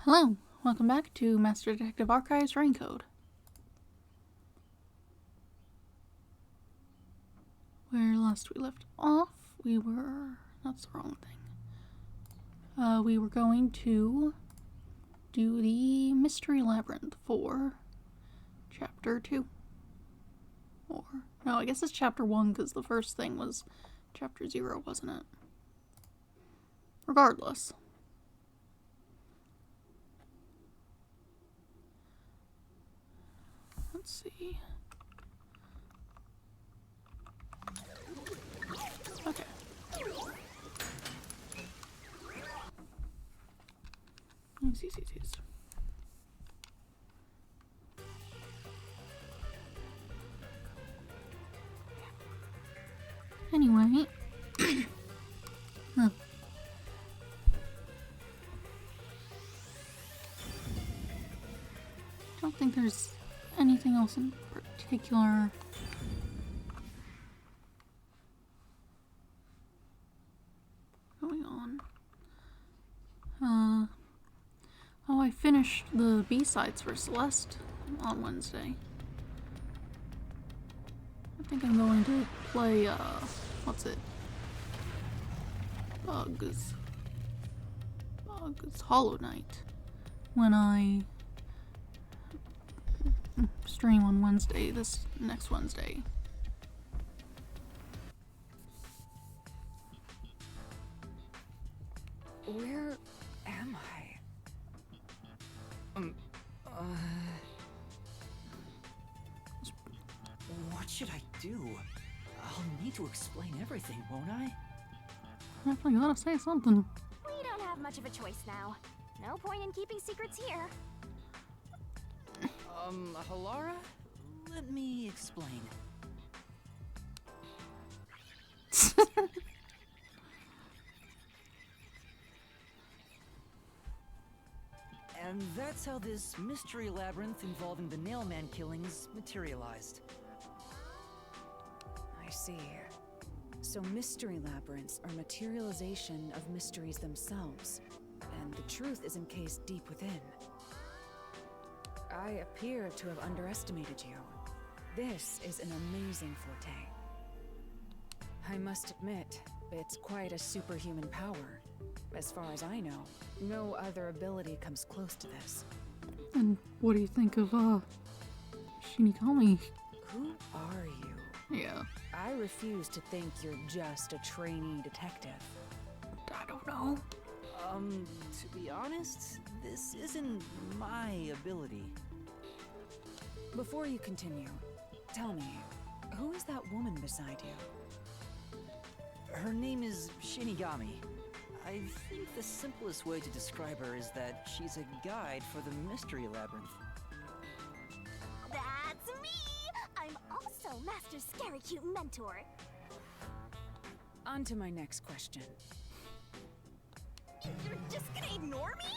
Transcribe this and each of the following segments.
Hello, welcome back to Master Detective Archives Raincode. Where last we left off, that's the wrong thing. We were going to do the Mystery Labyrinth for Chapter 2. No, I guess it's Chapter 1 because the first thing was Chapter 0, wasn't it? Regardless. Let's see. Okay. Easy. Anyway. Huh. I don't think there's anything else in particular. Going on. Oh, I finished the B-sides for Celeste on Wednesday. I think I'm going to play, what's it? Bugs Hollow Knight when I stream on Wednesday, this next Wednesday. Where am I? What should I do? I'll need to explain everything, won't I? I definitely gotta say something. We don't have much of a choice now. No point in keeping secrets here. Halara? Let me explain. And that's how this mystery labyrinth involving the Nailman killings materialized. I see. So mystery labyrinths are materialization of mysteries themselves, and the truth is encased deep within. I appear to have underestimated you. This is an amazing forte. I must admit, it's quite a superhuman power. As far as I know, no other ability comes close to this. And what do you think of, Shinigami? Who are you? Yeah. I refuse to think you're just a trainee detective. I don't know. To be honest, this isn't my ability. Before you continue, tell me, who is that woman beside you? Her name is Shinigami. I think the simplest way to describe her is that she's a guide for the Mystery Labyrinth. That's me! I'm also Master Scary Cute Mentor. On to my next question. You're just gonna ignore me?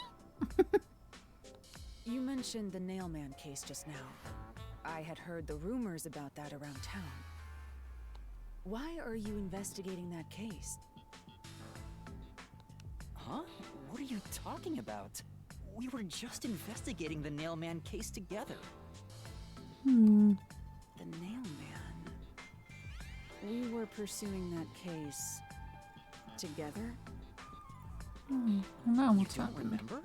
You mentioned the Nailman case just now. I had heard the rumors about that around town. Why are you investigating that case? Huh? What are you talking about? We were just investigating the Nailman case together. The Nailman. We were pursuing that case together? Now You what's don't happened? remember?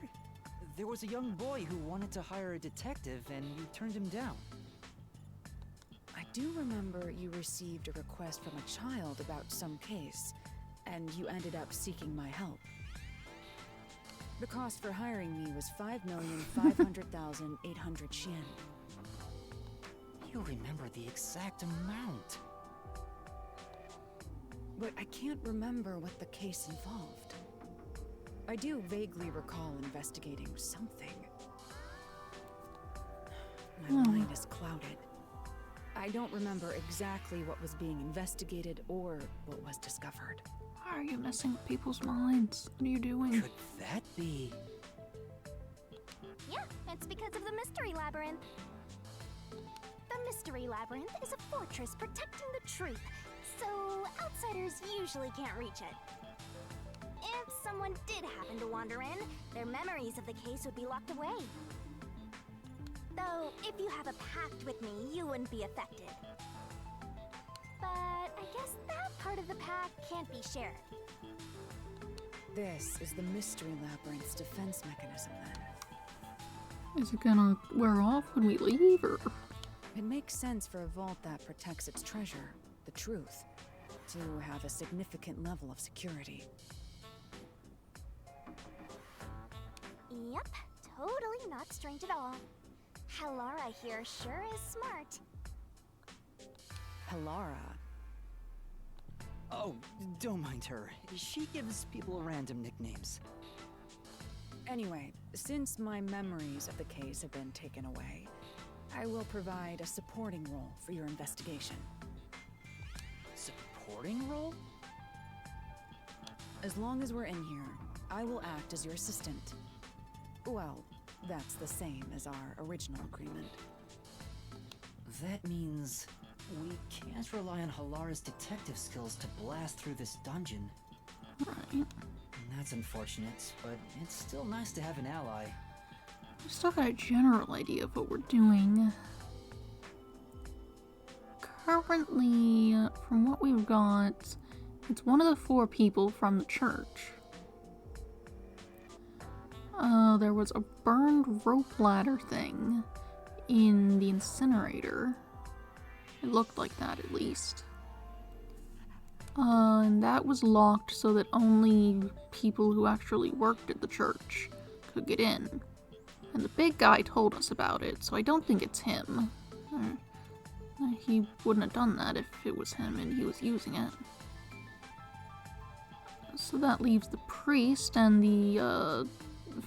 There was a young boy who wanted to hire a detective and you turned him down. I do remember you received a request from a child about some case, and you ended up seeking my help. The cost for hiring me was 5,500,800 Yen. You remember the exact amount. But I can't remember what the case involved. I do vaguely recall investigating something. My mind is clouded. I don't remember exactly what was being investigated or what was discovered. Why are you messing with people's minds? What are you doing? Could that be? Yeah, it's because of the Mystery Labyrinth. The Mystery Labyrinth is a fortress protecting the truth, so outsiders usually can't reach it. If someone did happen to wander in, their memories of the case would be locked away. Though, if you have a pact with me, you wouldn't be affected. But I guess that part of the pact can't be shared. This is the Mystery Labyrinth's defense mechanism, then. Is it gonna wear off when we leave, or? It makes sense for a vault that protects its treasure, the truth, to have a significant level of security. Yep, totally not strange at all. Halara here sure is smart. Halara. Oh, don't mind her. She gives people random nicknames. Anyway, since my memories of the case have been taken away, I will provide a supporting role for your investigation. Supporting role? As long as we're in here, I will act as your assistant. Well, that's the same as our original agreement. That means we can't rely on Halara's detective skills to blast through this dungeon. Right. That's unfortunate, but it's still nice to have an ally. We still got a general idea of what we're doing. Currently, from what we've got, it's one of the 4 people from the church. There was a burned rope ladder thing in the incinerator. It looked like that, at least. And that was locked so that only people who actually worked at the church could get in. And the big guy told us about it, so I don't think it's him. He wouldn't have done that if it was him and he was using it. So that leaves the priest and the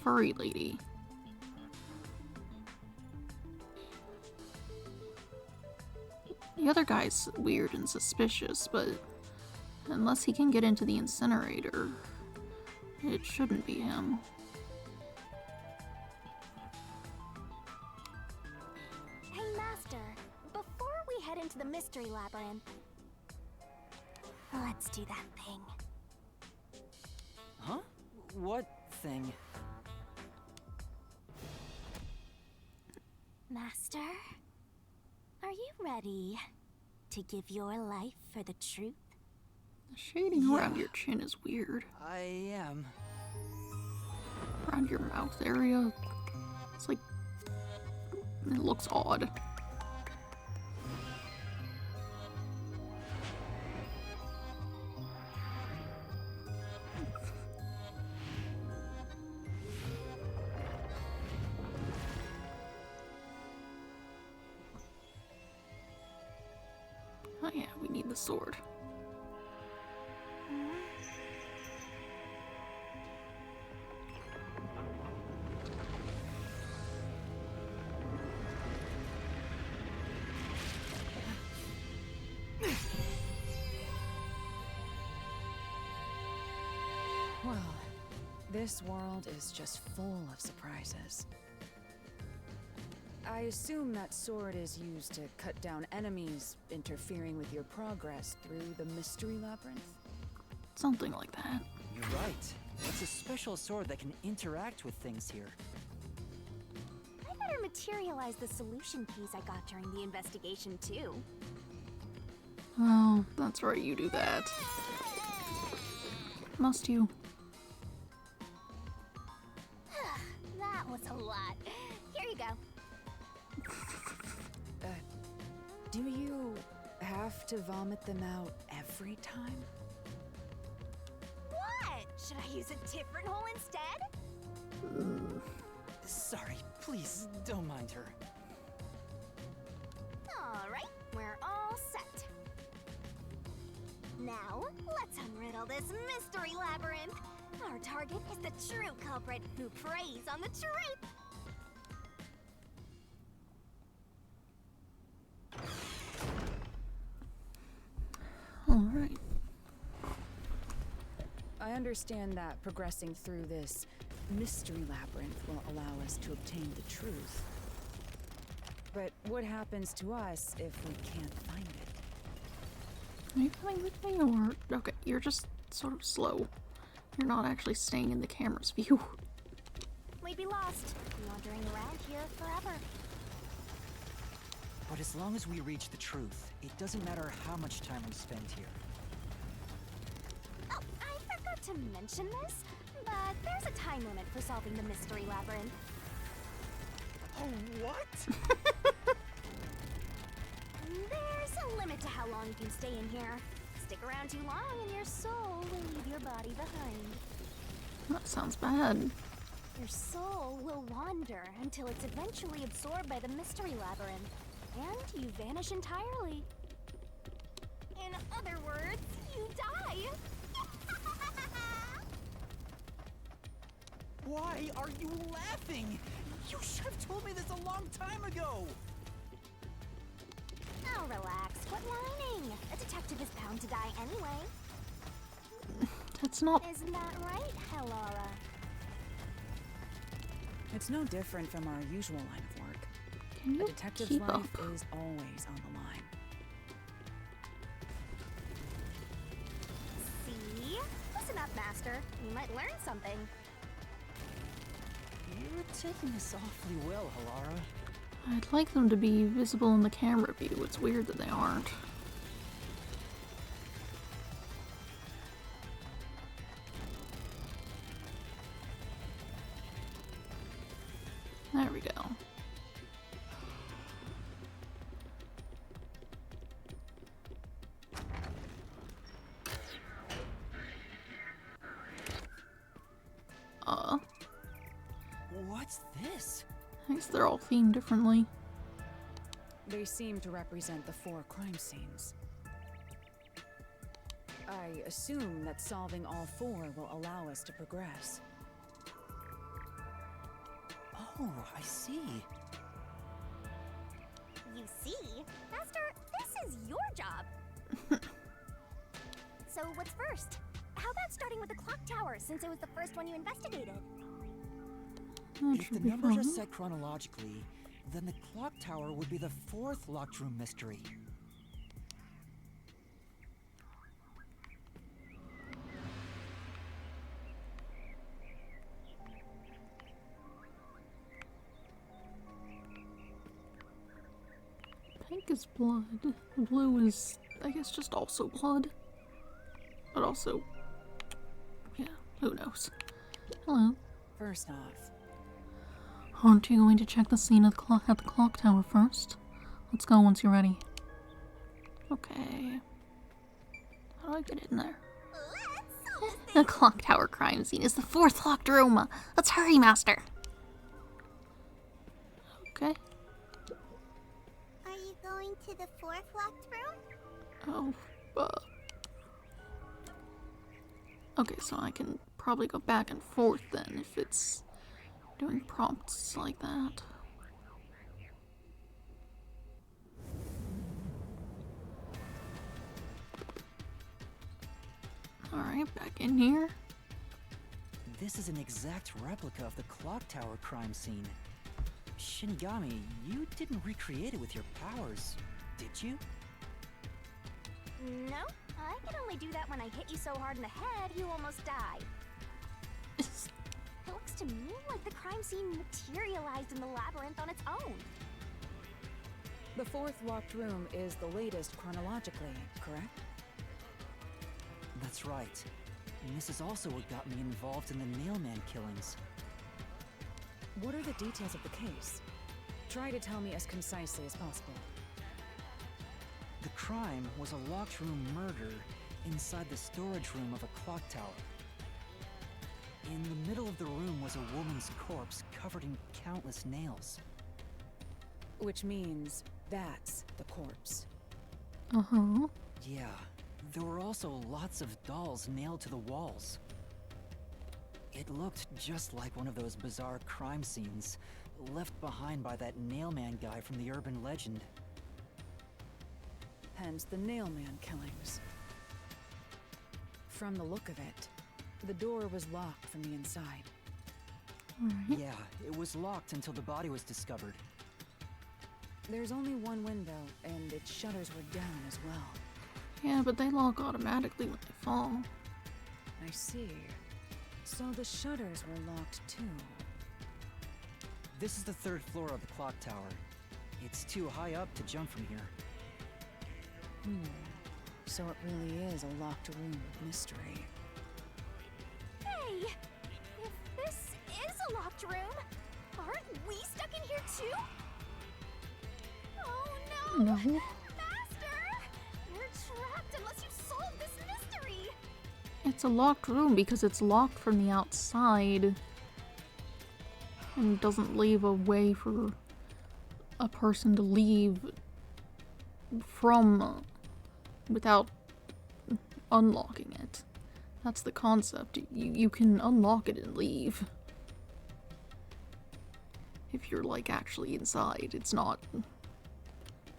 furry lady. The other guy's weird and suspicious, but unless he can get into the incinerator, it shouldn't be him. Hey, Master, before we head into the Mystery Labyrinth, let's do that thing. Huh? What thing? Master, are you ready to give your life for the truth? The shading around your chin is weird. I am. Around your mouth area, it's like, it looks odd. Oh yeah, we need the sword. Well, this world is just full of surprises. I assume that sword is used to cut down enemies interfering with your progress through the Mystery Labyrinth? Something like that. You're right. It's a special sword that can interact with things here. I better materialize the solution keys I got during the investigation, too. Oh, that's right, you do that. Must you? That was a lot. Here you go. Do you have to vomit them out every time? What? Should I use a different hole instead? Sorry, please don't mind her. Alright, we're all set. Now, let's unriddle this mystery labyrinth. Our target is the true culprit who preys on the truth. Alright. I understand that progressing through this Mystery Labyrinth will allow us to obtain the truth. But what happens to us if we can't find it? Are you coming with me, or... Okay, you're just sort of slow. You're not actually staying in the camera's view. We'd be lost, wandering around here forever. But as long as we reach the truth, it doesn't matter how much time we spend here. Oh, I forgot to mention this, but there's a time limit for solving the mystery labyrinth. Oh, what? There's a limit to how long you can stay in here. Stick around too long and your soul will leave your body behind. That sounds bad. Your soul will wander until it's eventually absorbed by the mystery labyrinth, and you vanish entirely. In other words, you die. Why are you laughing? You should have told me this a long time ago! Oh, relax. Quit whining. A detective is bound to die anyway. That's not. Isn't that right, Hellara? It's no different from our usual line of work. Can A you detective's keep life up? is always on the line. See? Listen up, Master. You might learn something. You're taking this awfully well, Hellara. I'd like them to be visible in the camera view. It's weird that they aren't. There we go. What's this? I guess they're all themed differently. They seem to represent the 4 crime scenes. I assume that solving all 4 will allow us to progress. Oh, I see. You see? Master, this is your job. So what's first? How about starting with the clock tower, since it was the first one you investigated? That If the should be numbers are fun. set chronologically, then the clock tower would be the 4th locked room mystery. Pink is blood. Blue is, I guess, just also blood. But also, yeah, who knows? Hello. First off, Aren't you going to check the scene at the clock tower first? Let's go once you're ready. Okay. How do I get in there? The clock tower crime scene is the 4th locked room. Let's hurry, Master. Okay. Are you going to the 4th locked room? Oh, okay, so I can probably go back and forth then if it's doing prompts like that. Alright, back in here. This is an exact replica of the clock tower crime scene. Shinigami, you didn't recreate it with your powers, did you? No, I can only do that when I hit you so hard in the head you almost die. It looks to me like the crime scene materialized in the labyrinth on its own. the 4th locked room is the latest chronologically, correct? That's right. And this is also what got me involved in the Nailman killings. What are the details of the case? Try to tell me as concisely as possible. The crime was a locked room murder inside the storage room of a clock tower. In the middle of the room was a woman's corpse covered in countless nails. Which means that's the corpse. Uh-huh. Yeah, there were also lots of dolls nailed to the walls. It looked just like one of those bizarre crime scenes left behind by that Nailman guy from the urban legend. Hence the Nailman killings. From the look of it, the door was locked from the inside. Alright. Yeah, it was locked until the body was discovered. There's only one window, and its shutters were down as well. Yeah, but they lock automatically when they fall. I see. So the shutters were locked too. This is the 3rd floor of the clock tower. It's too high up to jump from here. So it really is a locked room of mystery. Hey! If this is a locked room, aren't we stuck in here too? Oh no! No. Master! You're trapped unless you solve this mystery! It's a locked room because it's locked from the outside. And doesn't leave a way for a person to leave from without unlocking it. That's the concept. You can unlock it and leave. If you're like actually inside, it's not.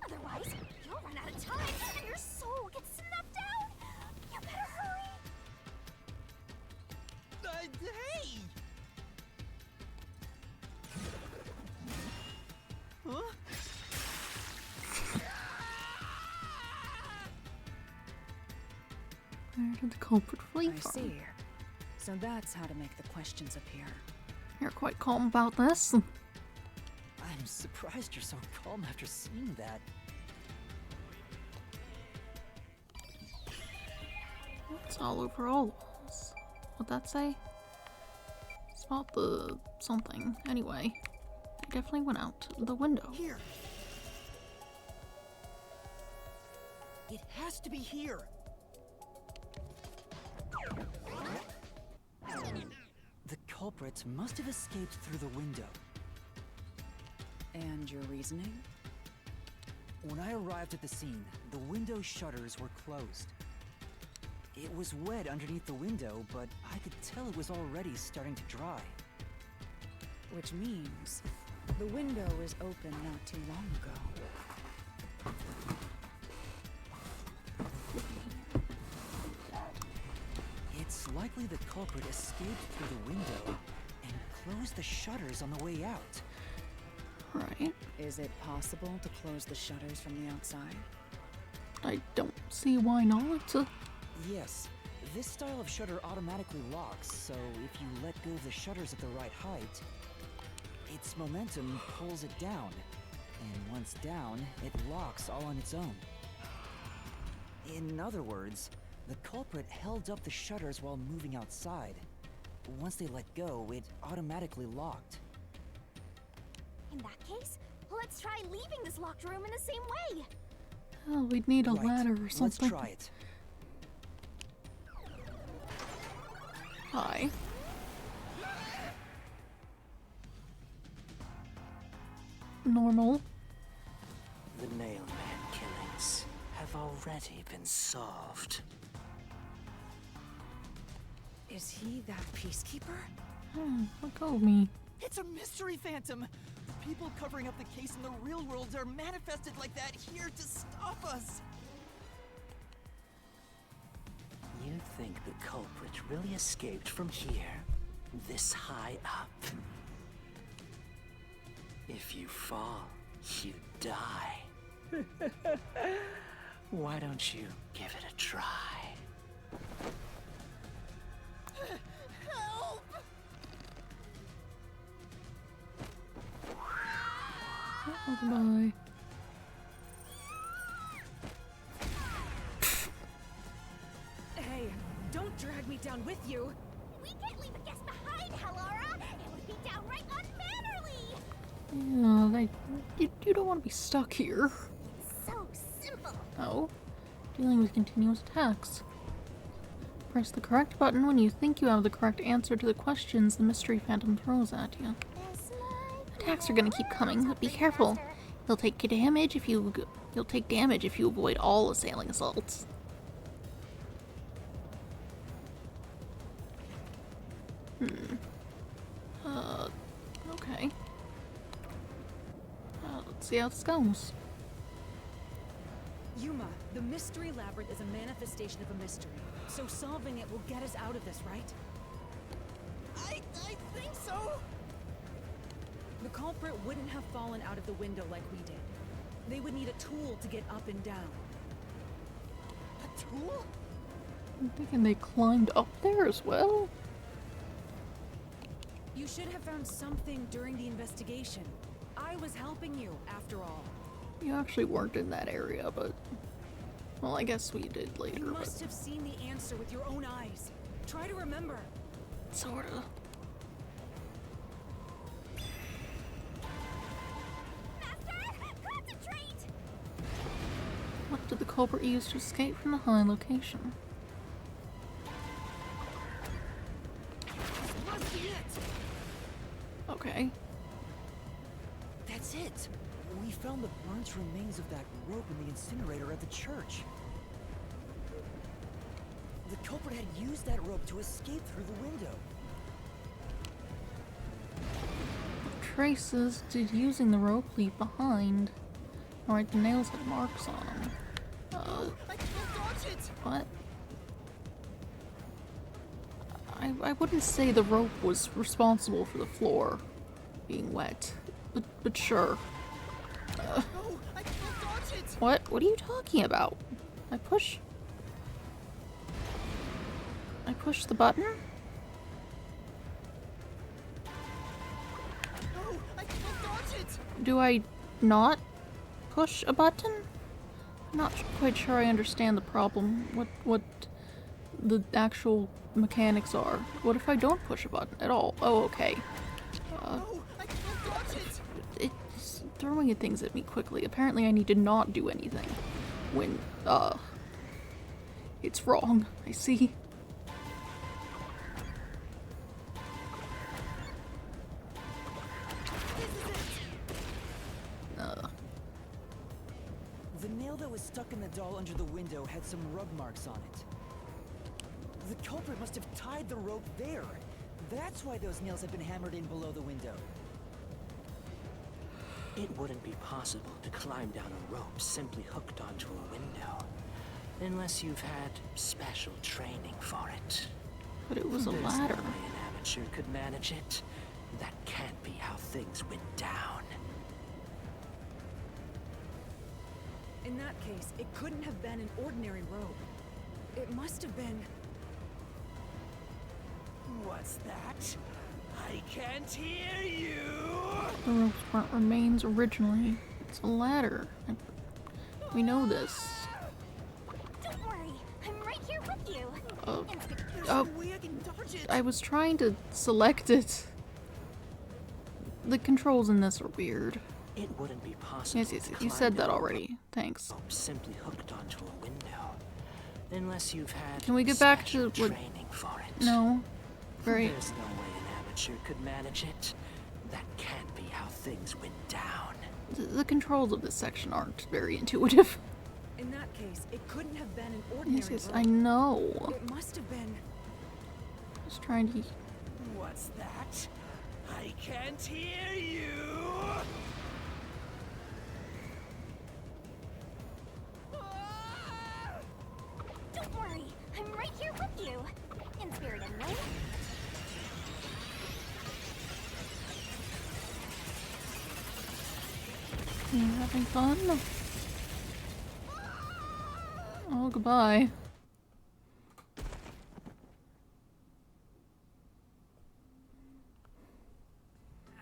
Otherwise, you'll run out of time and your soul gets snuffed out! You better hurry! Hey! Huh? Where did the culprit flee I from? see. So that's how to make the questions appear. You're quite calm about this. I'm surprised you're so calm after seeing that. It's all over all the walls. What'd that say? Spot the something. Anyway, it definitely went out the window. Here! It has to be here! The culprit must have escaped through the window. And your reasoning? When I arrived at the scene, the window shutters were closed. It was wet underneath the window, but I could tell it was already starting to dry. Which means the window was open not too long ago. It's likely the culprit escaped through the window and closed the shutters on the way out. Right. Is it possible to close the shutters from the outside? I don't see why not. Yes, this style of shutter automatically locks, so if you let go of the shutters at the right height, its momentum pulls it down. And once down, it locks all on its own. In other words, the culprit held up the shutters while moving outside. Once they let go, it automatically locked. In that case, let's try leaving this locked room in the same way! Oh, we'd need a Right, ladder or something. Let's try it. Hi. Normal. The Nailman killings have already been solved. Is he that peacekeeper? Let go of me. It's a mystery phantom! People covering up the case in the real world are manifested like that here to stop us! You think the culprit really escaped from here? This high up? If you fall, you die. Why don't you give it a try? Help! Bye. Hey, don't drag me down with you! We can't leave a guest behind, Hallara! It would be downright unmannerly! Yeah, you don't want to be stuck here. So simple! Oh, dealing with continuous attacks. Press the correct button when you think you have the correct answer to the questions the mystery phantom throws at you. Attacks are gonna keep coming, but be careful. You'll take damage if you avoid all assailing assaults. Okay. Let's see how this goes. Yuma, the mystery labyrinth is a manifestation of a mystery. So solving it will get us out of this, right? I think so! The culprit wouldn't have fallen out of the window like we did. They would need a tool to get up and down. A tool? I'm thinking they climbed up there as well. You should have found something during the investigation. I was helping you, after all. You actually weren't in that area, but... Well, I guess we did later, You but... must have seen the answer with your own eyes. Try to remember. Sorta. Master, concentrate! What did the culprit use to escape from the high location? Must be it! Okay. That's it! We found the burnt remains of that rope in the incinerator at the church. The culprit had used that rope to escape through the window. Traces did using the rope leave behind. Alright, the nails had marks on them. I can't dodge it! What? I wouldn't say the rope was responsible for the floor being wet, but sure. No, I can't dodge it! What? What are you talking about? I push the button? No, I can't dodge it! Do I not push a button? I'm not quite sure I understand the problem. What the actual mechanics are. What if I don't push a button at all? Oh, okay. No, I can't dodge it! It's throwing things at me quickly. Apparently I need to not do anything when, it's wrong. I see. The nail that was stuck in the doll under the window had some rub marks on it. The culprit must have tied the rope there. That's why those nails had been hammered in below the window. It wouldn't be possible to climb down a rope simply hooked onto a window. Unless you've had special training for it. But it was a There's no ladder. way an amateur could manage it. That can't be how things went down. In that case, it couldn't have been an ordinary rope. It must have been... What's that? I can't hear you! The ropes weren't remains originally. It's a ladder. We know this. Don't worry, I'm right here with you. Uh, There's Oh. no way I can dodge it! I was trying to select it. The controls in this are weird. It wouldn't be possible. Yes, to you climb said that down a already. Thanks. rope simply hooked onto a window. Unless you've had Can we get back to special what- training for it. No. Very. There's no way an amateur could manage it. That can't be how things went down. The controls of this section aren't very intuitive. In that case, it couldn't have been an ordinary Yes, rope. I know. It must have been... Just trying to. What's that? I can't hear you! Don't worry, I'm right here with you. In spirit, anyway. You having fun? Oh, goodbye.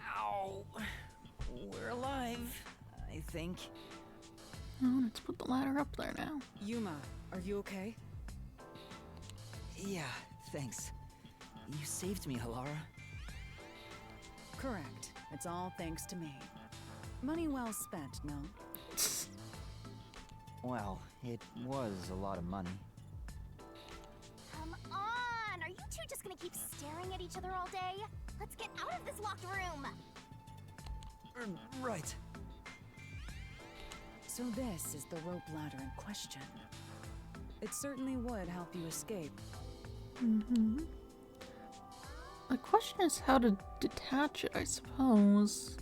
Ow! We're alive, I think. Oh, let's put the ladder up there now. Yuma, are you okay? Yeah, thanks. You saved me, Halara. Correct. It's all thanks to me. Money well spent, no? Well, it was a lot of money. Come on! Are you two just gonna keep staring at each other all day? Let's get out of this locked room! Right. So this is the rope ladder in question. It certainly would help you escape. Mm-hmm. The question is how to detach it, I suppose.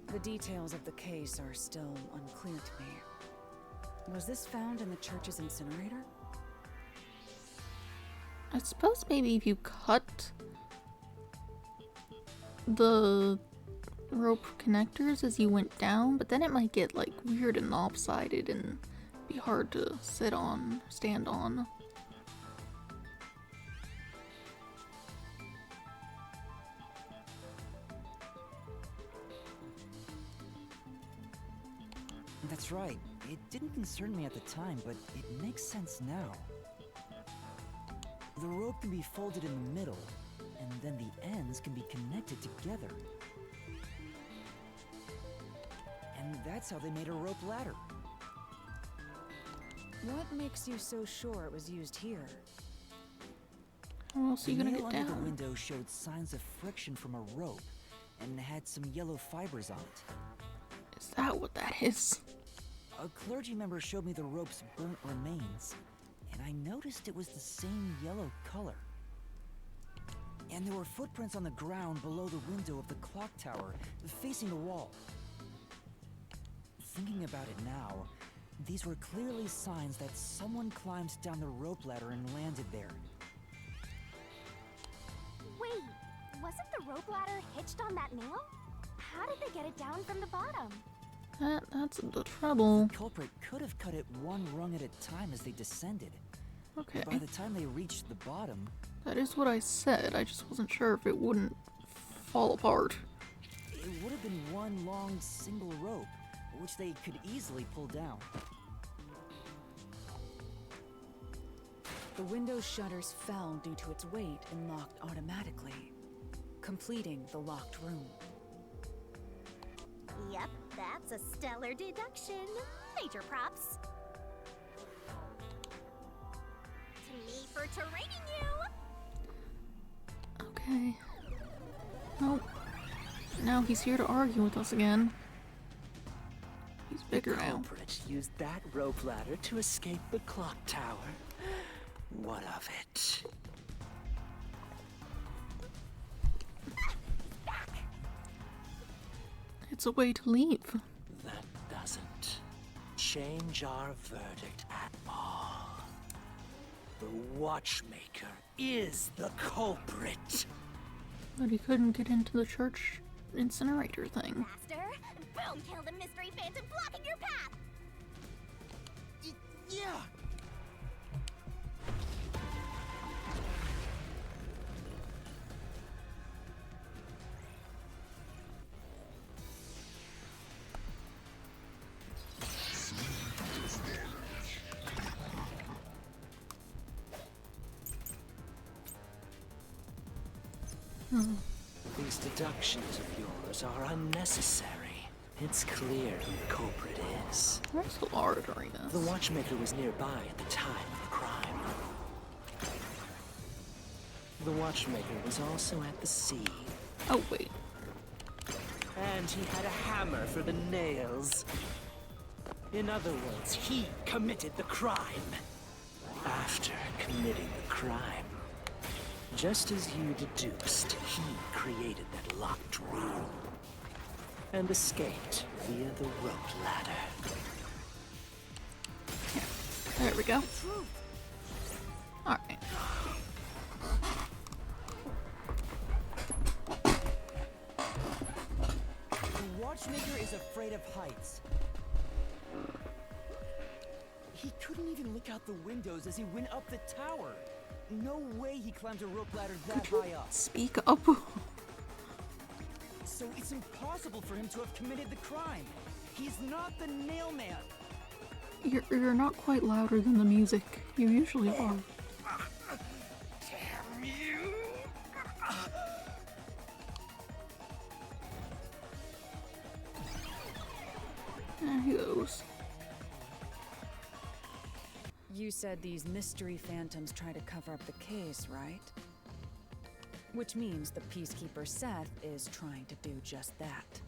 The details of the case are still unclear to me. Was this found in the church's incinerator? I suppose maybe if you cut the rope connectors as you went down, but then it might get like weird and lopsided and be hard to stand on. That's right. It didn't concern me at the time, but it makes sense now. The rope can be folded in the middle, and then the ends can be connected together. And that's how they made a rope ladder. What makes you so sure it was used here? How else are you The gonna nail get under the down? window showed signs of friction from a rope, and had some yellow fibers on it. Is that what that is? A clergy member showed me the rope's burnt remains, and I noticed it was the same yellow color. And there were footprints on the ground below the window of the clock tower, facing the wall. Thinking about it now, these were clearly signs that someone climbed down the rope ladder and landed there. Wait, wasn't the rope ladder hitched on that nail? How did they get it down from the bottom? That's the trouble. The culprit could have cut it one rung at a time as they descended. Okay, By the time they reached the bottom, that is what I said. I just wasn't sure if it wouldn't fall apart. it would have been one long single rope, which they could easily pull down. The window's shutters fell due to its weight and locked automatically, completing the locked room. Yep, that's a stellar deduction. Major props. To me for training you! Okay. Oh. Now he's here to argue with us again. He's bigger The now. culprit used that rope ladder to escape the clock tower. What of it? It's a way to leave. That doesn't change our verdict at all. The watchmaker is the culprit. But he couldn't get into the church incinerator thing. Master, boom, kill the mystery phantom blocking your path! Yeah! These deductions of yours are unnecessary. It's clear who the culprit is. There's a lot of arenas. The watchmaker was nearby at the time of the crime. The watchmaker was also at the scene. Oh, wait. And he had a hammer for the nails. In other words, he committed the crime. After committing the crime, just as you deduced, he created that locked room and escaped via the rope ladder. There we go. Alright. The watchmaker is afraid of heights. He couldn't even look out the windows as he went up the tower. No way he climbed a rope ladder that high up. Speak up. So it's impossible for him to have committed the crime. He's not the nail man. You're not quite louder than the music. You usually are. Damn you! There he goes. You said these mystery phantoms try to cover up the case, right? Which means the Peacekeeper Seth is trying to do just that.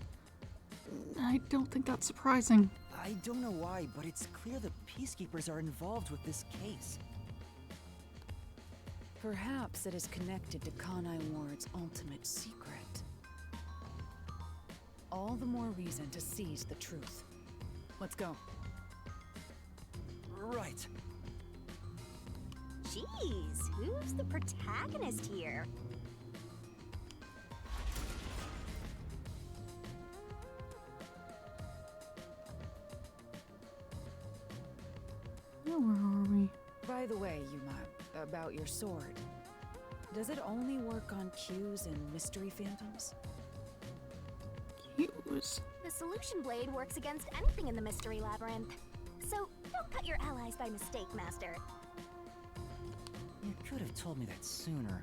I don't think that's surprising. I don't know why, but it's clear the Peacekeepers are involved with this case. Perhaps it is connected to Kanai Ward's ultimate secret. All the more reason to seize the truth. Let's go. Right. Jeez, who's the protagonist here? Now where are we? By the way, Yuma, about your sword. Does it only work on cues and mystery phantoms? Cues. The solution blade works against anything in the Mystery Labyrinth. So, don't cut your allies by mistake, Master. You could have told me that sooner.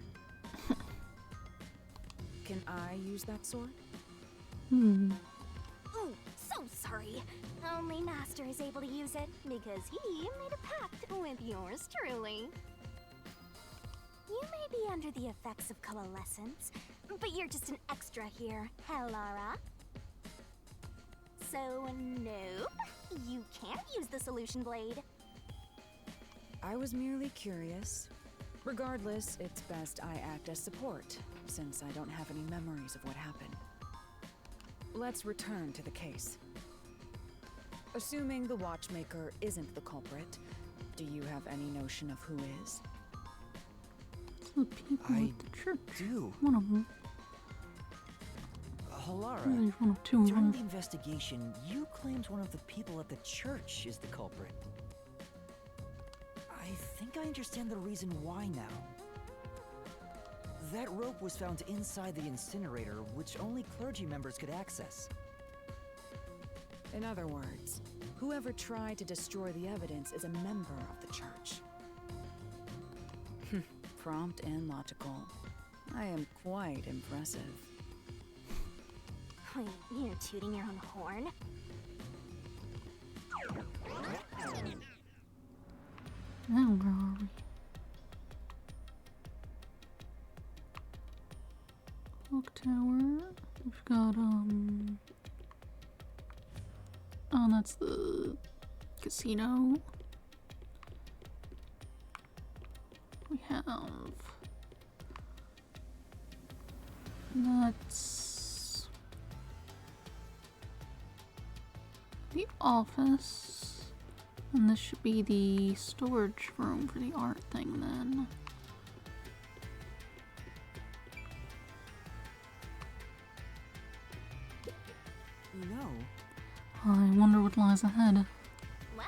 Can I use that sword? Ooh, so sorry. Only Master is able to use it because he made a pact with yours truly. You may be under the effects of coalescence, but you're just an extra here, Hellara. So, nope, you can't use the solution blade. I was merely curious. Regardless, it's best I act as support, since I don't have any memories of what happened. Let's return to the case. Assuming the watchmaker isn't the culprit, do you have any notion of who is? The people I at the church. do. One of them. Halara, There's one of two of during them. the investigation, you claimed one of the people at the church is the culprit. I think I understand the reason why now. That rope was found inside the incinerator, which only clergy members could access. In other words, whoever tried to destroy the evidence is a member of the church. Prompt and logical. I am quite impressive. Wait, you're tooting your own horn? Now where are we? Clock tower. We've got oh, that's the casino. We have that's the office, and this should be the storage room for the art thing then. You know, I wonder what lies ahead. Well,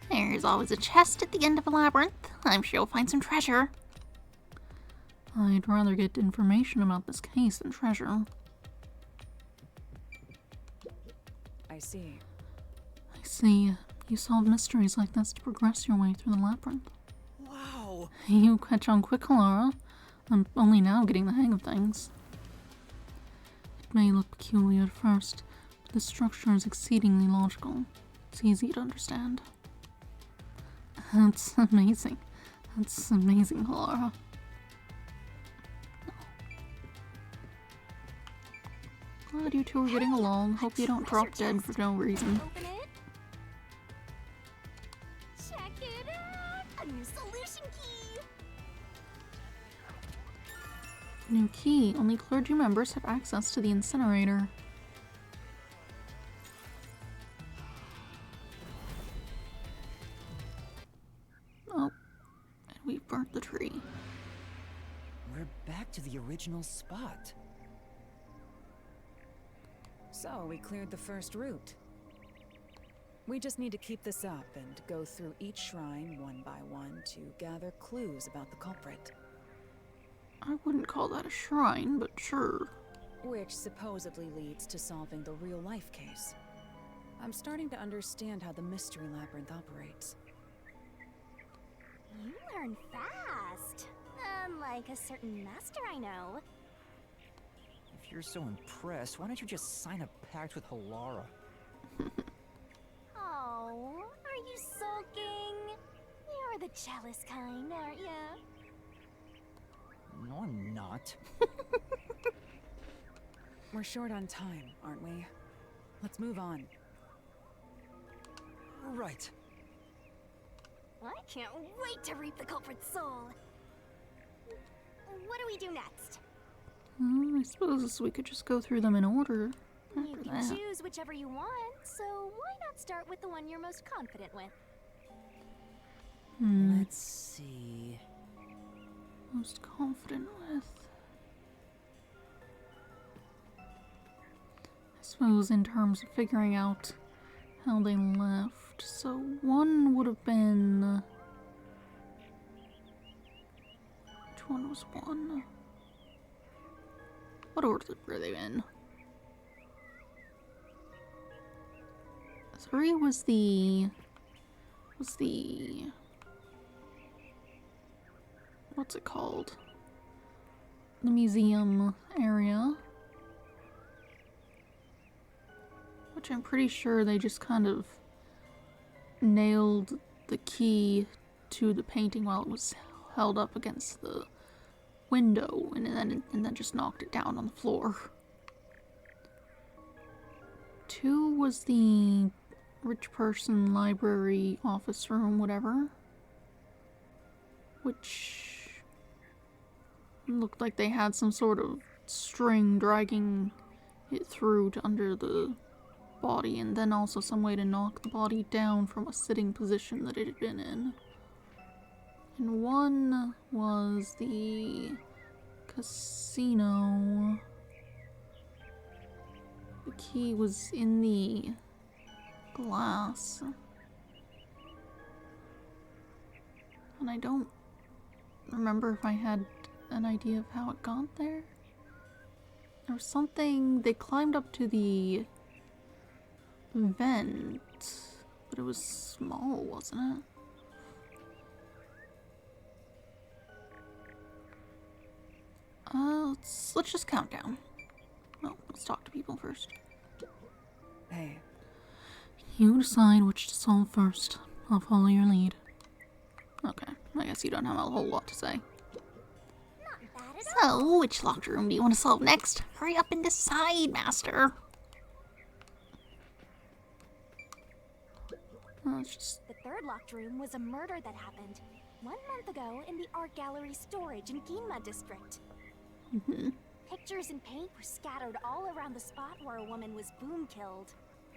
There's always a chest at the end of a labyrinth. I'm sure you'll find some treasure. I'd rather get information about this case than treasure. I see. I see. You solve mysteries like this to progress your way through the labyrinth. wow! You catch on quick, Halara. I'm only now getting the hang of things. It may look peculiar at first, but the structure is exceedingly logical. It's easy to understand. That's amazing. That's amazing, Halara. Glad you two are getting along. Hope you don't drop dead for no reason. open it. Check it out! A new solution key! New key. Only clergy members have access to the incinerator. Oh, and we've burnt the tree. We're back to the original spot. So, we cleared the first route. We just need to keep this up and go through each shrine one by one to gather clues about the culprit. I wouldn't call that a shrine, but sure. Which supposedly leads to solving the real-life case. I'm starting to understand how the Mystery Labyrinth operates. You learn fast. Unlike a certain master I know. If you're so impressed, why don't you just sign a pact with Halara? Oh, are you sulking? You're the jealous kind, aren't you? No, I'm not. We're short on time, aren't we? Let's move on. Right. I can't wait to reap the culprit's soul. What do we do next? I suppose we could just go through them in order. You After can that. choose whichever you want, so why not start with the one you're most confident with? Let's see. Most confident with. I suppose in terms of figuring out how they left. So one would have been. Which one was one? What order were they in? 3 was the what's it called? The museum area. Which I'm pretty sure they just kind of nailed the key to the painting while it was held up against the window and then just knocked it down on the floor. 2 was the rich person library office room, whatever. Which looked like they had some sort of string dragging it through to under the body, and then also some way to knock the body down from a sitting position that it had been in. And 1 was the casino. The key was in the glass. And I don't remember if I had an idea of how it got there. There was something, they climbed up to the vent, but it was small, wasn't it? Let's just count down. Oh, let's talk to people first. Hey, You decide which to solve first. I'll follow your lead. Okay, I guess you don't have a whole lot to say. Not bad at all. So, which locked room do you want to solve next? Hurry up and decide, Master. It's just... The third locked room was a murder that happened 1 month ago in the art gallery storage in Ginma district. Pictures and paint were scattered all around the spot where a woman was boom killed.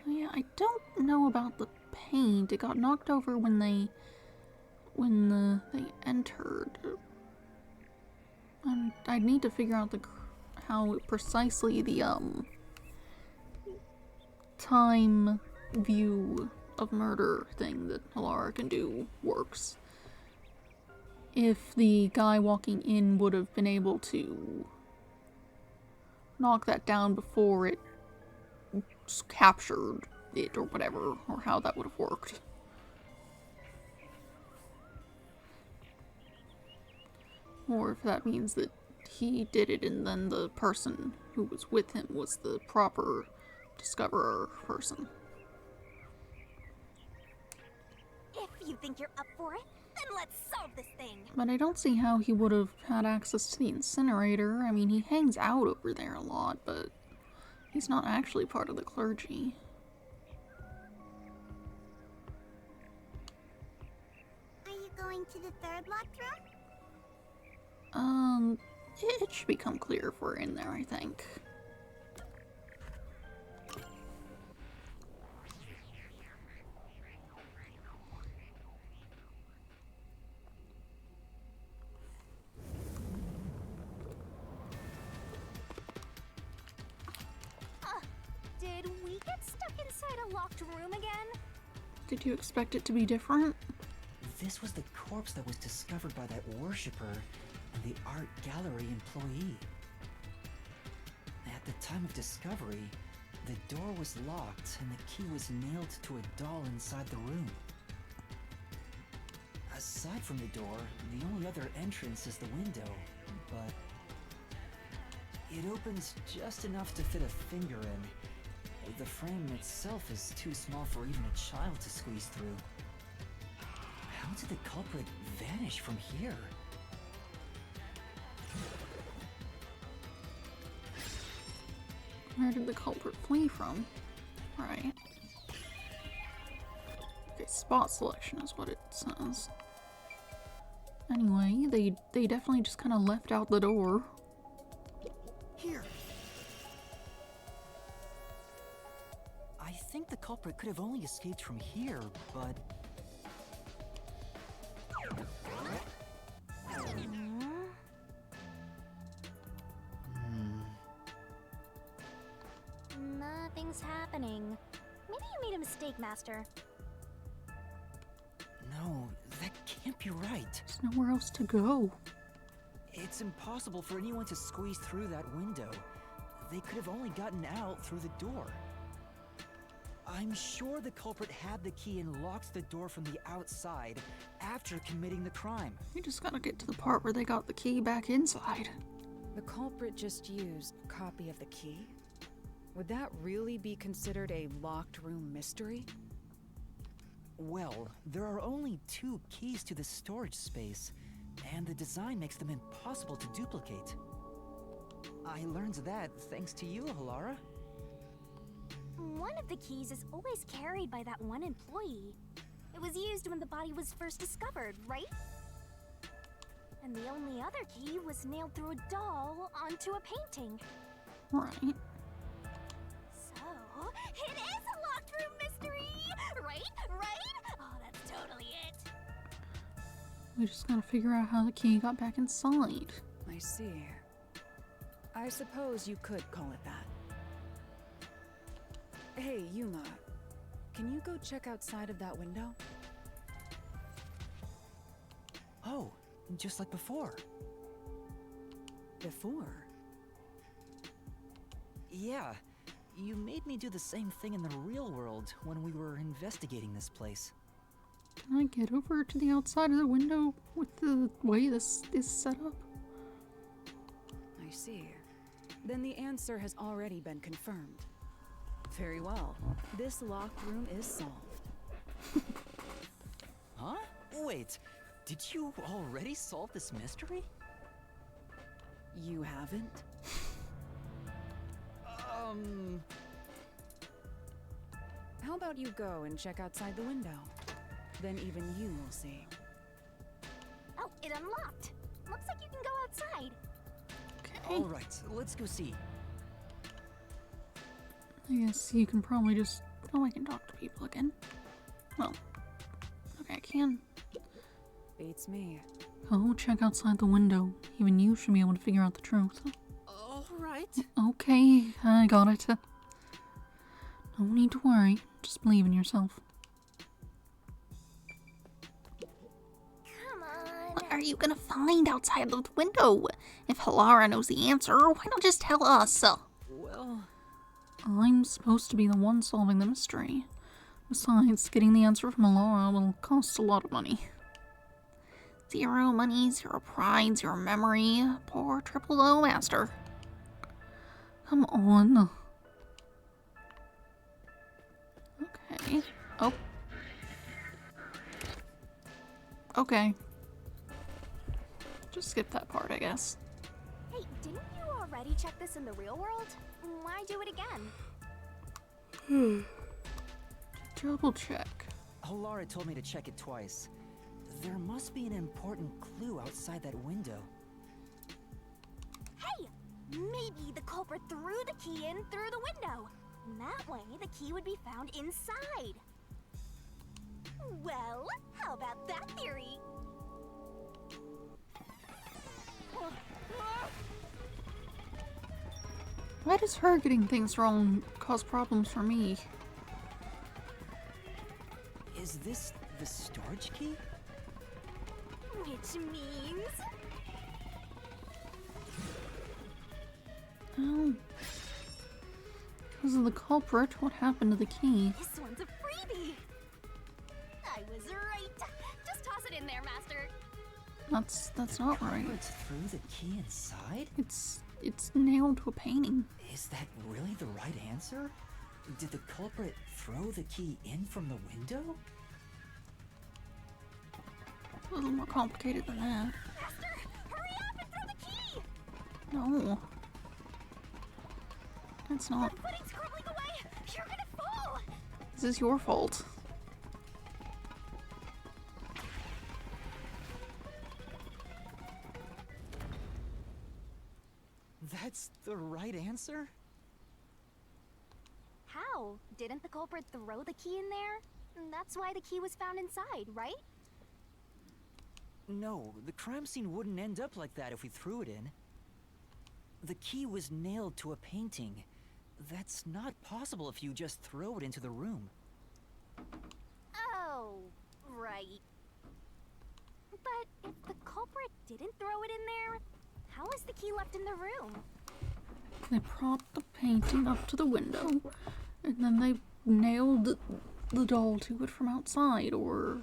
Yeah, I don't know about the paint. It got knocked over when they entered. And I'd need to figure out how precisely the time view of murder thing that Alara can do works. If the guy walking in would have been able to knock that down before it captured it or whatever, or how that would have worked. Or if that means that he did it and then the person who was with him was the proper discoverer person. If you think you're up for it, then let's solve this thing. But I don't see how he would have had access to the incinerator. I mean, he hangs out over there a lot, but he's not actually part of the clergy. Are you going to the third locked room? It should become clear if we're in there, I think. Did we get stuck inside a locked room again? Did you expect it to be different? This was the corpse that was discovered by that worshipper and the art gallery employee. At the time of discovery, the door was locked and the key was nailed to a doll inside the room. Aside from the door, the only other entrance is the window, but it opens just enough to fit a finger in. The frame itself is too small for even a child to squeeze through. How did the culprit vanish from here? Where did the culprit flee from? Right. Okay, spot selection is what it says. Anyway, they definitely just kind of left out the door. Here! I think the culprit could have only escaped from here, but... Nothing's happening. Maybe you made a mistake, Master. No, that can't be right. There's nowhere else to go. It's impossible for anyone to squeeze through that window. They could have only gotten out through the door. I'm sure the culprit had the key and locked the door from the outside after committing the crime. You just gotta get to the part where they got the key back inside. The culprit just used a copy of the key? Would that really be considered a locked room mystery? Well, there are only 2 keys to the storage space, and the design makes them impossible to duplicate. I learned that thanks to you, Halara. One of the keys is always carried by that one employee. It was used when the body was first discovered, right? And the only other key was nailed through a doll onto a painting. Right. So, it is a locked room mystery! Right? Right? Oh, that's totally it. We just gotta figure out how the key got back inside. I see. I suppose you could call it that. Hey, Yuma. Can you go check outside of that window? Oh, just like before. Before? Yeah, you made me do the same thing in the real world when we were investigating this place. Can I get over to the outside of the window with the way this is set up? I see. Then the answer has already been confirmed. Very well. This locked room is solved. Huh? Wait, did you already solve this mystery? You haven't? How about you go and check outside the window? Then even you will see. Oh, it unlocked. Looks like you can go outside. Okay. Alright, let's go see. I guess you can probably just... Oh, I can talk to people again. Well, okay, I can. Beats me. Oh, check outside the window. Even you should be able to figure out the truth. Alright. Okay, I got it. No need to worry. Just believe in yourself. Come on. What are you gonna find outside the window? If Halara knows the answer, why not just tell us? Well... I'm supposed to be the one solving the mystery. Besides, getting the answer from Halara will cost a lot of money. 0 money, 0 pride, 0 memory. Poor Triple O Master. Come on. Okay. Oh. Okay. Just skip that part, I guess. Hey, didn't you already check this in the real world? Why do it again? Double check. Halara told me to check it twice. There must be an important clue outside that window. Hey! Maybe the culprit threw the key in through the window. That way, the key would be found inside. Well, how about that theory? Why does her getting things wrong cause problems for me? Is this the storage key? Which means... Oh. Because of the culprit, what happened to the key? This one's a freebie! I was right! Just toss it in there, Master! That's not right. Culprit threw the key inside? It's nailed to a painting. Is that really the right answer? Did the culprit throw the key in from the window? A little more complicated than that. Master, hurry up and throw the key! No. That's not. Footing's crumbling away! You're gonna fall! This is your fault. That's the right answer? How? Didn't the culprit throw the key in there? That's why the key was found inside, right? No, the crime scene wouldn't end up like that if we threw it in. The key was nailed to a painting. That's not possible if you just throw it into the room. Oh, right. But if the culprit didn't throw it in there, how is the key left in the room? They propped the painting up to the window, and then they nailed the doll to it from outside, or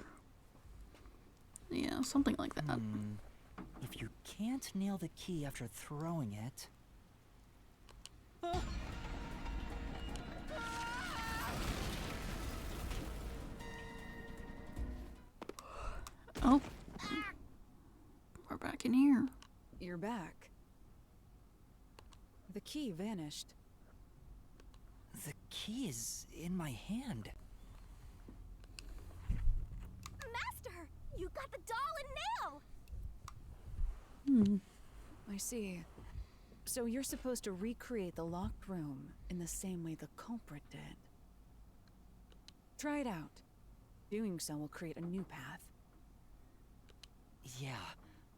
yeah, something like that. If you can't nail the key after throwing it... Ah! Oh, we're back in here. You're back. The key vanished. The key is in my hand. Master, you got the doll and nail. I see. So you're supposed to recreate the locked room in the same way the culprit did. Try it out. Doing so will create a new path. Yeah,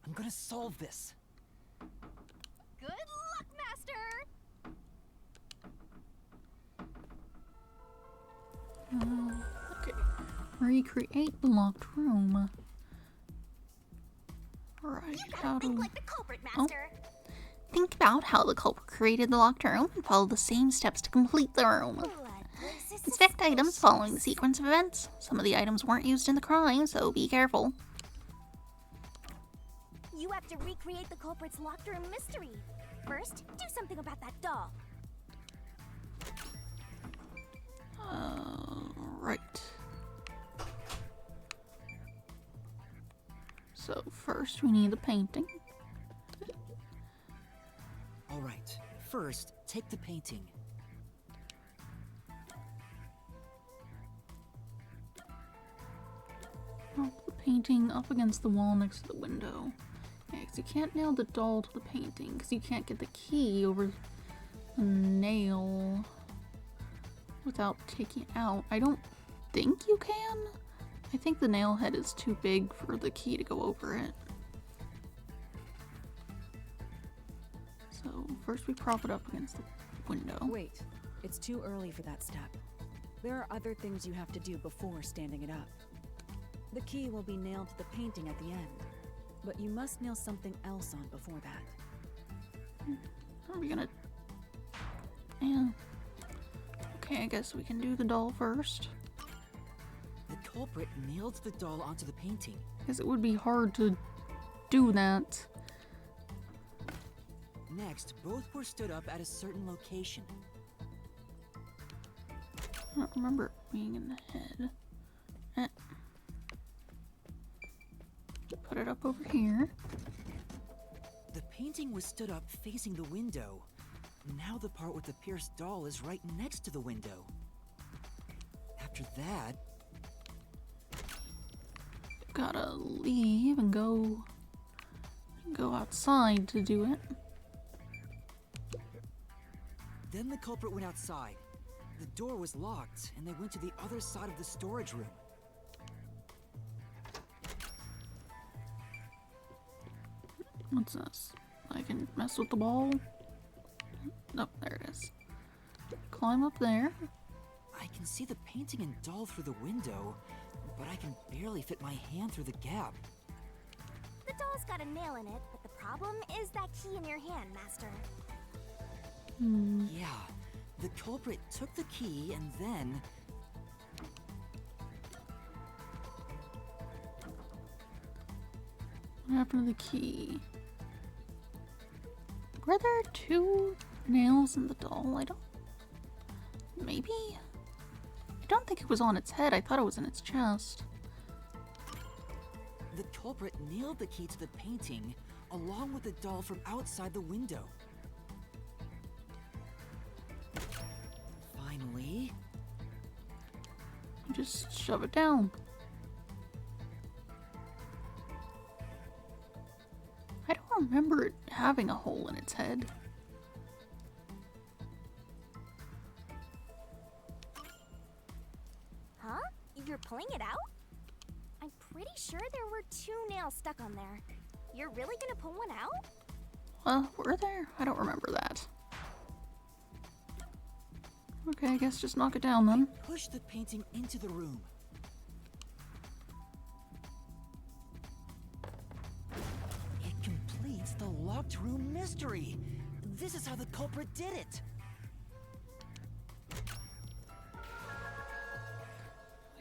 I'm gonna solve this. Good luck, Master. Okay, recreate the locked room. Alright, You how gotta do... think like the culprit, Master. Think about how the culprit created the locked room and follow the same steps to complete the room. Blood races Inspect items following the sequence of events. Some of the items weren't used in the crime, so be careful. You have to recreate the culprit's locked room mystery. First, do something about that doll. Right. So first we need the painting. Alright, first, take the painting. I'll put the painting up against the wall next to the window. Yeah, 'cause you can't nail the doll to the painting, because you can't get the key over the nail without taking it out. I don't think you can. I think the nail head is too big for the key to go over it. So first we prop it up against the window. Wait, it's too early for that step. There are other things you have to do before standing it up. The key will be nailed to the painting at the end, but you must nail something else on before that. Are we gonna... Yeah. Okay, I guess we can do the doll first. The culprit nailed the doll onto the painting. Because it would be hard to do that. Next, both were stood up at a certain location. I don't remember it being in the head. Put it up over here. The painting was stood up facing the window. Now the part with the pierced doll is right next to the window. After that... Gotta leave and go outside to do it. Then the culprit went outside. The door was locked, and they went to the other side of the storage room. What's this? I can mess with the ball? Nope, there it is. Climb up there. I can see the painting and doll through the window, but I can barely fit my hand through the gap. The doll's got a nail in it, but the problem is that key in your hand, Master. Yeah, the culprit took the key and then... What happened to the key? Were there two nails in the doll? I don't... Maybe? I don't think it was on its head. I thought it was in its chest. The culprit nailed the key to the painting, along with the doll from outside the window. Finally... Just shove it down. I don't remember it having a hole in its head. Huh? You're pulling it out? I'm pretty sure there were two nails stuck on there. You're really gonna pull one out? Were there? I don't remember that. Okay, I guess just knock it down then. Push the painting into the room. It completes the locked room mystery. This is how the culprit did it.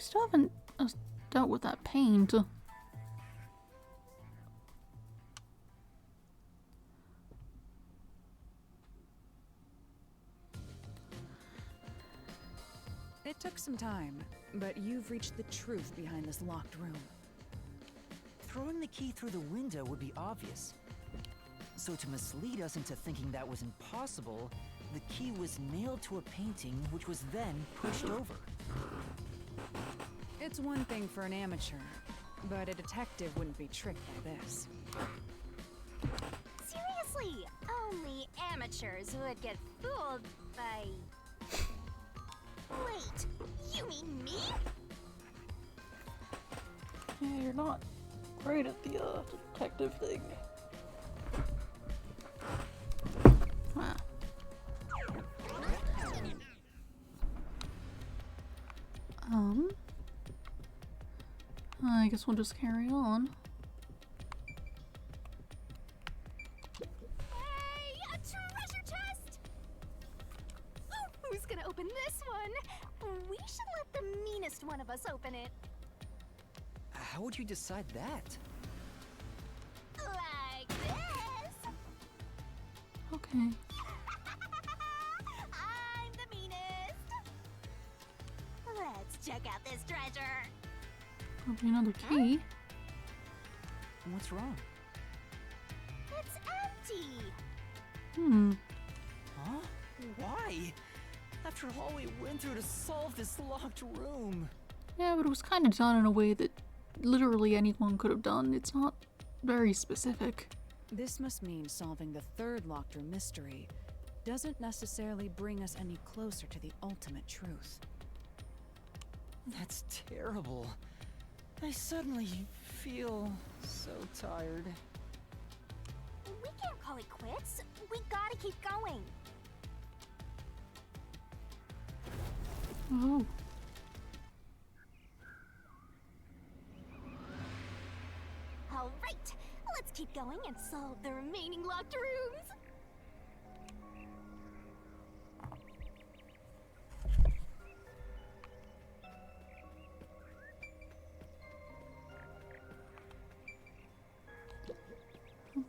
still haven't dealt with that paint. It took some time, but you've reached the truth behind this locked room. Throwing the key through the window would be obvious. So to mislead us into thinking that was impossible, the key was nailed to a painting which was then pushed over. It's one thing for an amateur, but a detective wouldn't be tricked by this. Seriously, only amateurs would get fooled by... Wait, you mean me? Yeah, you're not great at the detective thing. Wow. I guess we'll just carry on. Hey, a treasure chest! Who's gonna open this one? We should let the meanest one of us open it. How would you decide that? Like this. Okay. I'm the meanest. Let's check out this treasure. Probably another key. What's wrong? It's empty. Hmm. Huh? Why? After all we went through to solve this locked room. Yeah, but it was kind of done in a way that literally anyone could have done. It's not very specific. This must mean solving the third locked room mystery doesn't necessarily bring us any closer to the ultimate truth. That's terrible. I suddenly feel so tired. We can't call it quits. We gotta keep going. Oh. All right, let's keep going and solve the remaining locked rooms.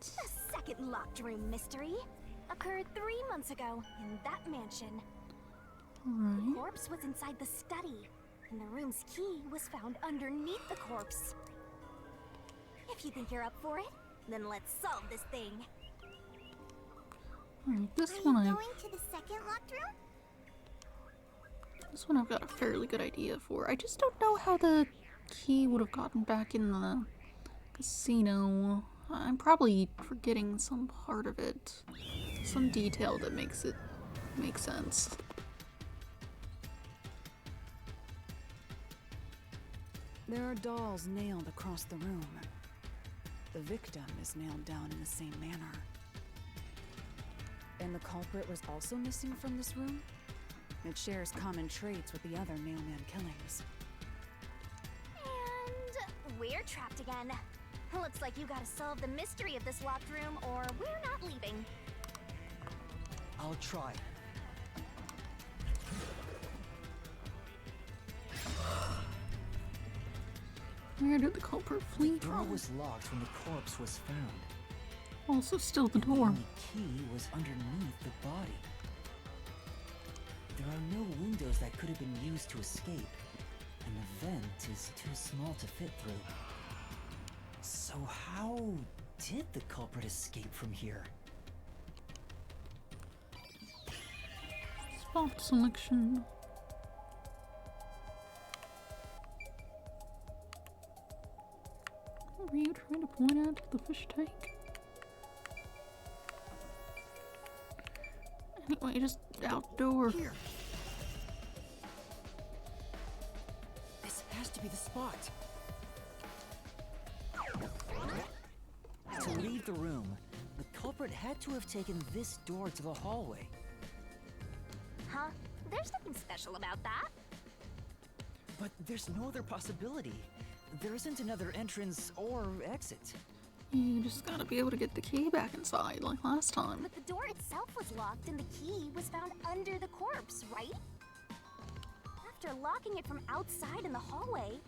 The second locked room mystery occurred 3 months ago in that mansion. Alright. Corpse was inside the study, and the room's key was found underneath the corpse. If you think you're up for it, then let's solve this thing. Alright, this Are one you I going to the second locked room? This one I've got a fairly good idea for. I just don't know how the key would have gotten back in the casino. I'm probably forgetting some part of it. Some detail that makes it make sense. There are dolls nailed across the room. The victim is nailed down in the same manner. And the culprit was also missing from this room? It shares common traits with the other nailman killings. And we're trapped again. Looks like you gotta solve the mystery of this locked room, or we're not leaving. I'll try. Where did the culprit flee The door from? was locked when the corpse was found. Also still the The door. only key was underneath the body. There are no windows that could have been used to escape, and the vent is too small to fit through. So how did the culprit escape from here? Spot selection. What were you trying to point at the fish tank? Anyway, just outdoor. Here! This has to be the spot. To leave the room, the culprit had to have taken this door to the hallway. Huh? There's nothing special about that. But there's no other possibility. There isn't another entrance or exit. You just gotta be able to get the key back inside like last time. But the door itself was locked and the key was found under the corpse, right? after locking it from outside in the hallway.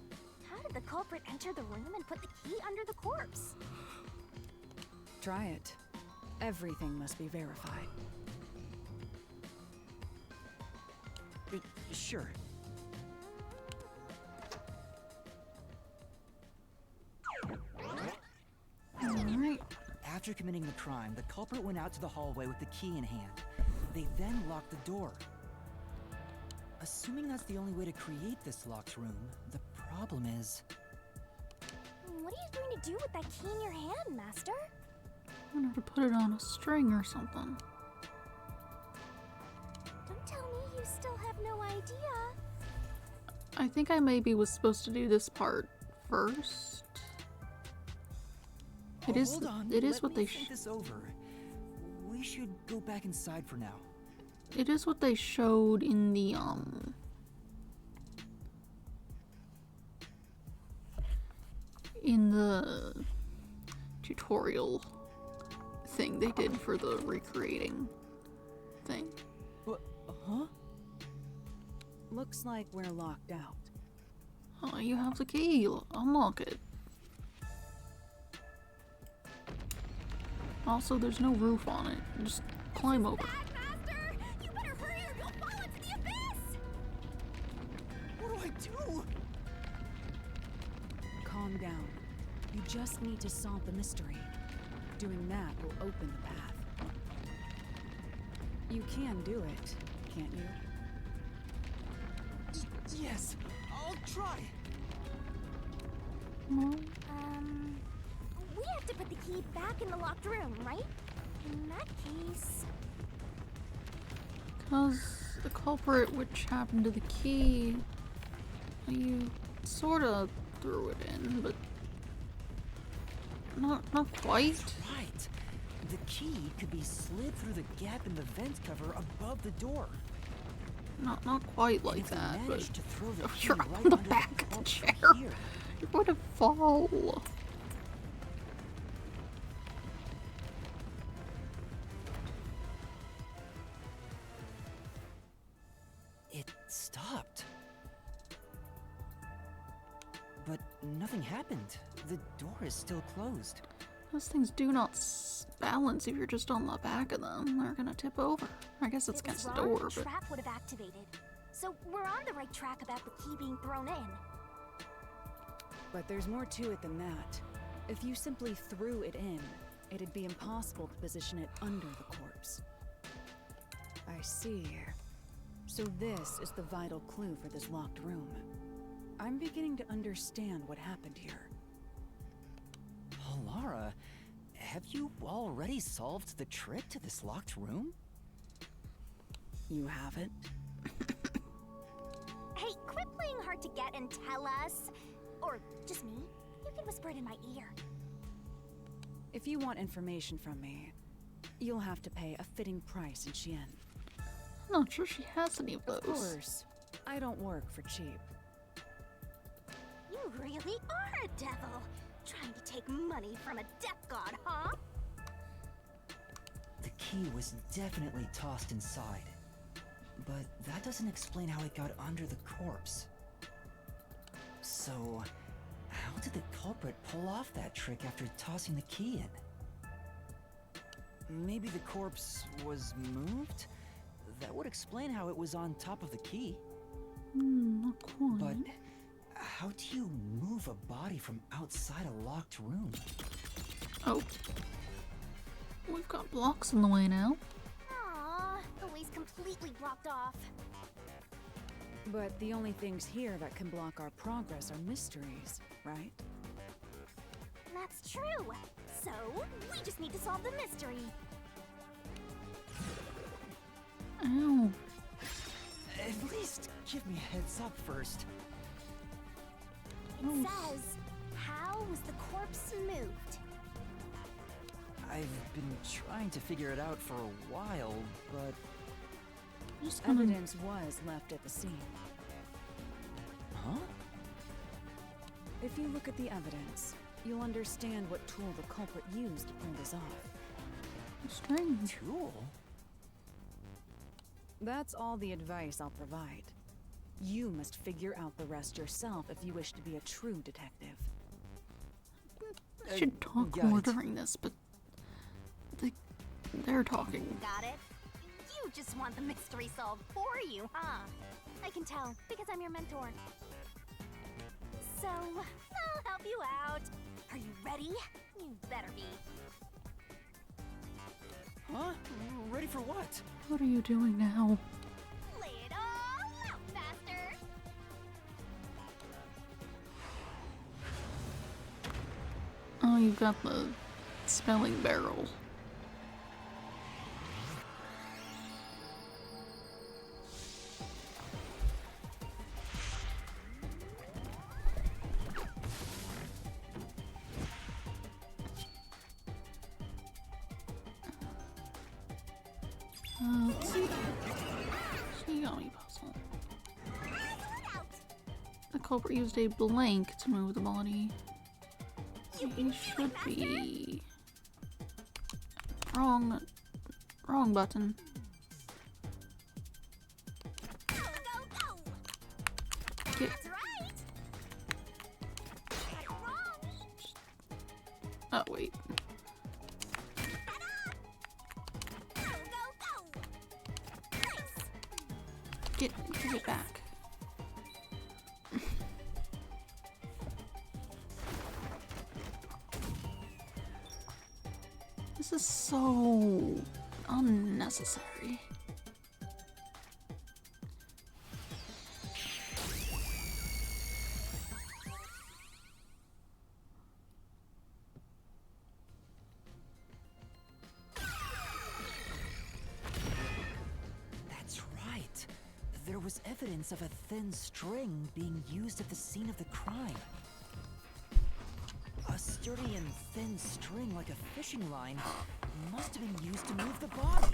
How did the culprit enter the room and put the key under the corpse? Try it. Everything must be verified. Sure. Alright. After committing the crime, the culprit went out to the hallway with the key in hand. They then locked the door. Assuming that's the only way to create this locked room, the problem is... What are you going to do with that key in your hand, Master? I wanted to put it on a string or something. Don't tell me you still have no idea. I think I maybe was supposed to do this part first. It is. Hold on. It is Let what me they. think this over. We should go back inside for now. It is what they showed in the tutorial thing they did for the recreating thing. What? Huh? Looks like we're locked out. Oh, you have the key. Unlock it. Also, there's no roof on it. Just climb over. Bad, Master! You better hurry or you'll fall into the abyss! What do I do? Calm down. You just need to solve the mystery. Doing that will open the path. You can do it, can't you? Yes, I'll try. No. We have to put the key back in the locked room, right? In that case... Because the culprit, which happened to the key, you sort of threw it in, but not quite. That's right. The key could be slid through the gap in the vent cover above the door. Not quite And like if we that, but managed to throw the key you're right on the under back of the corpse chair. from here, You're going to fall. it stopped. But nothing happened. The door is still closed. Those things do not balance if you're just on the back of them. They're gonna tip over. I guess it's If it was against the wrong, door, the but trap would have activated. So we're on the right track about the key being thrown in. But there's more to it than that. If you simply threw it in, it'd be impossible to position it under the corpse. I see. So this is the vital clue for this locked room. I'm beginning to understand what happened here. Lara, have you already solved the trick to this locked room? You haven't? Hey, quit playing hard to get and tell us. Or just me. You can whisper it in my ear. If you want information from me, you'll have to pay a fitting price in Xi'an. I'm not sure she has any of those. Of course, I don't work for cheap. You really are a devil. Trying to take money from a death god, huh? The key was definitely tossed inside. But that doesn't explain how it got under the corpse. So, how did the culprit pull off that trick after tossing the key in? Maybe the corpse was moved? That would explain how it was on top of the key. Not quite. But how do you move a body from outside a locked room? Oh. We've got blocks in the way now. Aww, the way's completely blocked off. But the only things here that can block our progress are mysteries, right? That's true. So, we just need to solve the mystery. Ow. At least give me a heads up first. It says, how was the corpse moved? I've been trying to figure it out for a while, but... Just gonna... Evidence was left at the scene. Huh? If you look at the evidence, you'll understand what tool the culprit used to pull this off. Strange. Tool? That's all the advice I'll provide. You must figure out the rest yourself if you wish to be a true detective. I should talk got more it. during this, but they're talking. Got it? You just want the mystery solved for you, huh? I can tell, because I'm your mentor. So, I'll help you out. Are you ready? You better be. Huh? Ready for what? What are you doing now? Lay it all out, Master! Oh, you've got the spelling barrel. Let's see. Shigami puzzle. The culprit used a blank to move the body. He should be... Wrong button. Go, go, go! Get, That's right! Got it wrong! oh, wait. Go, go, go! Nice! Give it back. This is so unnecessary. That's right. There was evidence of a thin string being used at the scene of the crime. A sturdy and thin string like a fishing line must have been used to move the body.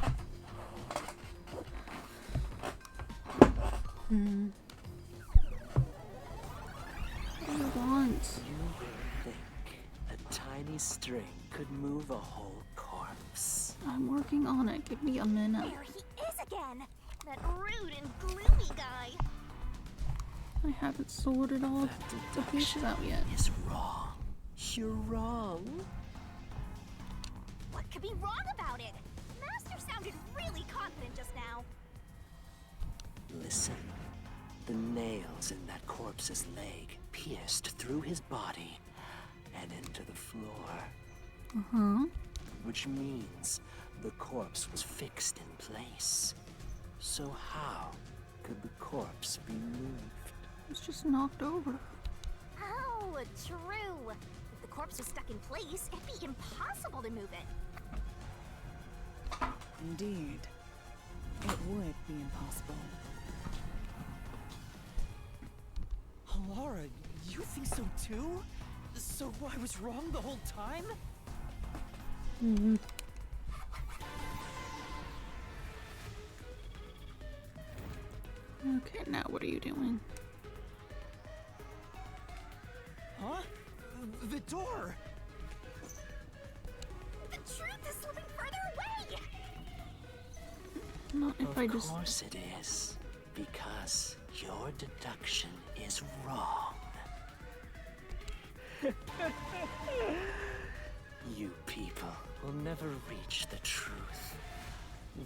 What do you want? You think a tiny string could move a whole corpse? I'm working on it. Give me a minute. There he is again! That rude and gloomy guy! I haven't sorted all That the pieces out yet. is wrong. You're wrong. What could be wrong about it? Master sounded really confident just now. Listen. The nails in that corpse's leg pierced through his body and into the floor. Which means the corpse was fixed in place. So how could the corpse be moved? It's just knocked over. Oh, true. If the corpse was stuck in place, it'd be impossible to move it. Indeed. It would be impossible. Laura, you think so too? So I was wrong the whole time? Okay, now what are you doing? Huh? The door! The truth is slipping further away! Not if I Of just... course it is. Because your deduction is wrong. You people will never reach the truth.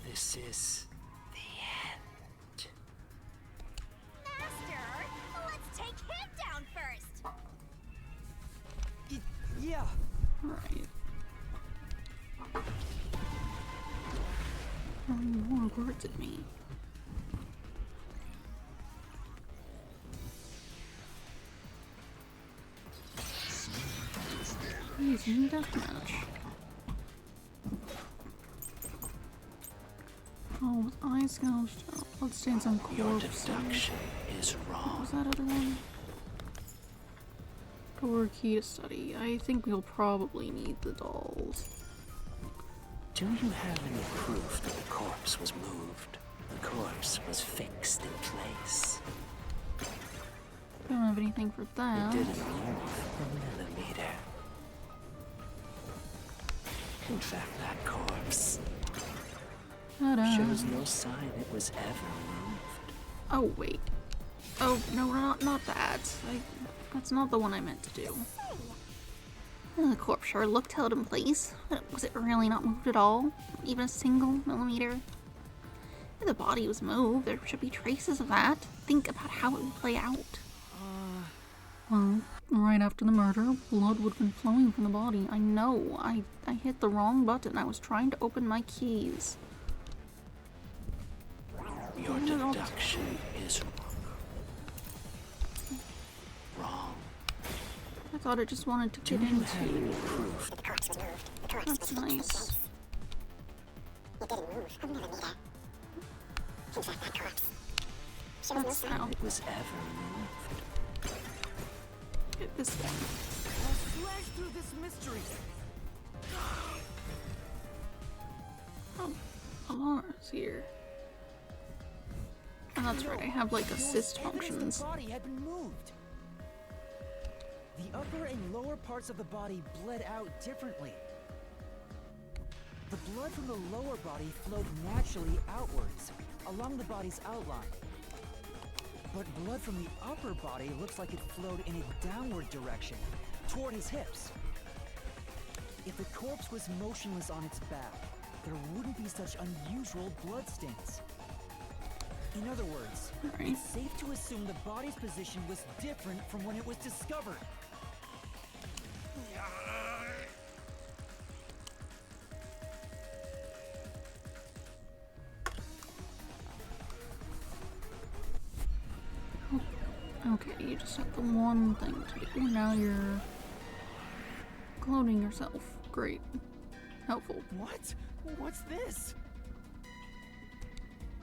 This is the end. Master, let's take him down first! Yeah. Right. Throwing more words at me. Amazing deathmatch. Oh, with eyes gouged out. Bloodstains on Your corpse. deduction is What wrong. was that other one? Door key to study. I think we'll probably need the dolls. Do you have any proof that the corpse was moved? The corpse was fixed in place. Don't have anything for It that. didn't move a millimeter. In fact, that corpse Ta-da. shows no sign it was ever moved. Oh, wait. Oh, no, not that. That's not the one I meant to do. The corpse sure looked held in place. Was it really not moved at all? Even a single millimeter? If the body was moved, there should be traces of that. Think about how it would play out. Well, right after the murder, blood would have been flowing from the body. I know. I hit the wrong button. I was trying to open my keys. Your deduction is wrong. I thought I just wanted to get into. That's nice. That's how It was ever moved. get this one. Slash through this mystery. Oh, Alara's here. Oh, that's right. I have like assist functions. The body had been moved. The upper and lower parts of the body bled out differently. The blood from the lower body flowed naturally outwards, along the body's outline. But blood from the upper body looks like it flowed in a downward direction, toward his hips. If the corpse was motionless on its back, there wouldn't be such unusual blood stains. In other words, Right. it's safe to assume the body's position was different from when it was discovered. Okay, you just have the one thing to do. Now you're cloning yourself. Great. Helpful. What? What's this?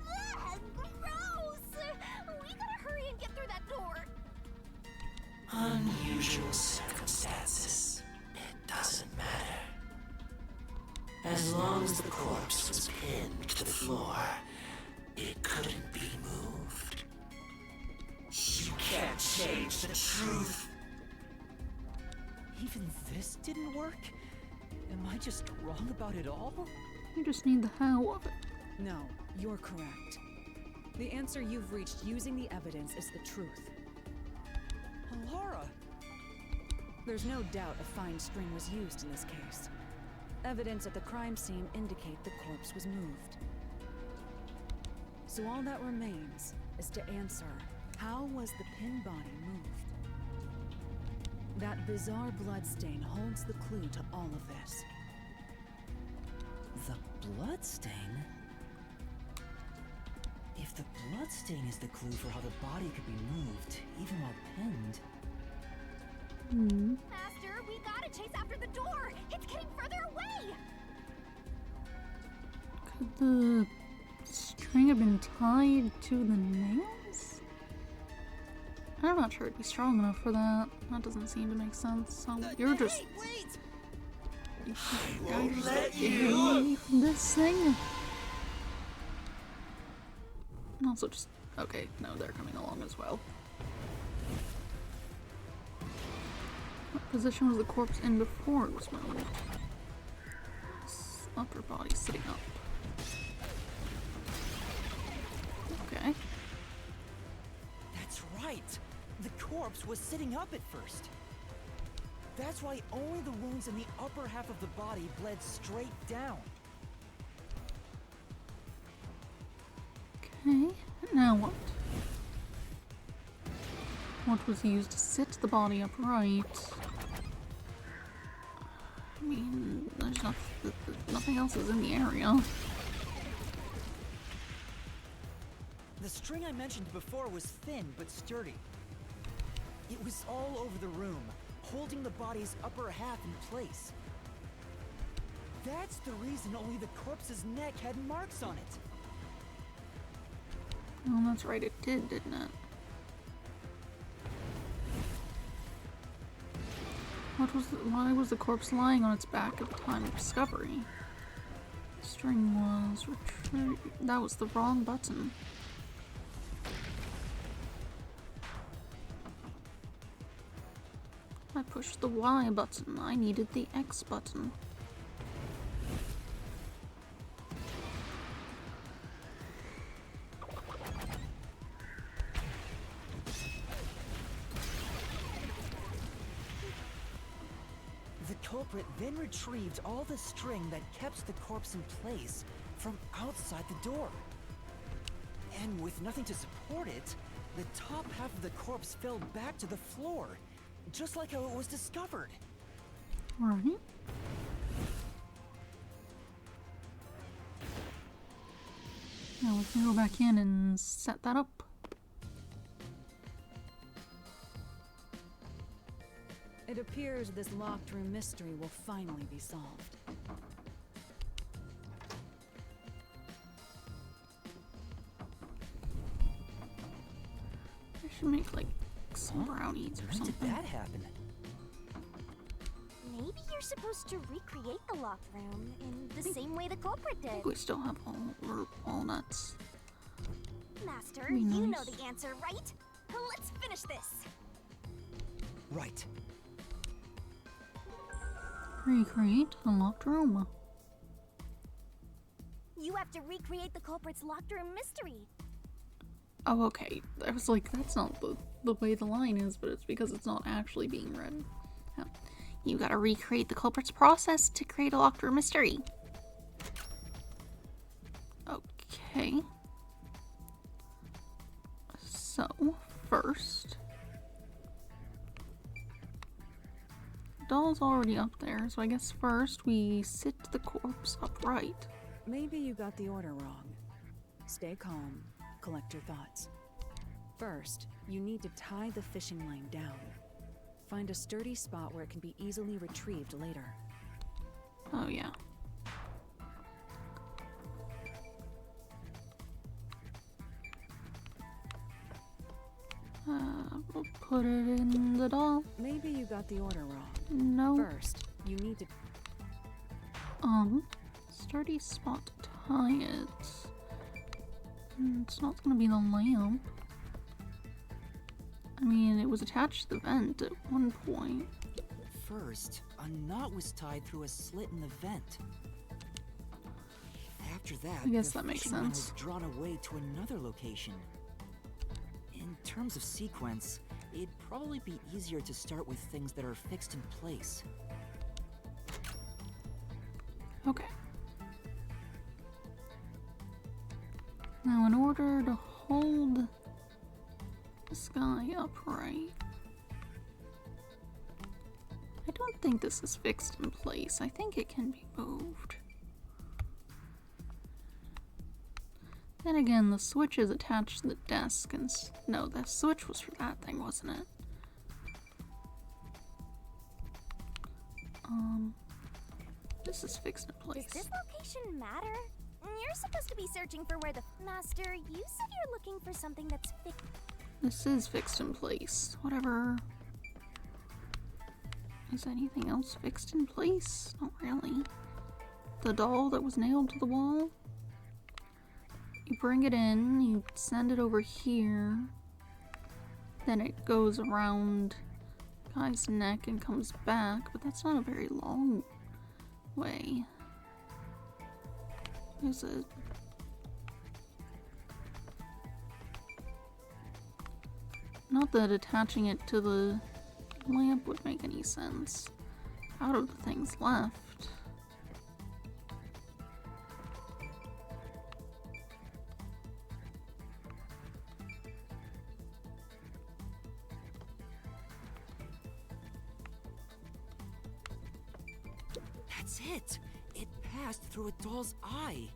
Ugh, gross! We gotta hurry and get through that door. Unusual circumstances. It doesn't matter. As long as the corpse was pinned to the floor, it couldn't be moved. You can't change the truth. Even this didn't work? Am I just wrong about it all? You just need the how of it. No, you're correct. The answer you've reached using the evidence is the truth. Alara! There's no doubt a fine string was used in this case. Evidence at the crime scene indicate the corpse was moved. So all that remains is to answer, how was the pin body moved? That bizarre bloodstain holds the clue to all of this. The bloodstain? If the bloodstain is the clue for how the body could be moved, even while pinned... Master, we gotta chase after the door. It's getting further away. Could the string have been tied to the nails? I'm not sure it'd be strong enough for that. That doesn't seem to make sense. So you're just. Wait! You're just getting away from this thing. And also just. Okay, no, they're coming along as well. What position was the corpse in before it was moved? Upper body sitting up. Okay. That's right! The corpse was sitting up at first. That's why only the wounds in the upper half of the body bled straight down. Okay, now what? What was used to sit the body upright? I mean, there's nothing else is in the area. The string I mentioned before was thin but sturdy. It was all over the room, holding the body's upper half in place. That's the reason only the corpse's neck had marks on it. Oh, that's right, it did, didn't it? Why was the corpse lying on its back at the time of discovery? The string was retrieved. That was the wrong button. I pushed the Y button. I needed the X button. culprit then retrieved all the string that kept the corpse in place from outside the door. And with nothing to support it, the top half of the corpse fell back to the floor, just like how it was discovered. Right. Now we can go back in and set that up. It appears this locked room mystery will finally be solved. I should make like some brownies or When did something. that happen? Maybe you're supposed to recreate the locked room in the same way the culprit I did. think we still have walnuts. Master, Be you know nice. the answer, right? Let's finish this. Right. Recreate the locked room. You have to recreate the culprit's locked room mystery. Oh, okay. I was like, that's not the way the line is, but it's because it's not actually being read. Oh. You gotta recreate the culprit's process to create a locked room mystery. Okay. So, first... doll's already up there, so I guess first we sit the corpse upright. Maybe you got the order wrong. Stay calm, collect your thoughts. First, you need to tie the fishing line down. Find a sturdy spot where it can be easily retrieved later. Oh, yeah. We'll put it in the doll. Maybe you got the order wrong. No. First, you need to... Sturdy spot to tie it. It's not gonna be the lamp. I mean, it was attached to the vent at one point. First, a knot was tied through a slit in the vent. After that, I guess the that makes fishing line sense. was drawn away to another location. In terms of sequence, it'd probably be easier to start with things that are fixed in place. Okay. Now, in order to hold this guy upright, I don't think this is fixed in place. I think it can be moved. Then again, the switch is attached to the desk, and no, the switch was for that thing, wasn't it? This is fixed in Does place. this location matter? You're supposed to be searching for where the... Master, you said you're looking for something that's fixed. This is fixed in place. Whatever. Is anything else fixed in place? Not really. The doll that was nailed to the wall? You bring it in, you send it over here. Then it goes around the guy's neck and comes back, but that's not a very long way. There's a... Not that attaching it to the lamp would make any sense. Out of the things left. That's it! It passed through a doll's eye.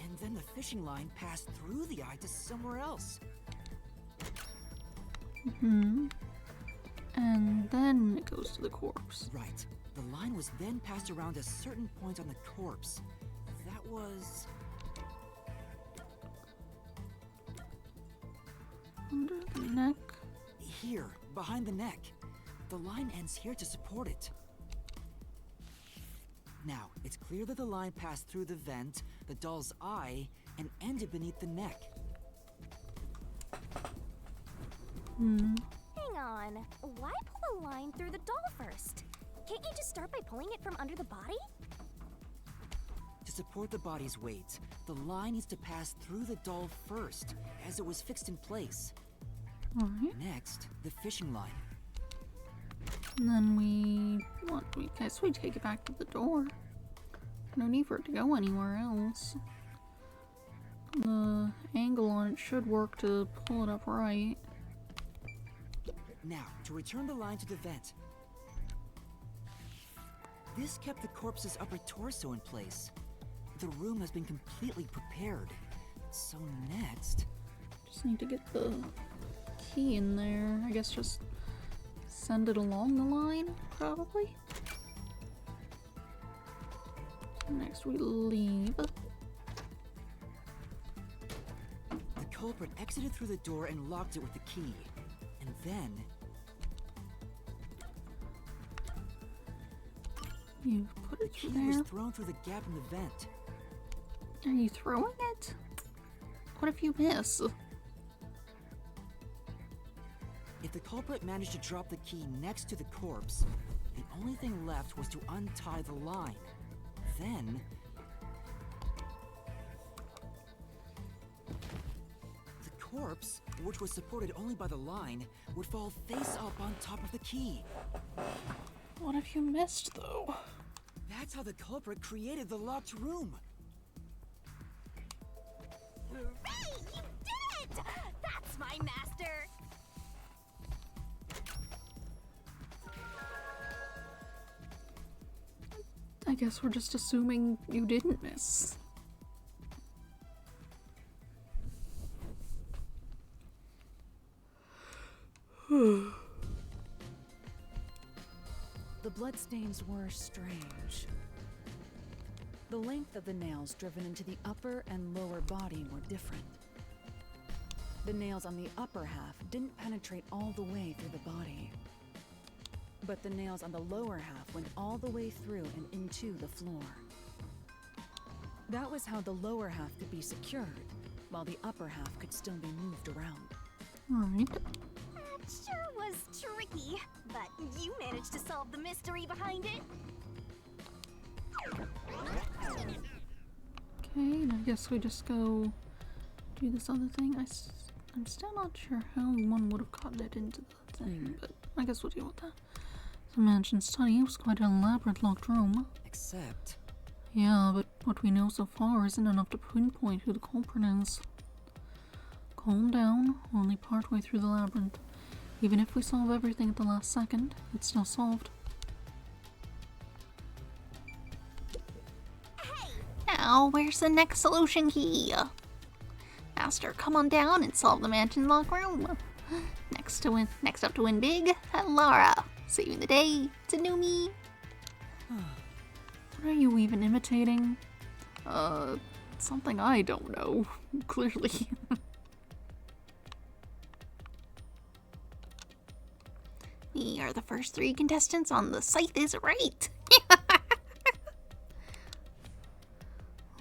And then the fishing line passed through the eye to somewhere else. And then it goes to the corpse. Right. The line was then passed around a certain point on the corpse. That was... Under the neck. here, behind the neck. The line ends here to support it. Now, it's clear that the line passed through the vent, the doll's eye, and ended beneath the neck. Hang on. Why pull a line through the doll first? Can't you just start by pulling it from under the body? To support the body's weight, the line needs to pass through the doll first, as it was fixed in place. Alright. Next, the fishing line. And then we guess we take it back to the door. No need for it to go anywhere else. The angle on it should work to pull it up right. Now, to return the line to the vent. This kept the corpse's upper torso in place. The room has been completely prepared. So next... Just need to get the key in there. I guess just send it along the line, probably. Next we leave. The culprit exited through the door and locked it with the key. And then... You put the it key there. was thrown through the gap in the vent. Are you throwing it? What if you miss? If the culprit managed to drop the key next to the corpse, the only thing left was to untie the line. Then... the corpse, which was supported only by the line, would fall face up on top of the key. What if you missed, though? That's how the culprit created the locked room. Hooray! You did it! That's my master! I guess we're just assuming you didn't miss. The bloodstains were strange. The length of the nails driven into the upper and lower body were different. The nails on the upper half didn't penetrate all the way through the body. But the nails on the lower half went all the way through and into the floor. That was how the lower half could be secured, while the upper half could still be moved around. Alright. That sure was tricky, but you managed to solve the mystery behind it. Okay, and I guess we just go do this other thing. I'm still not sure how one would have gotten it into the thing, but I guess we'll deal with that. The mansion study was quite an elaborate locked room. Except... Yeah, but what we know so far isn't enough to pinpoint who the culprit is. Calm down, we're only partway through the labyrinth. Even if we solve everything at the last second, it's still solved. Now, where's the next solution key? Master, come on down and solve the mansion lock room. Next up to win big, Lara. Saving the day, it's a new me. What are you even imitating? Something I don't know, clearly. We are the first 3 contestants on the Scythe is Right.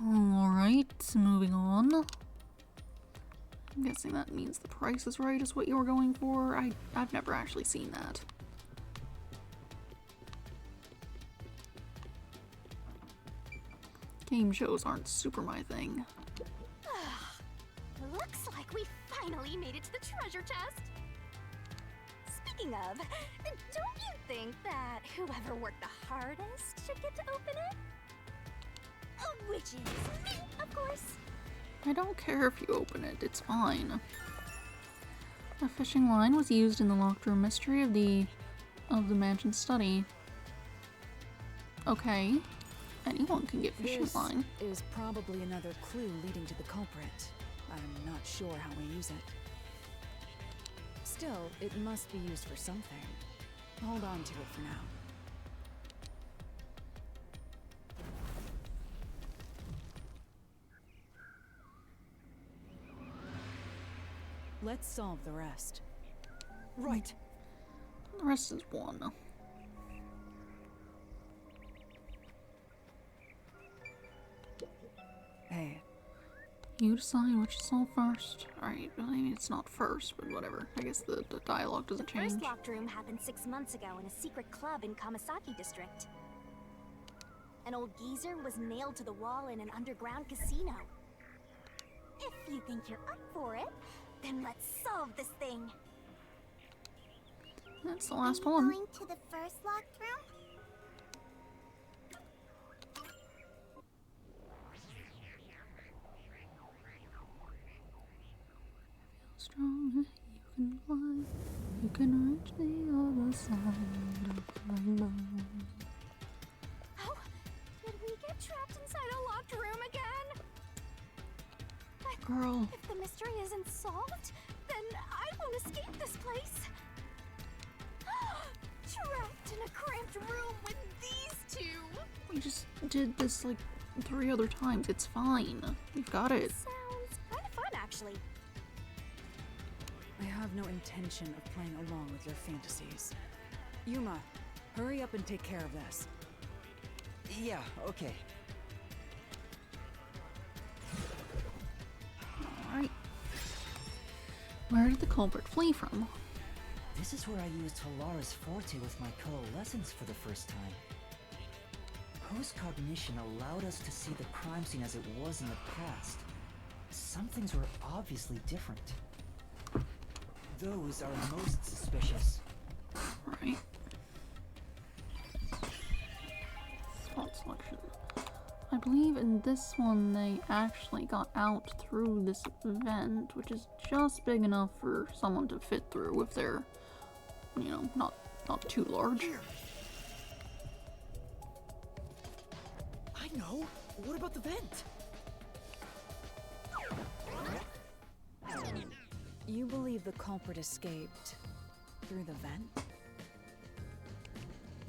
Alright, moving on. I'm guessing that means the Price is Right is what you were going for. I've never actually seen that. Game shows aren't super my thing. Looks like we finally made it to the treasure chest. Speaking of, don't you think that whoever worked the hardest should get to open it? Which is me, of course. I don't care if you open it, it's fine. A fishing line was used in the locked room mystery of the mansion study. Okay, anyone can get fishing This line. is probably another clue leading to the culprit. I'm not sure how we use it. Still, it must be used for something. Hold on to it for now. Let's solve the rest. Right. The rest is 1. Hey, You decide what you solve first. Alright, I mean, it's not first, but whatever. I guess the dialogue doesn't The change. first locked room happened 6 months ago in a secret club in Kamasaki district. An old geezer was nailed to the wall in an underground casino. If you think you're up for it, then let's solve this thing. That's the last Are you one. going to the first locked room? Strong, you can fly. You can reach the other side of the moon. Oh, did we get trapped inside a locked room again? But Girl, if the mystery isn't solved, then I won't escape this place. Trapped in a cramped room with these two. we just did this like 3 other times. It's fine. We've got it. Sounds kind of fun, actually. I have no intention of playing along with your fantasies. Yuma, hurry up and take care of this. Yeah, okay. Alright. Where did the culprit flee from? This is where I used Hilara's Forte with my coalescence for the first time. Post-cognition allowed us to see the crime scene as it was in the past. Some things were obviously different. Those are most suspicious. Right. Spot selection. I believe in this one they actually got out through this vent, which is just big enough for someone to fit through if they're, you know, not too large. I know! What about the vent? You believe the culprit escaped through the vent?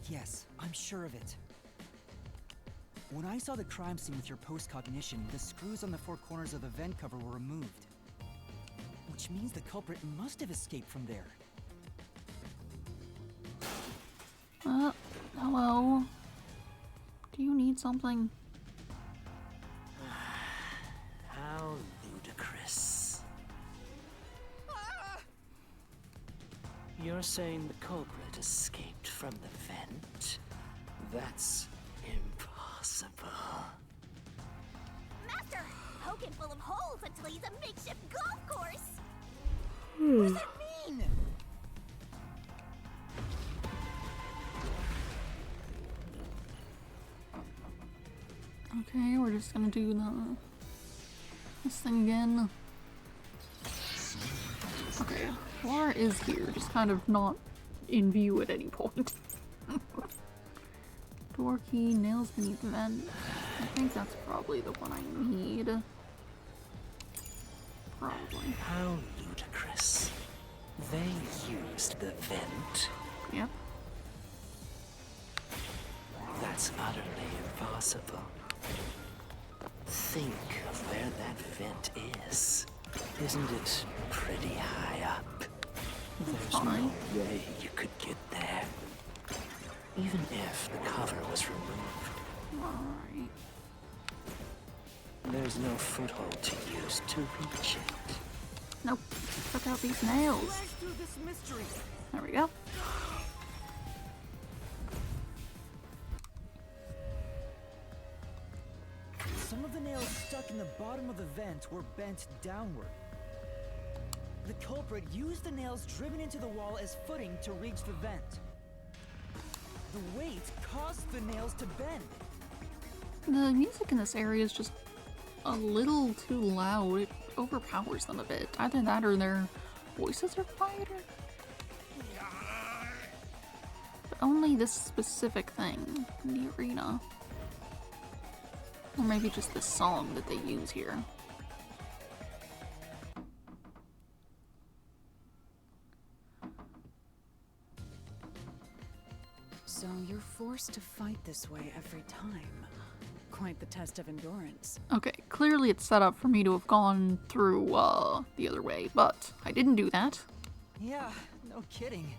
Yes, I'm sure of it. When I saw the crime scene with your post-cognition, the screws on the 4 corners of the vent cover were removed. Which means the culprit must have escaped from there. Hello? Do you need something? How ludicrous. You're saying the culprit escaped from the vent? That's impossible. Master, poke it full of holes until he's a makeshift golf course. What does that mean? Okay, we're just gonna do this thing again. Okay, Laura is here, just kind of not in view at any point. Door key, nails beneath vent. I think that's probably the one I need. Probably. How ludicrous. They used the vent. Yep. That's utterly impossible. Think of where that vent is. Isn't it pretty high up? There's no Fine. way you could get there. Even if the cover was removed, Alright. there's no foothold to use to reach it. Nope. Check out these nails. Flash through this mystery! There we go. Some of the nails stuck in the bottom of the vent were bent downward. The culprit used the nails driven into the wall as footing to reach the vent. The weight caused the nails to bend. The music in this area is just a little too loud. It overpowers them a bit. Either that or their voices are quieter. But only this specific thing in the arena. Or maybe just the song that they use here. So you're forced to fight this way every time. Quite the test of endurance. Okay, clearly it's set up for me to have gone through, the other way, but I didn't do that. Yeah, no kidding.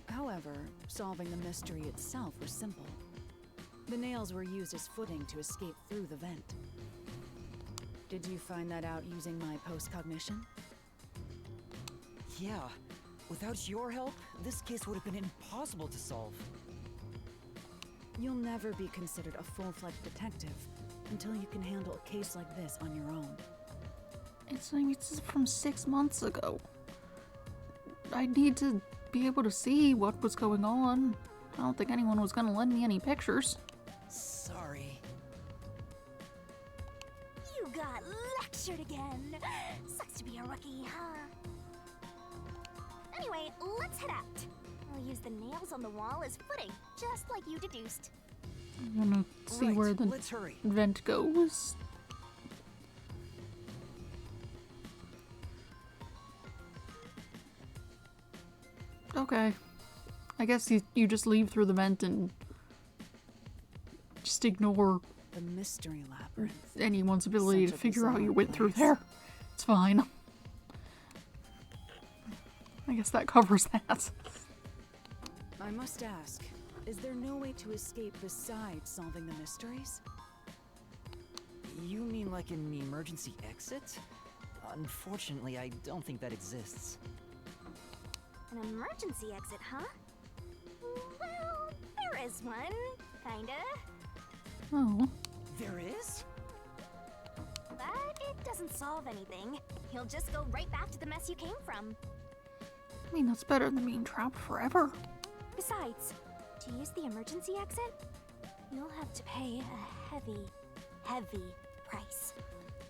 However, solving the mystery itself was simple. The nails were used as footing to escape through the vent. Did you find that out using my post-cognition? Yeah, without your help, this case would have been impossible to solve. You'll never be considered a full-fledged detective until you can handle a case like this on your own. It's from 6 months ago. I need to be able to see what was going on. I don't think anyone was gonna lend me any pictures. Sorry. You got lectured again. Sucks to be a rookie, huh? Anyway, let's head out. We'll use the nails on the wall as footing, just like you deduced. I wanna see Right, where the let's hurry. vent goes. Okay. I guess you just leave through the vent and just ignore The mystery labyrinth. anyone's ability Such to a figure out you bizarre went through place. there. It's fine. I guess that covers that. I must ask, is there no way to escape besides solving the mysteries? You mean like an emergency exit? Unfortunately, I don't think that exists. An emergency exit, huh? Well, there is one, kinda. Oh. There is? But it doesn't solve anything. You'll just go right back to the mess you came from. I mean, that's better than being trapped forever. Besides, to use the emergency exit, you'll have to pay a heavy, heavy price.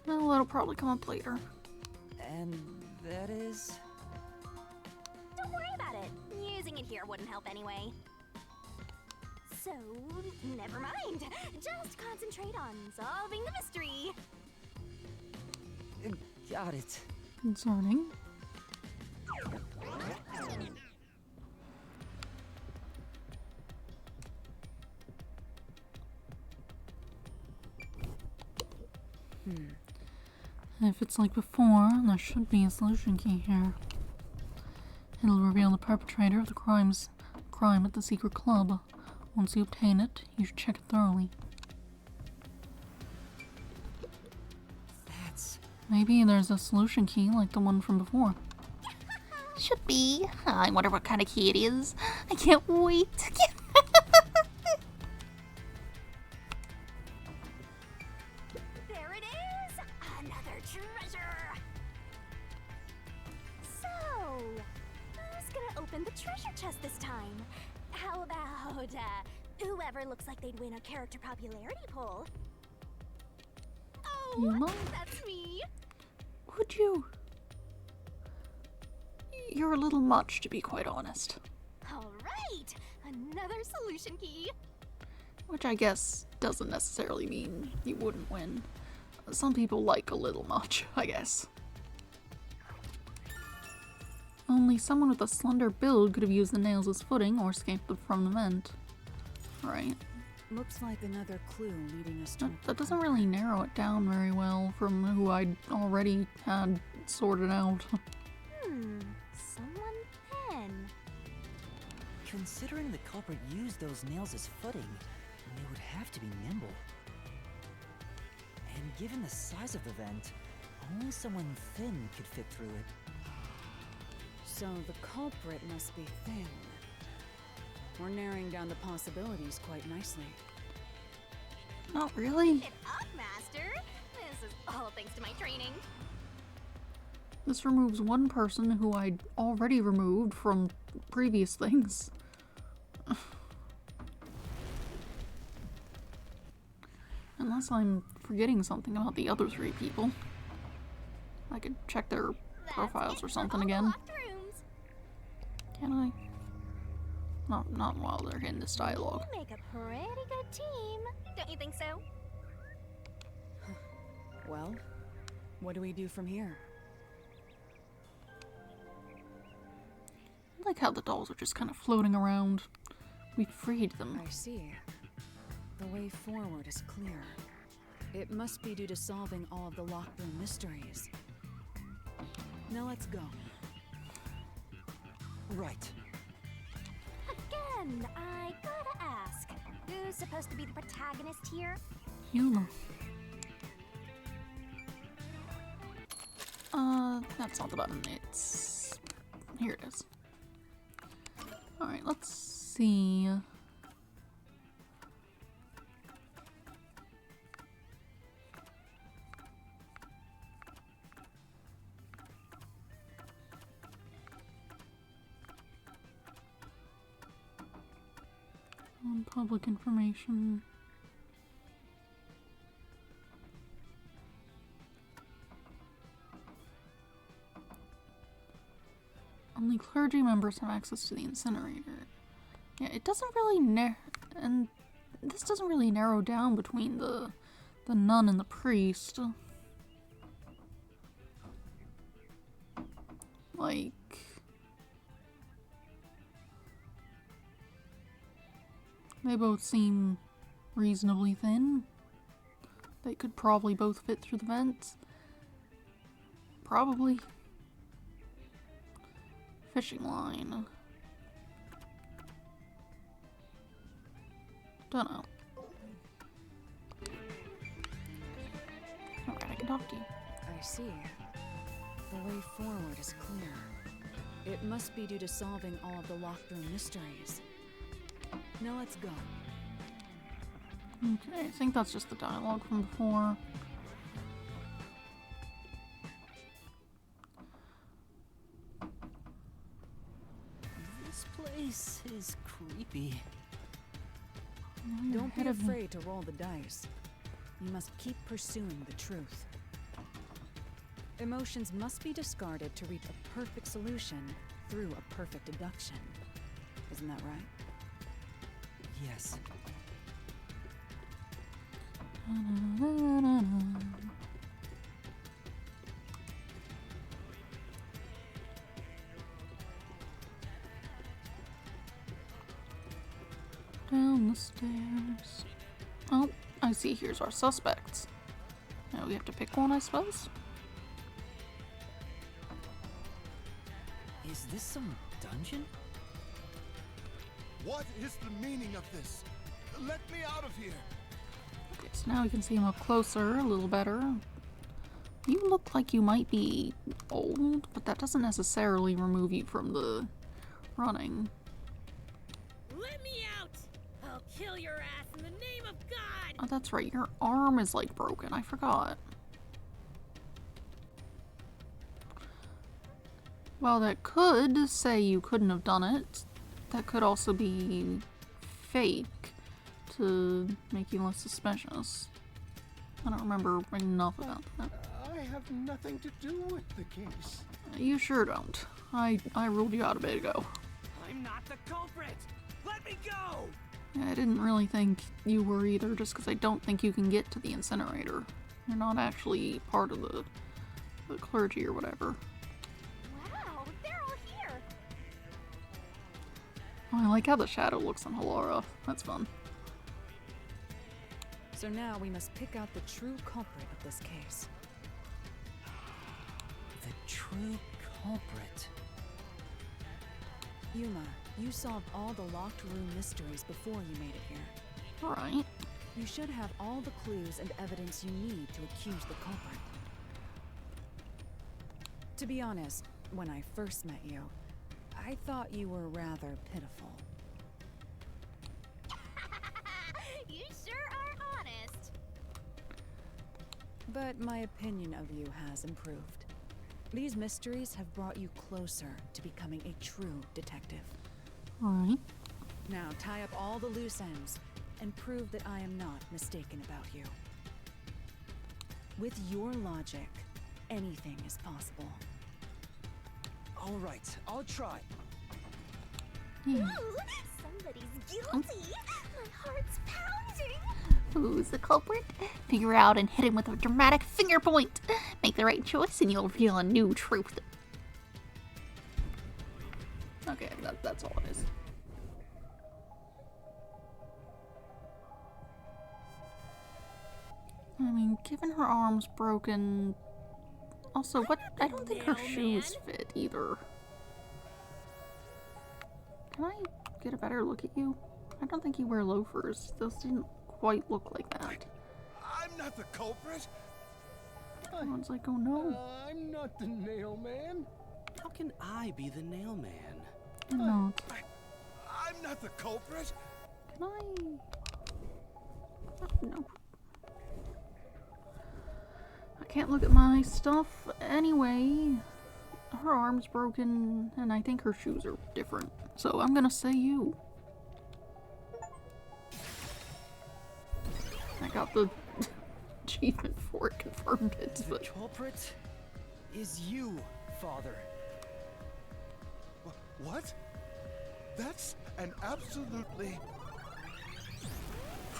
Well, that'll probably come up later. And that is? Don't worry about it. Using it here wouldn't help anyway. So, never mind. Just concentrate on solving the mystery. Got it. Concerning. If it's like before, there should be a solution key here. It'll reveal the perpetrator of the crime at the secret club. Once you obtain it, you should check it thoroughly. That's... Maybe there's a solution key like the one from before. Should be. I wonder what kind of key it is. I can't wait to get There it is! Another treasure! So, who's gonna open the treasure chest this time? How about, whoever looks like they'd win a character popularity poll? Oh, Yuma? that's me! Would you? You're a little much, to be quite honest. Alright! Another solution key! Which I guess doesn't necessarily mean you wouldn't win. Some people like a little much, I guess. Only someone with a slender build could have used the nails as footing or escaped from the vent. Right. Looks like another clue leading us to. That doesn't really narrow it down very well from who I'd already had sorted out. Someone then. Considering the culprit used those nails as footing, they would have to be nimble. And given the size of the vent, only someone thin could fit through it. So the culprit must be thin. We're narrowing down the possibilities quite nicely. Not really. Get up, Master! This is all thanks to my training. This removes one person who I'd already removed from previous things. Unless I'm forgetting something about the other three people. I could check their profiles That's or it for something all the again. locked rooms. Can I? Not while they're in this dialogue. You make a pretty good team, don't you think so? Well, what do we do from here? I like how the dolls are just kind of floating around. We freed them. I see. The way forward is clear. It must be due to solving all of the locked room mysteries. Now let's go. Right. Again, I gotta ask, who's supposed to be the protagonist here? Yuma. That's not the button. It's... Here it is. Alright, let's see. Non-public information. Only clergy members have access to the incinerator. Yeah, it doesn't really and this doesn't really narrow down between the nun and the priest. Like, they both seem reasonably thin. They could probably both fit through the vents. Probably. Fishing line. Dunno. Alright, I can talk to you. I see. The way forward is clear. It must be due to solving all of the locked room mysteries. Now let's go. Okay, I think that's just the dialogue from before. This place is creepy. Don't be Ahead of me. afraid to roll the dice. You must keep pursuing the truth. Emotions must be discarded to reach a perfect solution through a perfect deduction. Isn't that right? Yes. Down the stairs. Oh, I see. Here's our suspects. Now we have to pick one, I suppose. Is this some dungeon? What is the meaning of this? Let me out of here! Okay, so now we can see him up closer, a little better. You look like you might be old, but that doesn't necessarily remove you from the running. Let me out! I'll kill your ass in the name of God! Oh, that's right. Your arm is like broken. I forgot. Well, that could say you couldn't have done it. That could also be fake to make you less suspicious. I don't remember enough about that. I have nothing to do with the case. You sure don't. I ruled you out a bit ago. I'm not the culprit! Let me go! I didn't really think you were either, just because I don't think you can get to the incinerator. You're not actually part of the clergy or whatever. Wow, they're all here. Oh, I like how the shadow looks on Halara. That's fun. So now we must pick out the true culprit of this case. The true culprit. Yuma, you solved all the locked room mysteries before you made it here. Alright. You should have all the clues and evidence you need to accuse the culprit. To be honest, when I first met you, I thought you were rather pitiful. You sure are honest. But my opinion of you has improved. These mysteries have brought you closer to becoming a true detective. Alright. Now tie up all the loose ends and prove that I am not mistaken about you. With your logic, anything is possible. All right, I'll try. Hmm. Ooh, somebody's guilty. My heart's pounding. Who's the culprit? Figure out and hit him with a dramatic finger point. Make the right choice and you'll reveal a new truth. Okay, that's all it is. I mean, given her arm's broken... Also, what? I don't think her shoes fit either. Can I get a better look at you? I don't think you wear loafers. Those didn't quite look like that. I'm not the culprit! Everyone's like, oh no. I'm not the nail man! How can I be the nail man? I'm not. I'm not the culprit! Can I? Oh, no. I can't look at my stuff anyway. Her arm's broken, and I think her shoes are different. So I'm gonna say you. I got the achievement for it, confirmed it, The but culprit is you, Father. What? That's an absolutely...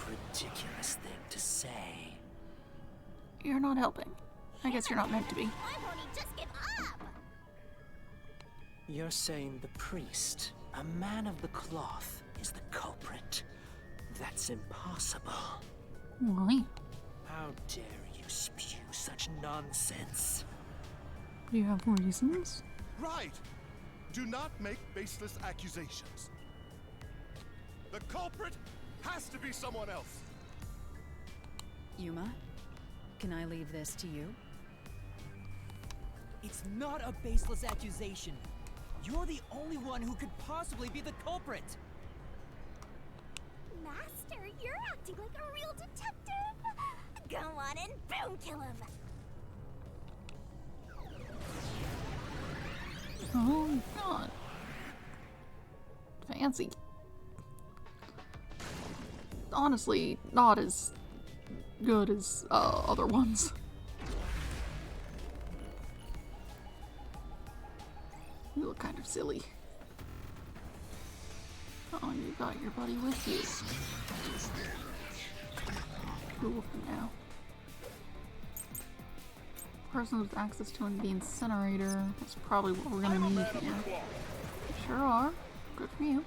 Ridiculous thing to say. you're not helping. I guess you're not meant to be. Why won't he just give up? You're saying the priest, a man of the cloth, is the culprit? That's impossible. Why? How dare you spew such nonsense? Do you have reasons? Right! Do not make baseless accusations. The culprit has to be someone else. Yuma, can I leave this to you? It's not a baseless accusation. You're the only one who could possibly be the culprit. Master, you're acting like a real detective. Go on and boom kill him. Oh god. Fancy. Honestly, not as good as other ones. You look kind of silly. Oh, you got your buddy with you. Cool for now. Person with access to the incinerator. That's probably what we're gonna need here. Sure are. Good for you.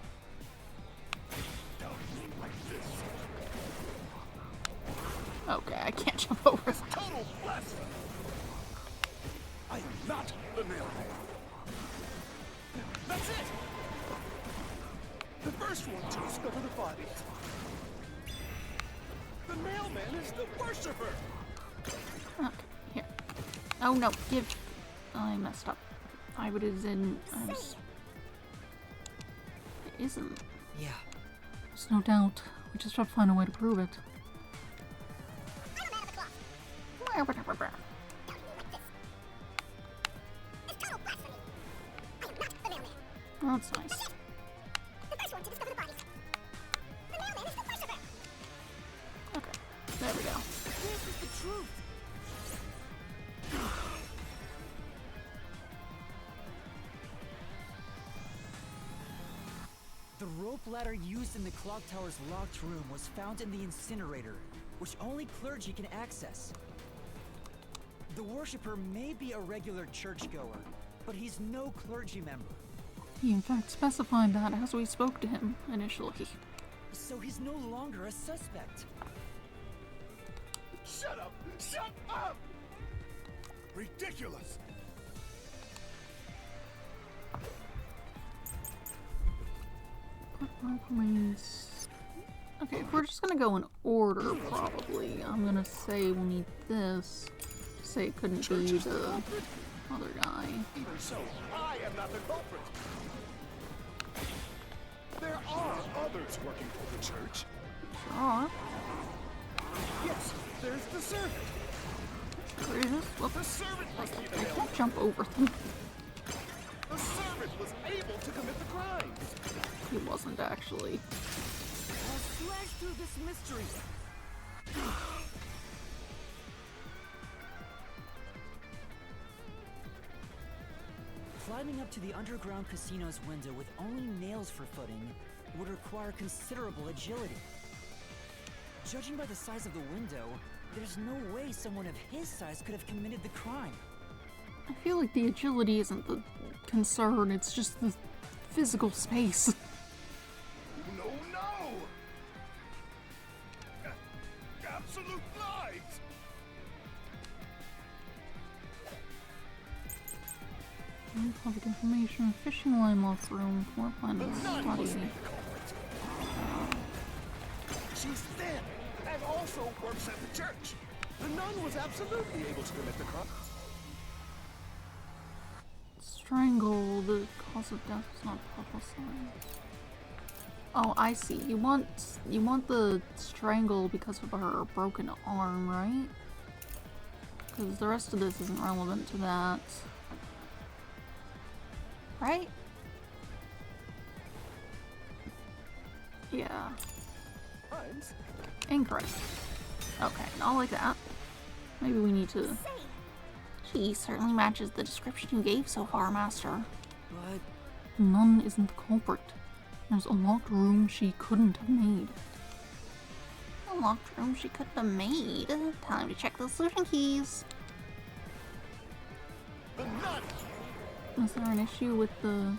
Okay, I can't jump over that. Total blasphemy! I am not the mailman. That's it! The first one to discover the bodies. The mailman is the worshiper! Okay, here. Oh no, give. I messed up. I would have in. It isn't. Yeah. There's no doubt. We just have to find a way to prove it. Oh, that's nice. The first one to discover the bodies. The mailman is the worshiper. Okay, there we go. This is the truth. The rope ladder used in the clock tower's locked room was found in the incinerator, which only clergy can access. The worshipper may be a regular churchgoer, but he's no clergy member. He in fact specified that as we spoke to him initially. So he's no longer a suspect. Shut up! Shut up! Ridiculous! Please. Okay, if we're just gonna go in order, probably. I'm gonna say we'll need this. Say it couldn't be the other guy. Even so, I am not the culprit. There are others working for the church. Sure. Yes, there's the servant. Where is this? Whoop. The servant must be the I mailman. can't jump over them. The servant was able to commit the crimes. He wasn't actually. I'll slash through this mystery. Climbing up to the underground casino's window with only nails for footing would require considerable agility. Judging by the size of the window, there's no way someone of his size could have committed the crime. I feel like the agility isn't the concern, it's just the physical space. No, no! Absolute lies! Public information, fishing line locked room, floor plan The of nun was the study. culprit. She's thin and also works at the church. The nun was absolutely able to commit the crime. Strangle, the cause of death is not publicized. Oh, I see. You want the strangle because of her broken arm, right? Because the rest of this isn't relevant to that. Right? Yeah. Crimes? Incorrect. Okay, not like that. Maybe we need to... Say, She certainly matches the description you gave so far, Master. But The nun isn't the culprit. There's a locked room she couldn't have made. A locked room she couldn't have made. Time to check the solution keys. The nun! Is there an issue with the...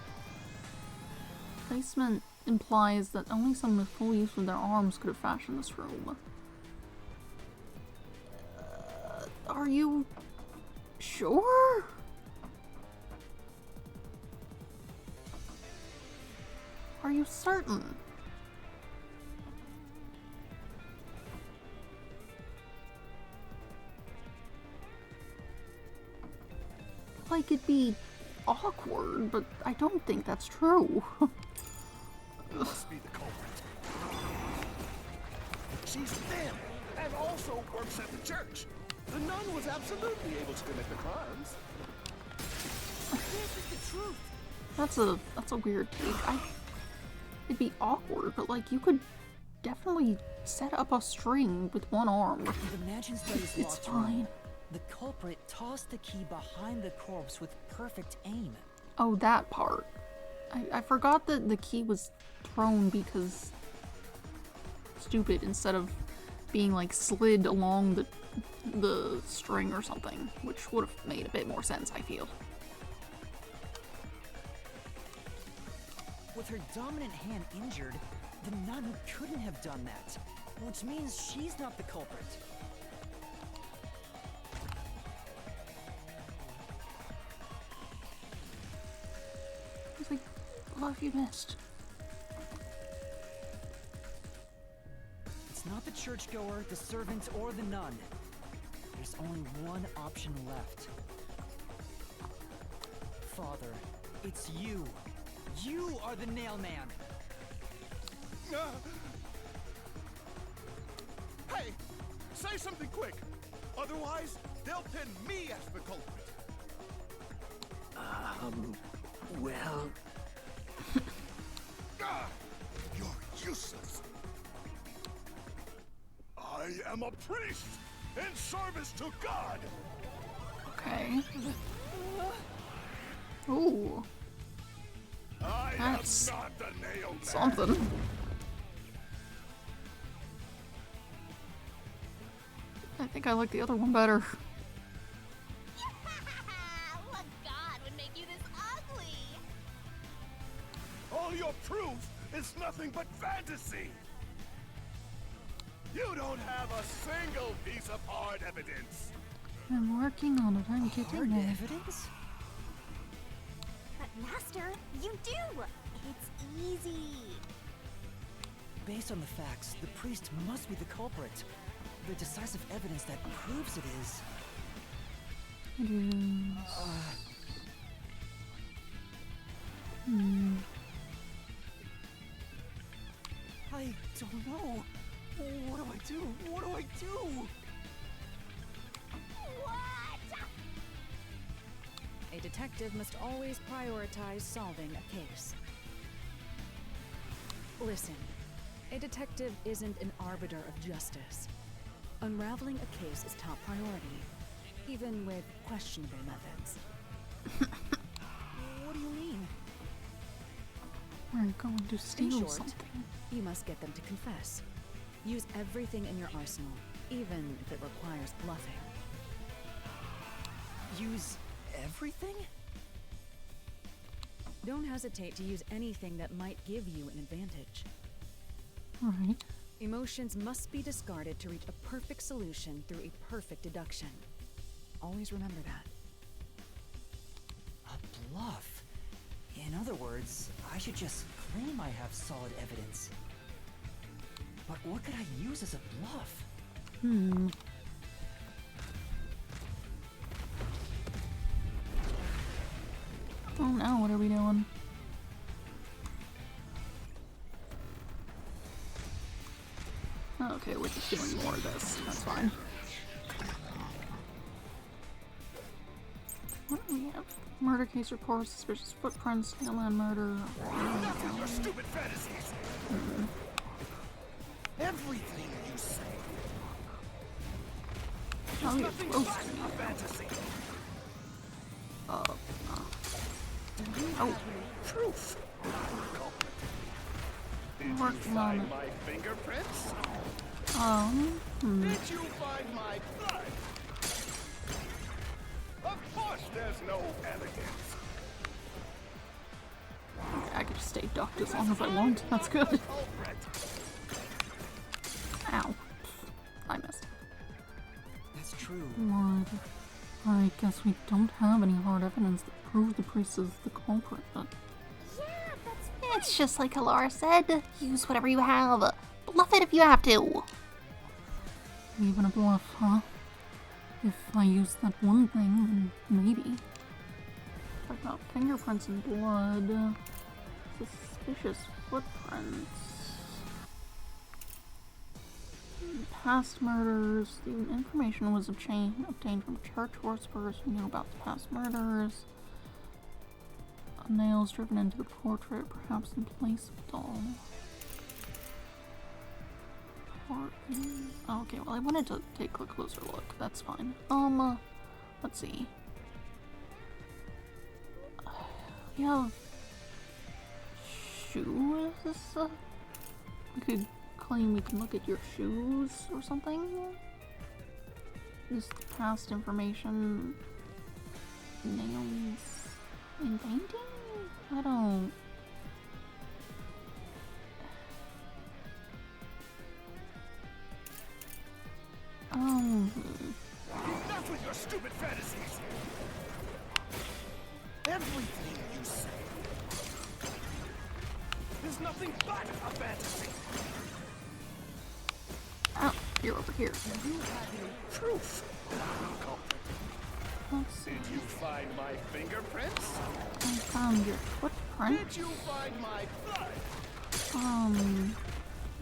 Placement implies that only someone with full use of their arms could have fashioned this room. Are you... sure? Are you certain? Like, it'd be awkward, but I don't think that's true. Must be the culprit. She's thin and also works at the church. The nun was absolutely able to commit the crimes. this is the truth. That's a weird take. It'd be awkward, but like you could definitely set up a string with one arm. Imagine Study's It's locked room. fine. The culprit tossed the key behind the corpse with perfect aim. Oh, that part. I forgot that the key was thrown because stupid instead of being like slid along the string or something, which would have made a bit more sense, I feel. With her dominant hand injured, the nun couldn't have done that, which means she's not the culprit. I was like, what have you missed? It's not the churchgoer, the servant, or the nun. There's only one option left. Father, it's you. You are the nail man. Hey, say something quick. Otherwise, they'll pin me as the culprit. Well, Ah, you're useless. I am a priest in service to God. Okay. Ooh, I That's am not the nail man. something. I think I like the other one better. What god would make you this ugly? All your proof is nothing but fantasy. You don't have a single piece of hard evidence. I'm working on it. I'm Hard getting there. evidence? But Master, you do! It's easy. Based on the facts, the priest must be the culprit. The decisive evidence that proves it is. It is. I don't know. What do I do? What do I do? What? A detective must always prioritize solving a case. Listen, a detective isn't an arbiter of justice. Unraveling a case is top priority, even with questionable methods. What do you mean? We're going to steal short, something. You must get them to confess. Use everything in your arsenal, even if it requires bluffing. Use everything? Don't hesitate to use anything that might give you an advantage. Right. Emotions must be discarded to reach a perfect solution through a perfect deduction. Always remember that. A bluff? In other words, I should just claim I have solid evidence. But what could I use as a bluff? Oh no, what are we doing? Okay, we're just doing more of this. That's fine. What do we have? Murder case report, suspicious footprints, alien murder. Enough with your stupid fantasies. Everything you say. Now you're close to me. Oh, Truth. Did you working on find it. my fingerprints? Hmm. Did you find my blood? Of course there's no evidence. I could just stay ducked as long as I want. That's good. Culprit. Ow. I missed. That's true. Blood. I guess we don't have any hard evidence that proves the priest is the culprit, but Yeah, that's It's just like Alara said. Use whatever you have. Bluff it if you have to. even a bluff, huh? If I use that one thing, then maybe. Talk about fingerprints and blood. Suspicious footprints. Past murders. The information was obtained from church worshippers who knew about the past murders. Nails driven into the portrait, perhaps in place of doll. Oh, okay, well I wanted to take a closer look. That's fine. Let's see. We have shoes. We could claim we can look at your shoes or something. Just past information. Nails in painting? I don't. Enough with your stupid fantasies. Everything you say is nothing but a fantasy. Oh, you're over here. You have no proof that I'm a culprit. Let's see. Did you find my fingerprints? I found your footprint. Did you find my blood?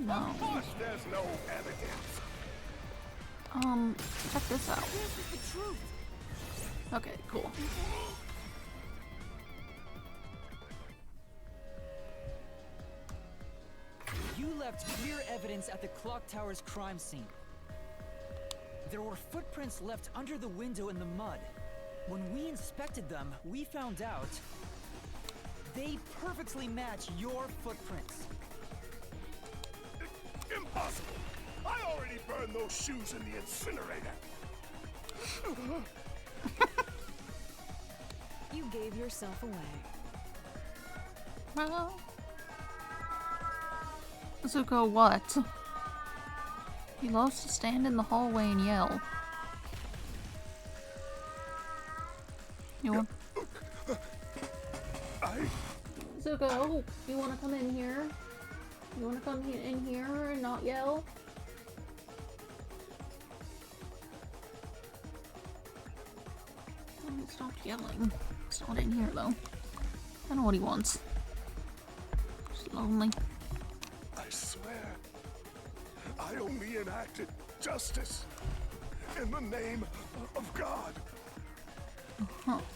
No. Of course there's no evidence. Check this out. this is the truth. Okay, cool. You left clear evidence at the clock tower's crime scene. There were footprints left under the window in the mud. When we inspected them, we found out they perfectly match your footprints. Impossible. I already burned those shoes in the incinerator. You gave yourself away. Well, Zuko, what? He loves to stand in the hallway and yell. You want? Zuko, you want to come in here? You want to come in here and not yell? Oh, he stopped yelling. It's not in here though. I know what he wants. Just lonely. I swear, I only enacted justice in the name of God.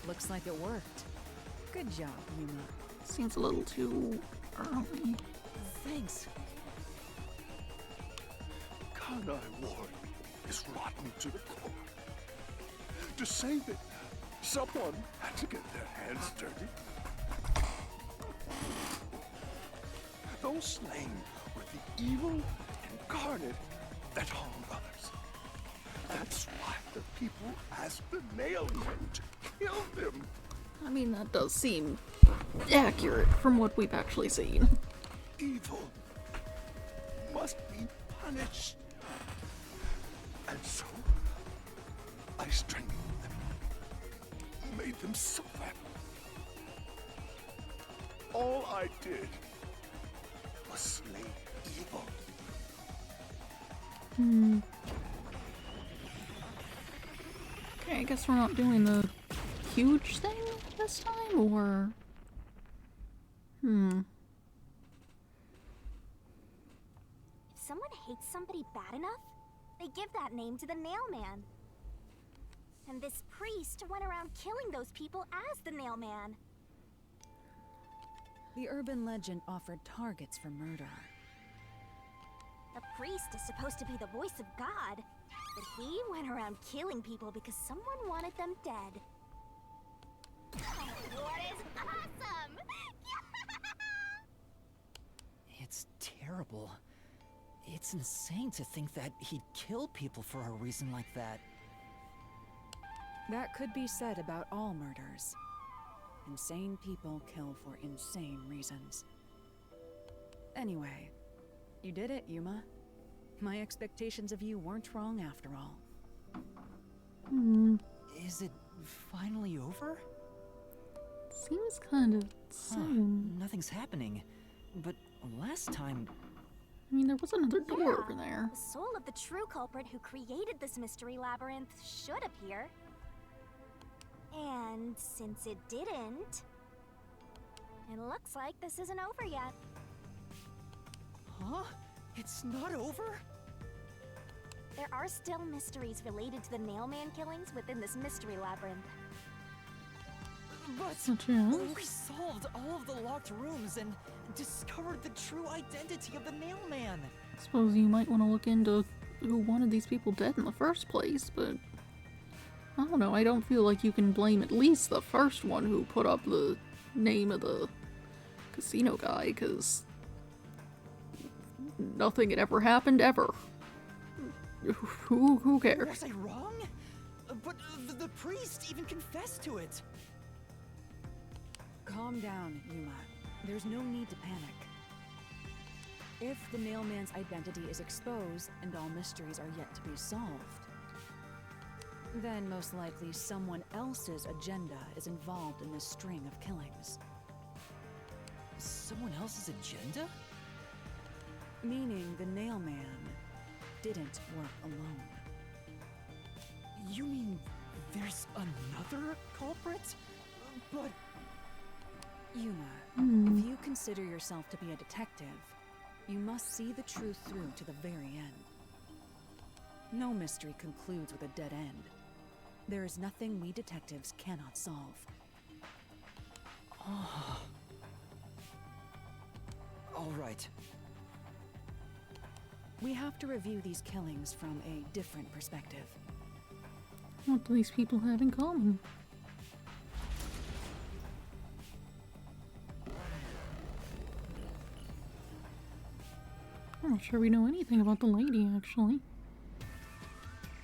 Looks like it worked. Good job, Yuma. Seems a little too early. Thanks. Kanai Ward is rotten to the core. To save it, someone had to get their hands dirty. Those slain were the evil incarnate that harmed others. That's why the people asked the nail men to kill them. I mean, that does seem accurate from what we've actually seen. Evil must be punished. And so, I strangled them, made them suffer. All I did was slay evil. Okay, I guess we're not doing the huge thing this time, or... If someone hates somebody bad enough, they give that name to the Nailman. And this priest went around killing those people as the Nailman. The urban legend offered targets for murder. The priest is supposed to be the voice of God, But he went around killing people because someone wanted them dead. What is awesome? It's terrible. It's insane to think that he'd kill people for a reason like that. That could be said about all murders. Insane people kill for insane reasons. Anyway, you did it, Yuma. My expectations of you weren't wrong after all. Is it finally over? Seems kind of soon. Nothing's happening. But last time... I mean, there was another door over there. The soul of the true culprit who created this mystery labyrinth should appear. And since it didn't, it looks like this isn't over yet. Huh? It's not over? There are still mysteries related to the Nailman killings within this mystery labyrinth. But Such as? we solved all of the locked rooms and discovered the true identity of the Nailman. Suppose you might want to look into who wanted these people dead in the first place, but I don't know, I don't feel like you can blame at least the first one who put up the name of the casino guy, because nothing had ever happened ever. Who cares? Was I wrong? But the priest even confessed to it. Calm down, Yuma. There's no need to panic. If the Nailman's identity is exposed and all mysteries are yet to be solved, then most likely someone else's agenda is involved in this string of killings. Someone else's agenda? Meaning the Nailman didn't work alone. You mean there's another culprit? But... Yuma, if you consider yourself to be a detective, you must see the truth through to the very end. No mystery concludes with a dead end. There is nothing we detectives cannot solve. All right. We have to review these killings from a different perspective. What do these people have in common? I'm not sure we know anything about the lady, actually.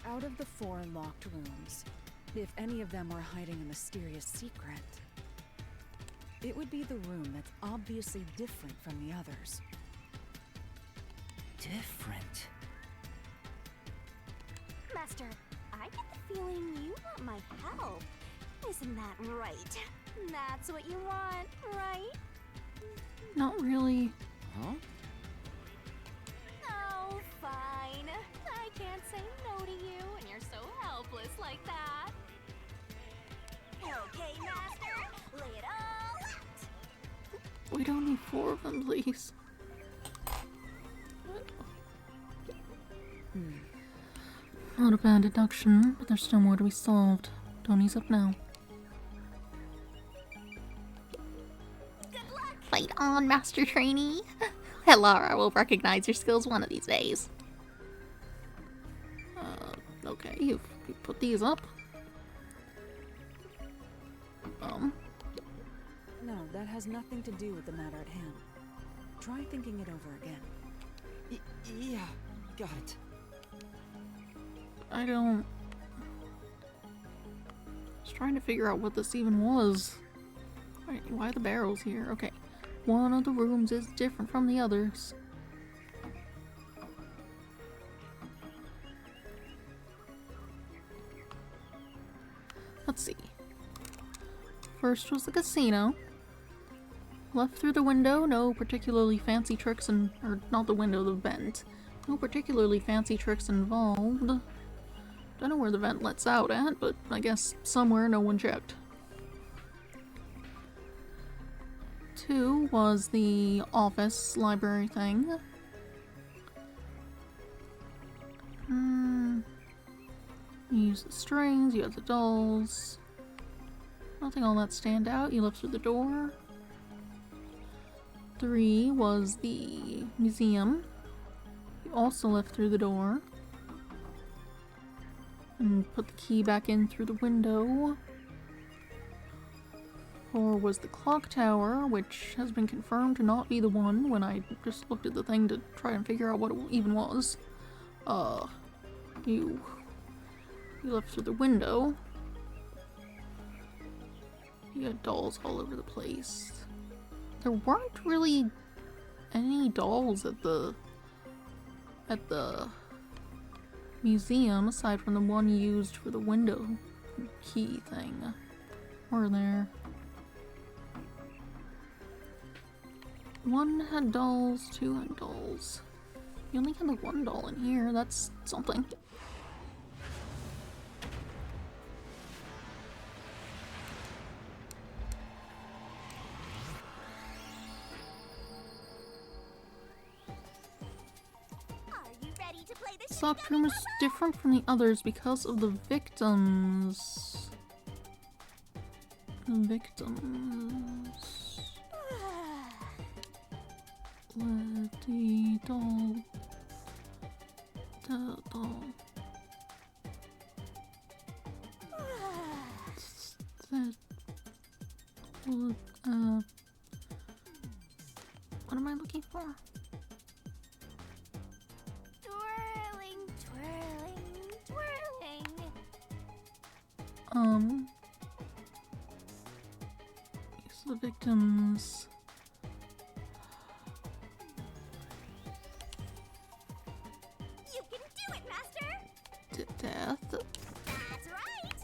Out of the 4 locked rooms, if any of them were hiding a mysterious secret, it would be the room that's obviously different from the others. Different? Master, I get the feeling you want my help. Isn't that right? That's what you want, right? Not really. Huh? Oh, fine. I can't say no to you, and you're so helpless like that. Okay, Master, lay it all out. We don't need 4 of them, please. Not a bad deduction, but there's still more to be solved. Tony's up now. Fight on, Master Trainee. Lara will recognize your skills one of these days. Okay, you've put these up. No, that has nothing to do with the matter at hand. Try thinking it over again. Yeah, got it. I don't... Just trying to figure out what this even was. Why the barrels here? Okay. One of the rooms is different from the others. Let's see. First was the casino. Left through the window, no particularly fancy tricks or not the window, the vent. No particularly fancy tricks involved. Don't know where the vent lets out at, but I guess somewhere no one checked. 2 was the office library thing. You use the strings, you have the dolls. Nothing all that stand out. You left through the door. 3 was the museum. You also left through the door. And put the key back in through the window. 4 was the clock tower, which has been confirmed to not be the one when I just looked at the thing to try and figure out what it even was. You left through the window. You got dolls all over the place. There weren't really any dolls at the museum aside from the one used for the window key thing. Were there? One had dolls, 2 had dolls. You only had the 1 doll in here, that's something. This locked room is different from the others because of the victims. The victims. Let the doll. The doll. What am I looking for? Twirling, twirling, twirling. These are the victims. You can do it, Master! Death. That's right!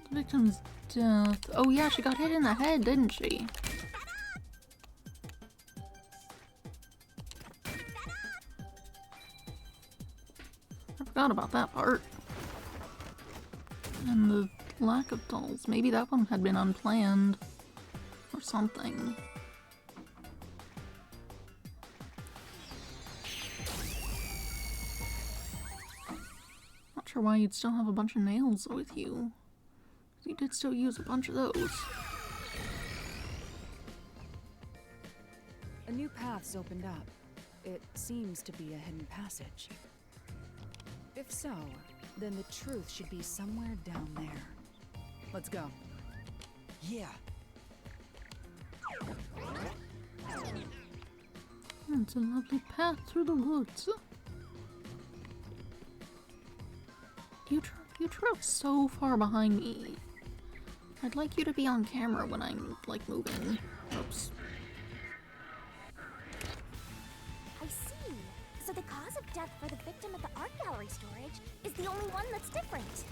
The victim's death. Oh yeah, she got hit in the head, didn't she? I forgot about that part. And the lack of dolls. Maybe that one had been unplanned. Or something. Not sure why you'd still have a bunch of nails with you. You did still use a bunch of those. A new path's opened up. It seems to be a hidden passage. If so, then the truth should be somewhere down there. Let's go. Yeah. It's a lovely path through the woods. You drove so far behind me. I'd like you to be on camera when I'm, like, moving. Oops. I see. So the cause of death for the victim at the art gallery storage is the only one that's different.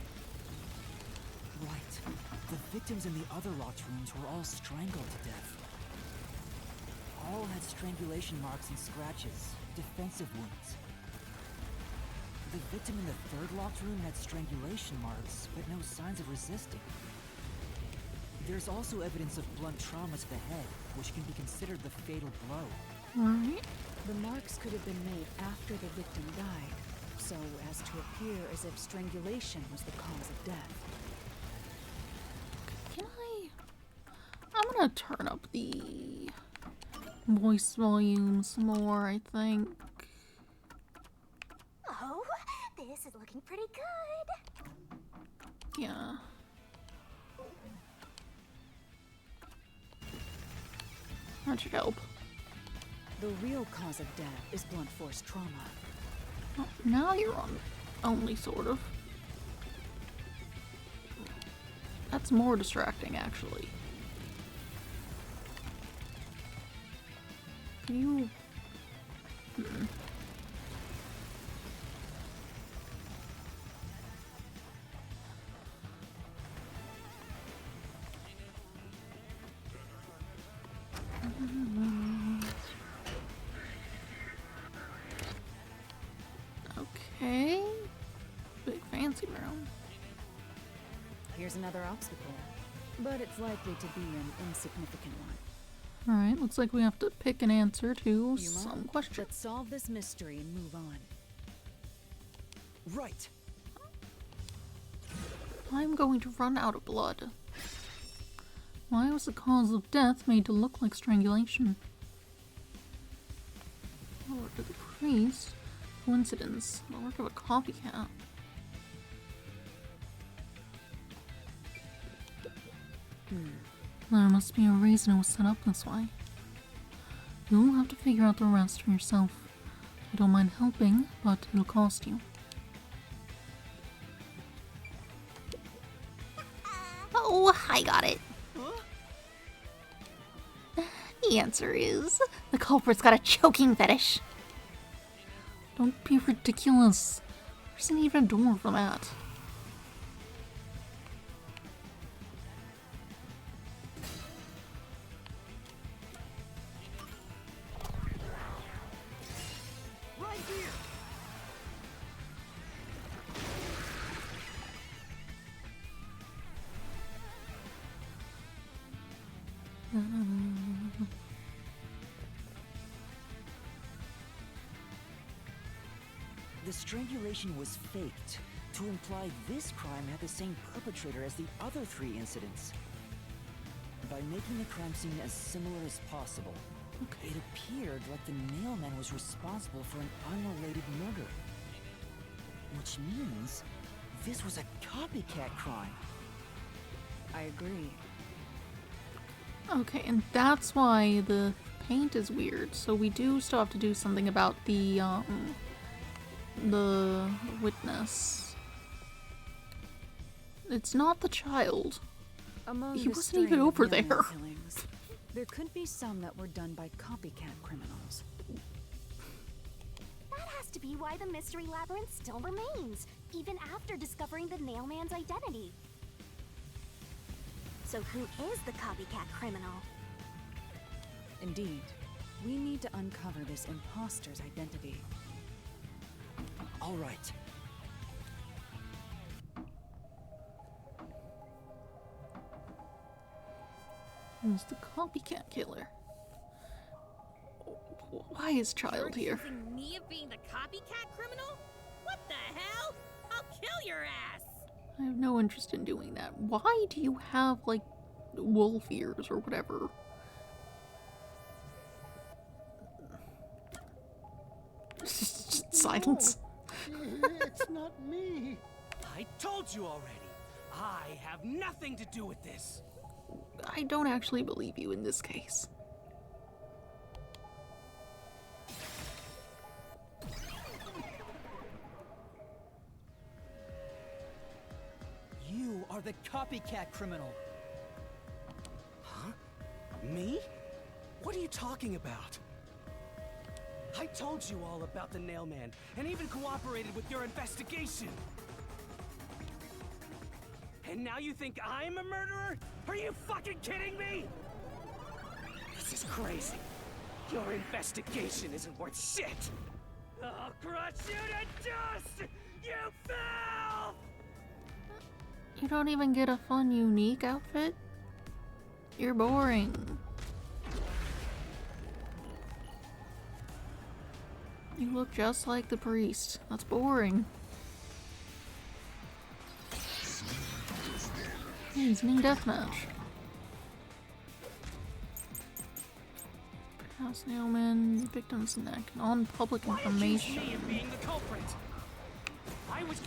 Right. The victims in the other locked rooms were all strangled to death. All had strangulation marks and scratches, defensive wounds. The victim in the third locked room had strangulation marks, but no signs of resisting. There's also evidence of blunt trauma to the head, which can be considered the fatal blow. Alright. The marks could have been made after the victim died, so as to appear as if strangulation was the cause of death. Can I'm gonna turn up the voice volume some more, I think. Oh, this is looking pretty good. Yeah. That should help. The real cause of death is blunt force trauma. Oh, now you're on. Only sort of. That's more distracting, actually. Can you... Okay. Big fancy room. Here's another obstacle, but it's likely to be an insignificant one. Alright, looks like we have to pick an answer to Yuma, some question. let's solve this mystery and move on. Right. I'm going to run out of blood. Why was the cause of death made to look like strangulation? Lord to the priest. Coincidence. The work of a copycat. There must be a reason it was set up this way. You'll have to figure out the rest for yourself. I don't mind helping, but it'll cost you. Oh, I got it. The answer is the culprit's got a choking fetish. Don't be ridiculous. There isn't even a door for that. Right here! The strangulation was faked to imply this crime had the same perpetrator as the other 3 incidents. By making the crime scene as similar as possible, it appeared like the Nailman was responsible for an unrelated murder. Which means this was a copycat crime. I agree. Okay, and that's why the paint is weird. So we do still have to do something about the witness. It's not the child. Among He the wasn't string even of over Nailman there. Killings, there could be some that were done by copycat criminals. That has to be why the Mystery Labyrinth still remains, even after discovering the Nailman's identity. So who is the copycat criminal? Indeed, we need to uncover this imposter's identity. All right. Who's the copycat killer? Why is Child here? Accusing me of being the copycat criminal? What the hell? I'll kill your ass! I have no interest in doing that. Why do you have, like, wolf ears or whatever? Just silence. It's not me. I told you already. I have nothing to do with this. I don't actually believe you in this case. You are the copycat criminal. Huh? Me? What are you talking about? I told you all about the Nailman, and even cooperated with your investigation. And now you think I'm a murderer? Are you fucking kidding me? This is crazy. Your investigation isn't worth shit. I'll crush you to dust, you filth! You don't even get a fun, unique outfit? You're boring. You look just like the priest. That's boring. Evening deathmatch. House Nailman, victim's neck, non-public information. Why accuse me of being the culprit? I was...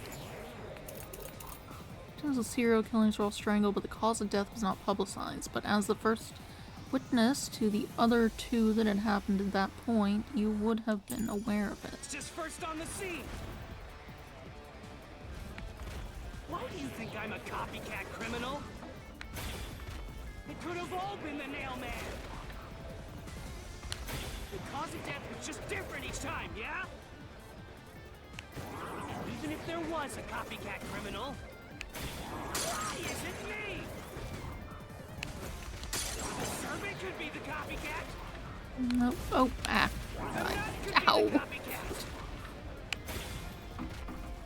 Victims of serial killings were all strangled, but the cause of death was not publicized. But as the first witness to the other 2 that had happened at that point, you would have been aware of it. Just first on the scene. Why do you think I'm a copycat criminal? It could have all been the Nailman. The cause of death was just different each time, yeah? And even if there was a copycat criminal, why is it me? The servant could be the copycat. No. Oh, ah. The nut could be Ow. the copycat.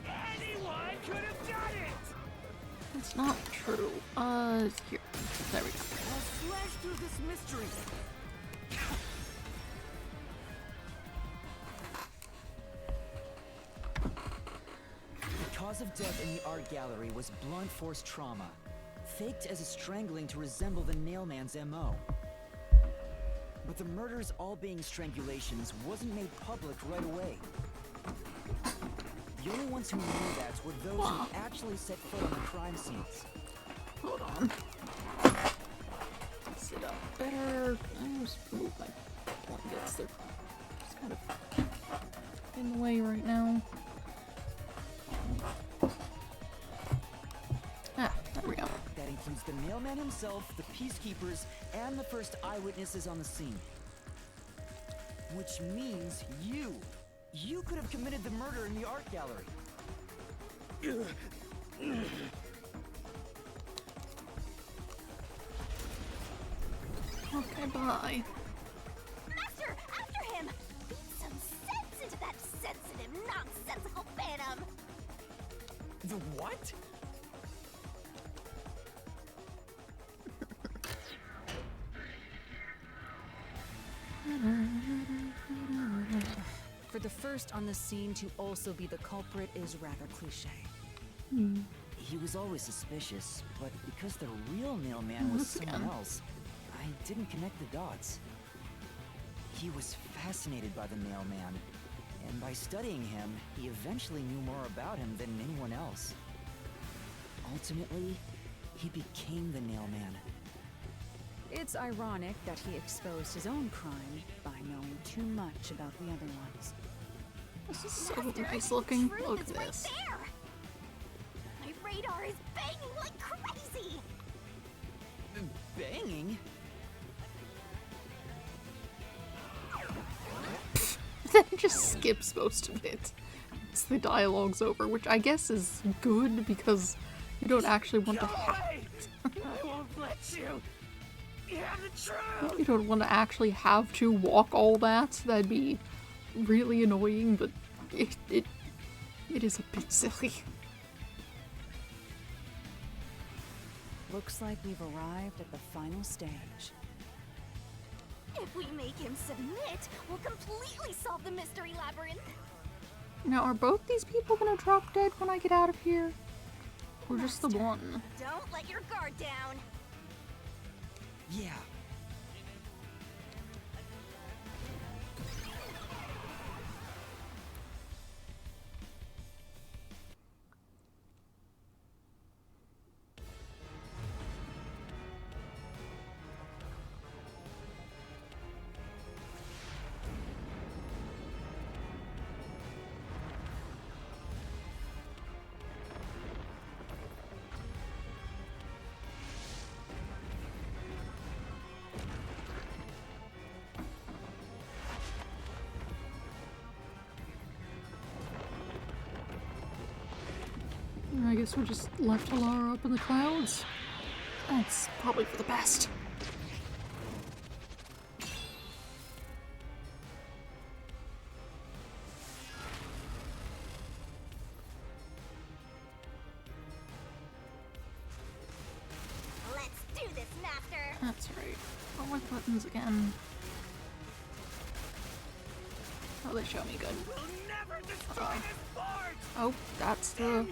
Anyone could have done it. It's not true. Here. There we go. I'll slash through this mystery. The cause of death in the art gallery was blunt force trauma, faked as a strangling to resemble the Nailman's MO. But the murders all being strangulations wasn't made public right away. The only ones who knew that were those who actually set foot on the crime scenes. Hold on. Sit up better. I just move my blankets. They're just kind of in the way right now. Ah, there we go. That includes the mailman himself, the peacekeepers, and the first eyewitnesses on the scene. Which means you could have committed the murder in the art gallery. Okay, bye. Master, after him! Beat some sense into that sensitive, nonsensical phantom! The what? For the first on the scene to also be the culprit is rather cliche. He was always suspicious, but because the real mailman was someone else, I didn't connect the dots. He was fascinated by the mailman, and by studying him, he eventually knew more about him than anyone else. Ultimately, he became the mailman. It's ironic that he exposed his own crime by knowing too much about the other ones. This is so nice looking. Truth Look at is right this. there! My radar is banging like crazy! Banging? Then it just skips most of it. It's the dialogue's over, which I guess is good because you don't actually want to I won't let you. You have the truth. you don't want to actually have to walk all that. That'd be really annoying, but it is a bit silly. Looks like we've arrived at the final stage. If we make him submit, we'll completely solve the mystery labyrinth! Now, are both these people gonna drop dead when I get out of here? Or just the one? Don't let your guard down! Yeah. I guess we just left Alara up in the clouds. That's probably for the best. Let's do this, Master! That's right. What were the buttons again? Oh, they show me good. We'll never destroy this fort. Oh, that's the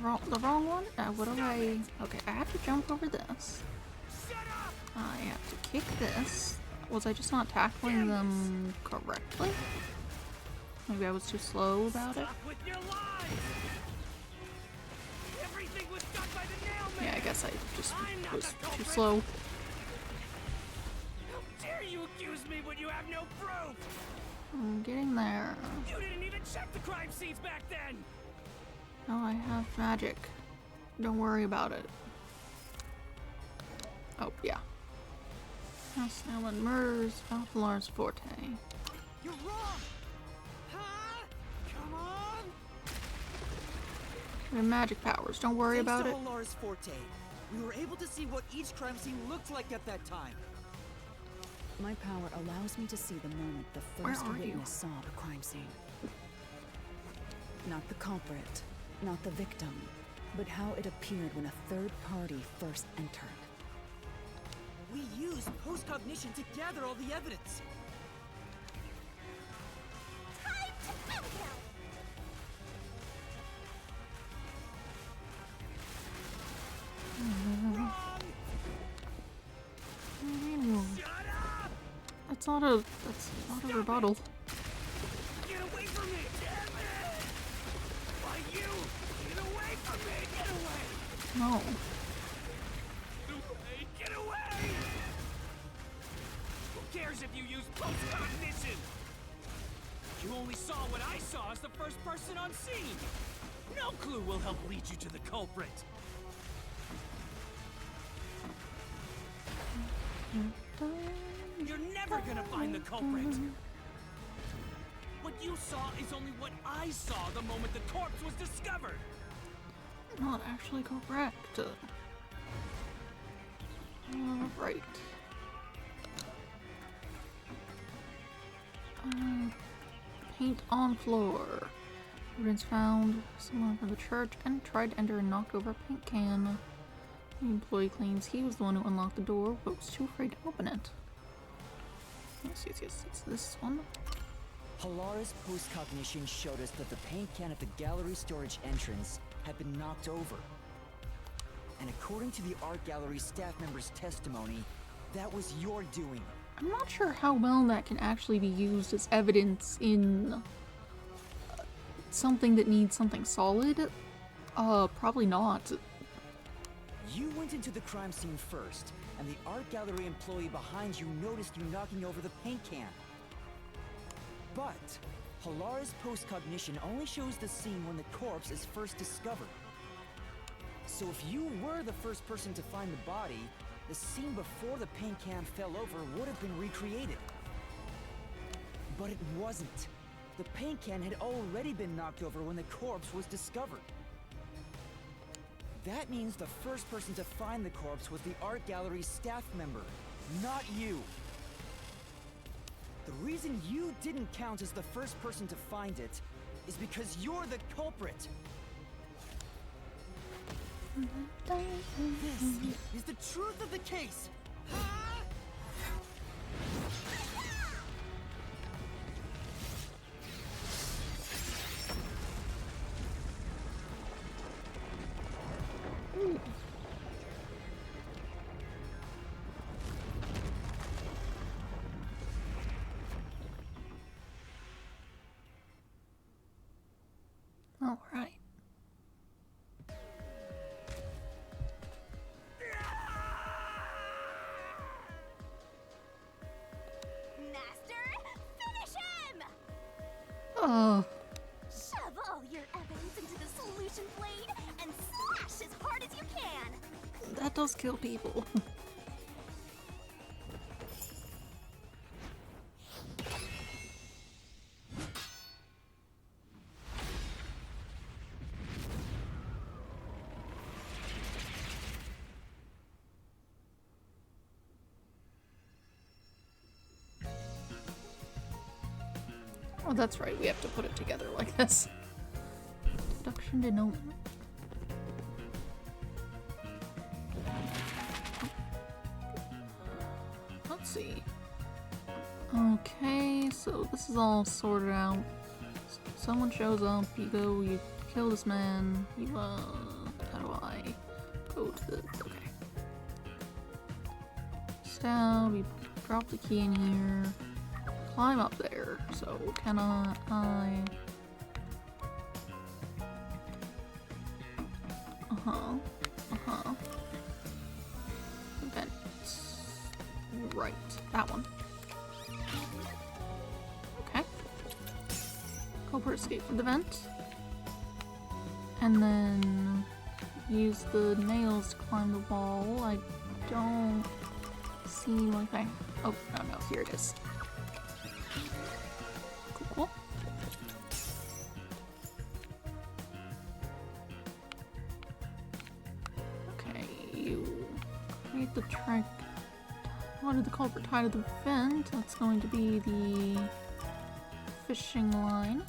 wrong one? What do I... Okay, I have to jump over this. Shut up. I have to kick this. Was I just not tackling them correctly? Maybe I was too slow about it? Stop with your lies. Everything was done by the nailman. Yeah, I guess I just I'm not was the too culprit. slow. How dare you accuse me when you have no proof? I'm getting there. You didn't even check the crime scenes back then. Oh, I have magic. Don't worry about it. Oh, yeah. House Allen murders Alphalar's forte. You're wrong! Huh? Come on! We have magic powers. Don't worry about it. Thanks to Lars Forte, we were able to see what each crime scene looked like at that time. My power allows me to see the moment the Where first are you? witness saw the crime scene. Not the culprit, not the victim, but how it appeared when a third party first entered. We used post-cognition to gather all the evidence. Time to out! That's not a rebuttal. Get away from me. Damn it. No. Get away! Who cares if you use post-cognition? You only saw what I saw as the first person on scene. No clue will help lead you to the culprit. You're never gonna find the culprit. What you saw is only what I saw the moment the corpse was discovered. Not actually correct. Right. Paint on floor. Evidence found. Someone from the church and tried to enter a knocked over paint can. The employee claims he was the one who unlocked the door, but was too afraid to open it. Yes, it's this one. Halara's post-cognition showed us that the paint can at the gallery storage entrance had been knocked over. And according to the art gallery staff member's testimony, that was your doing. I'm not sure how well that can actually be used as evidence in something that needs something solid. Probably not. You went into the crime scene first, and the art gallery employee behind you noticed you knocking over the paint can. But Halara's post-cognition only shows the scene when the corpse is first discovered. So if you were the first person to find the body, the scene before the paint can fell over would have been recreated. But it wasn't. The paint can had already been knocked over when the corpse was discovered. That means the first person to find the corpse was the art gallery's staff member, not you. The reason you didn't count as the first person to find it is because you're the culprit. This is the truth of the case. All right. Master, finish him! Shove all your evidence into the solution blade and slash as hard as you can! That does kill people. Oh, that's right, we have to put it together like this. Deduction denouement. Let's see. Okay, so this is all sorted out. Someone shows up, you go, you kill this man, you, how do I go to the, okay. Stab, you drop the key in here. Climb up there, so can I vent. Right, that one. Okay. Culprit escape from the vent. And then use the nails to climb the wall. I don't see like I, oh no, here it is. Cool. Okay, you create the track. How did the culprit tie to the vent? That's going to be the fishing line.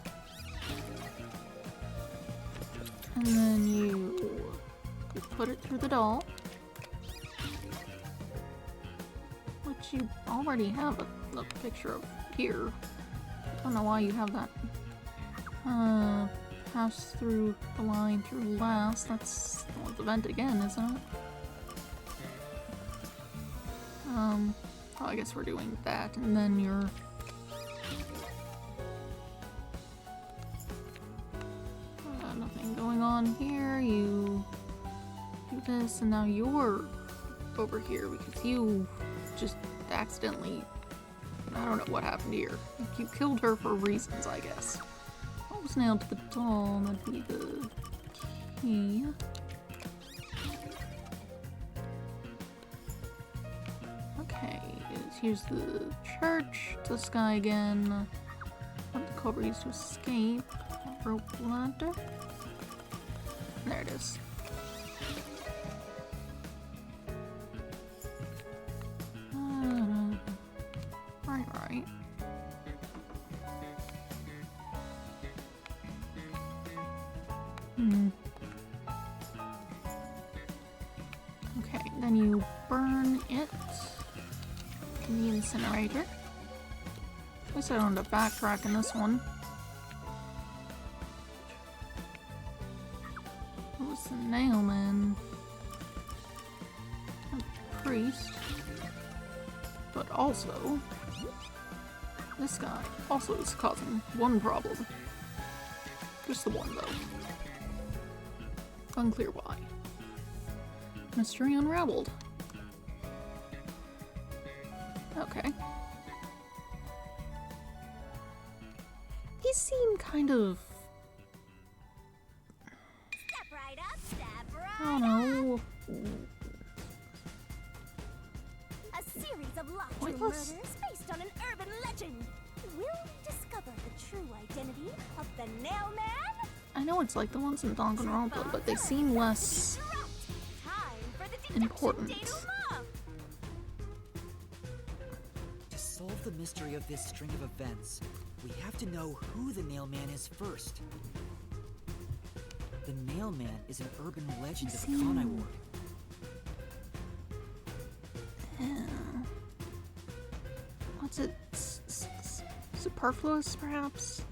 And then you put it through the doll. Which you already have a picture of here. I don't know why you have that. Pass through the line through last. That's the vent again, isn't it? Oh, I guess we're doing that, and then you're... nothing going on here. You this, and now you're over here because you just accidentally... I don't know what happened here. You killed her for reasons, I guess. What was nailed to the doll? That'd be the key. Okay, let's use the church. This guy again. What the Cobra used to escape. Rope ladder. There it is. Right. Okay, then you burn it in the incinerator. At least I don't have to backtrack in this one. What was the nailman? A priest. But also, this guy also is causing one problem. Just the one, though. Unclear why. Mystery unraveled. Okay. These seem kind of... Step right up, step right I don't know. A series of locked room Pointless? murders based on an urban legend. Will we discover the true identity of the Nailman? I know it's like the ones in Danganronpa, but they seem less Time for the deduction important. denouement. To solve the mystery of this string of events, we have to know who the Nailman is first. The Nailman is an urban legend of the Kanai Ward. What's it? Superfluous, perhaps?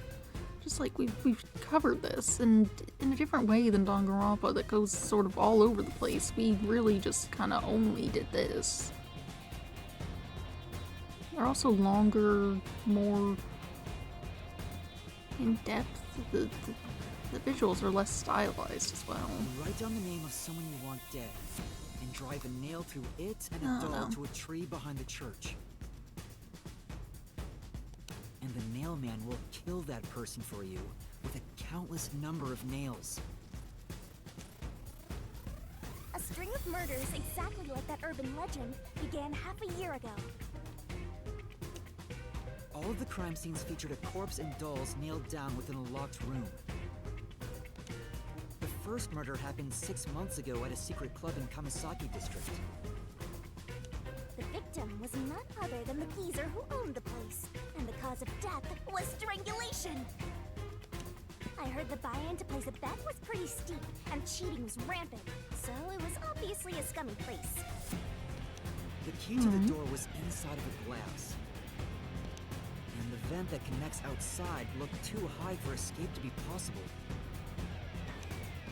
Just like we've covered this, and in a different way than Danganronpa that goes sort of all over the place. We really just kind of only did this. They're also longer, more in depth. The visuals are less stylized as well. You write down the name of someone you want dead, and drive a nail through it and a doll to a tree behind the church. And the Nailman will kill that person for you with a countless number of nails. A string of murders exactly like that urban legend began half a year ago. All of the crime scenes featured a corpse and dolls nailed down within a locked room. The first murder happened 6 months ago at a secret club in Kamisaki District. The victim was none other than the geezer who owned the place, and the cause of death was strangulation. I heard the buy-in to place a bet was pretty steep, and cheating was rampant, so it was obviously a scummy place. The key to the door was inside of a glass. And the vent that connects outside looked too high for escape to be possible.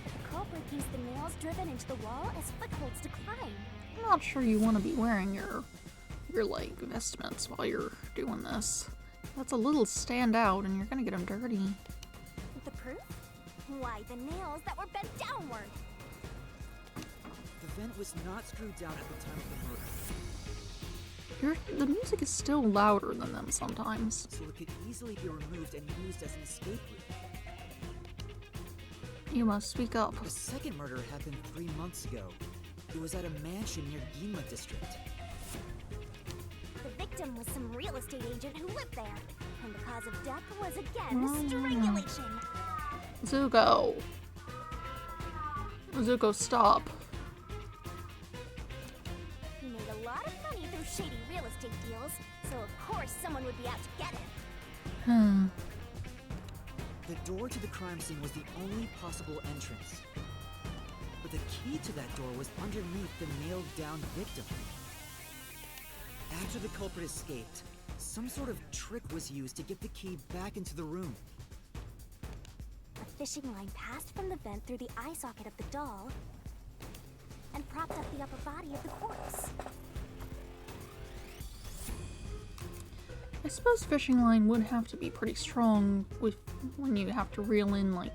The culprit used the nails driven into the wall as footholds to climb. I'm not sure you want to be wearing your like vestments while you're doing this. That's a little stand out, and you're gonna get them dirty. The proof? Why, the nails that were bent downward. The vent was not screwed down at the time of the murder. The music is still louder than them sometimes. So it could easily be removed and used as an escape route. You must speak up. The second murder happened 3 months ago. It was at a mansion near Ginma District. The victim was some real estate agent who lived there, and the cause of death was again strangulation. Zuko. Zuko, stop. He made a lot of money through shady real estate deals, so of course someone would be out to get him. The door to the crime scene was the only possible entrance. But the key to that door was underneath the nailed-down victim. After the culprit escaped, some sort of trick was used to get the key back into the room. A fishing line passed from the vent through the eye socket of the doll and propped up the upper body of the corpse. I suppose fishing line would have to be pretty strong when you have to reel in like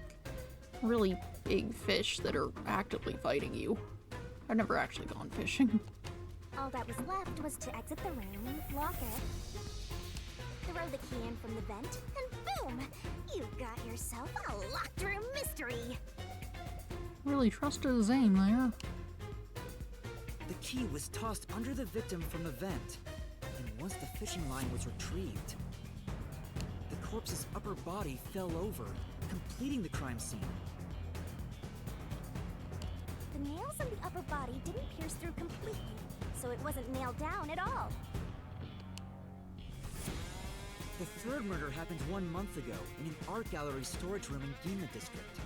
really big fish that are actively fighting you. I've never actually gone fishing. All that was left was to exit the room, lock it, throw the key in from the vent, and boom! You got yourself a locked room mystery! Really trusted his aim there. The key was tossed under the victim from the vent, and once the fishing line was retrieved, the corpse's upper body fell over, completing the crime scene. The nails in the upper body didn't pierce through completely, so it wasn't nailed down at all. The third murder happened 1 month ago in an art gallery storage room in Gima District.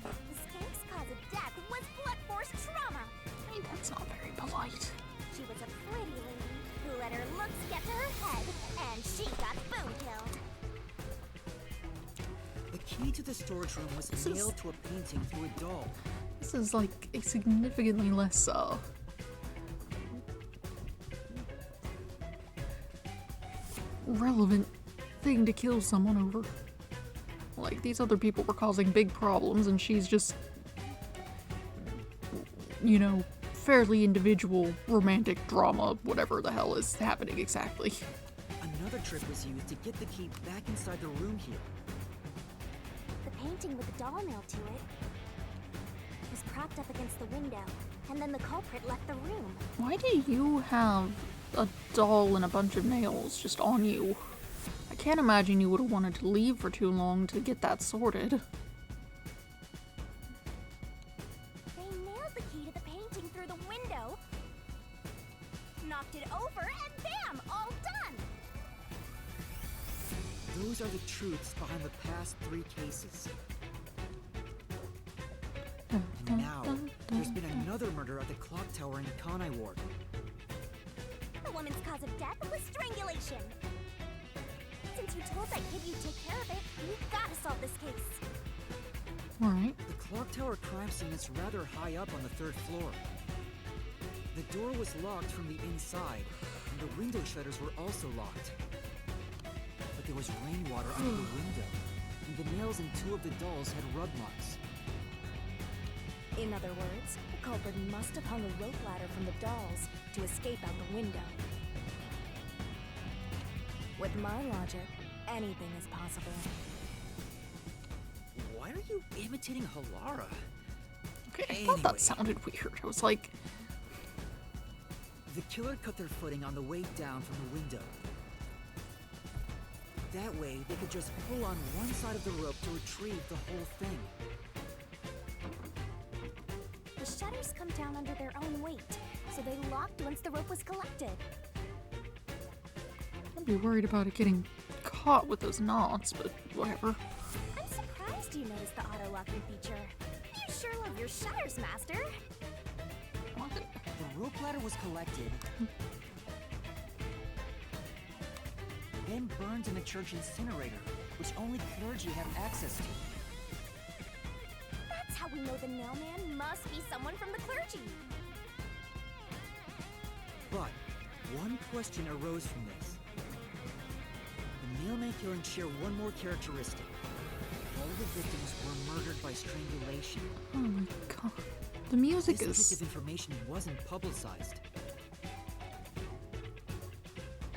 The skank's cause of death was blunt force trauma. I mean, that's not very polite. She was a pretty lady who let her looks get to her head, and she got boom killed. The key to the storage room was nailed to a painting through a doll. This is like a significantly less, relevant thing to kill someone over. Like, these other people were causing big problems, and she's just, you know, fairly individual romantic drama, whatever the hell is happening exactly. Another trick was used to get the key back inside the room here. The painting with the doll nailed to it was propped up against the window, and then the culprit left the room. Why do you have a doll and a bunch of nails just on you? I can't imagine you would have wanted to leave for too long to get that sorted. They nailed the key to the painting through the window, knocked it over, and bam! All done! Those are the truths behind the past 3 cases. And now, there's been another murder at the clock tower in Kanai Ward. The woman's cause of death was strangulation. Since you told that kid you'd take care of it, you gotta solve this case. Alright. The clock tower crime scene is rather high up on the 3rd floor. The door was locked from the inside, and the window shutters were also locked. But there was rainwater under the window, and the nails in 2 of the dolls had rub marks. In other words, the culprit must have hung a rope ladder from the dolls to escape out the window. With my logic, anything is possible. Why are you imitating Halara? Okay, I thought that sounded weird. I was like, The killer cut their footing on the way down from the window. That way, they could just pull on one side of the rope to retrieve the whole thing. The shutters come down under their own weight, so they locked once the rope was collected. I'd be worried about it getting caught with those knots, but whatever. I'm surprised you noticed the auto-locking feature. You sure love your shutters, Master. What? The rope ladder was collected, then burned in the church incinerator, which only clergy have access to. That's how we know the nailman must be someone from the clergy. But one question arose from this. The nailman killing share one more characteristic. All the victims were murdered by strangulation. Oh my god. The music This piece is... of information wasn't publicized.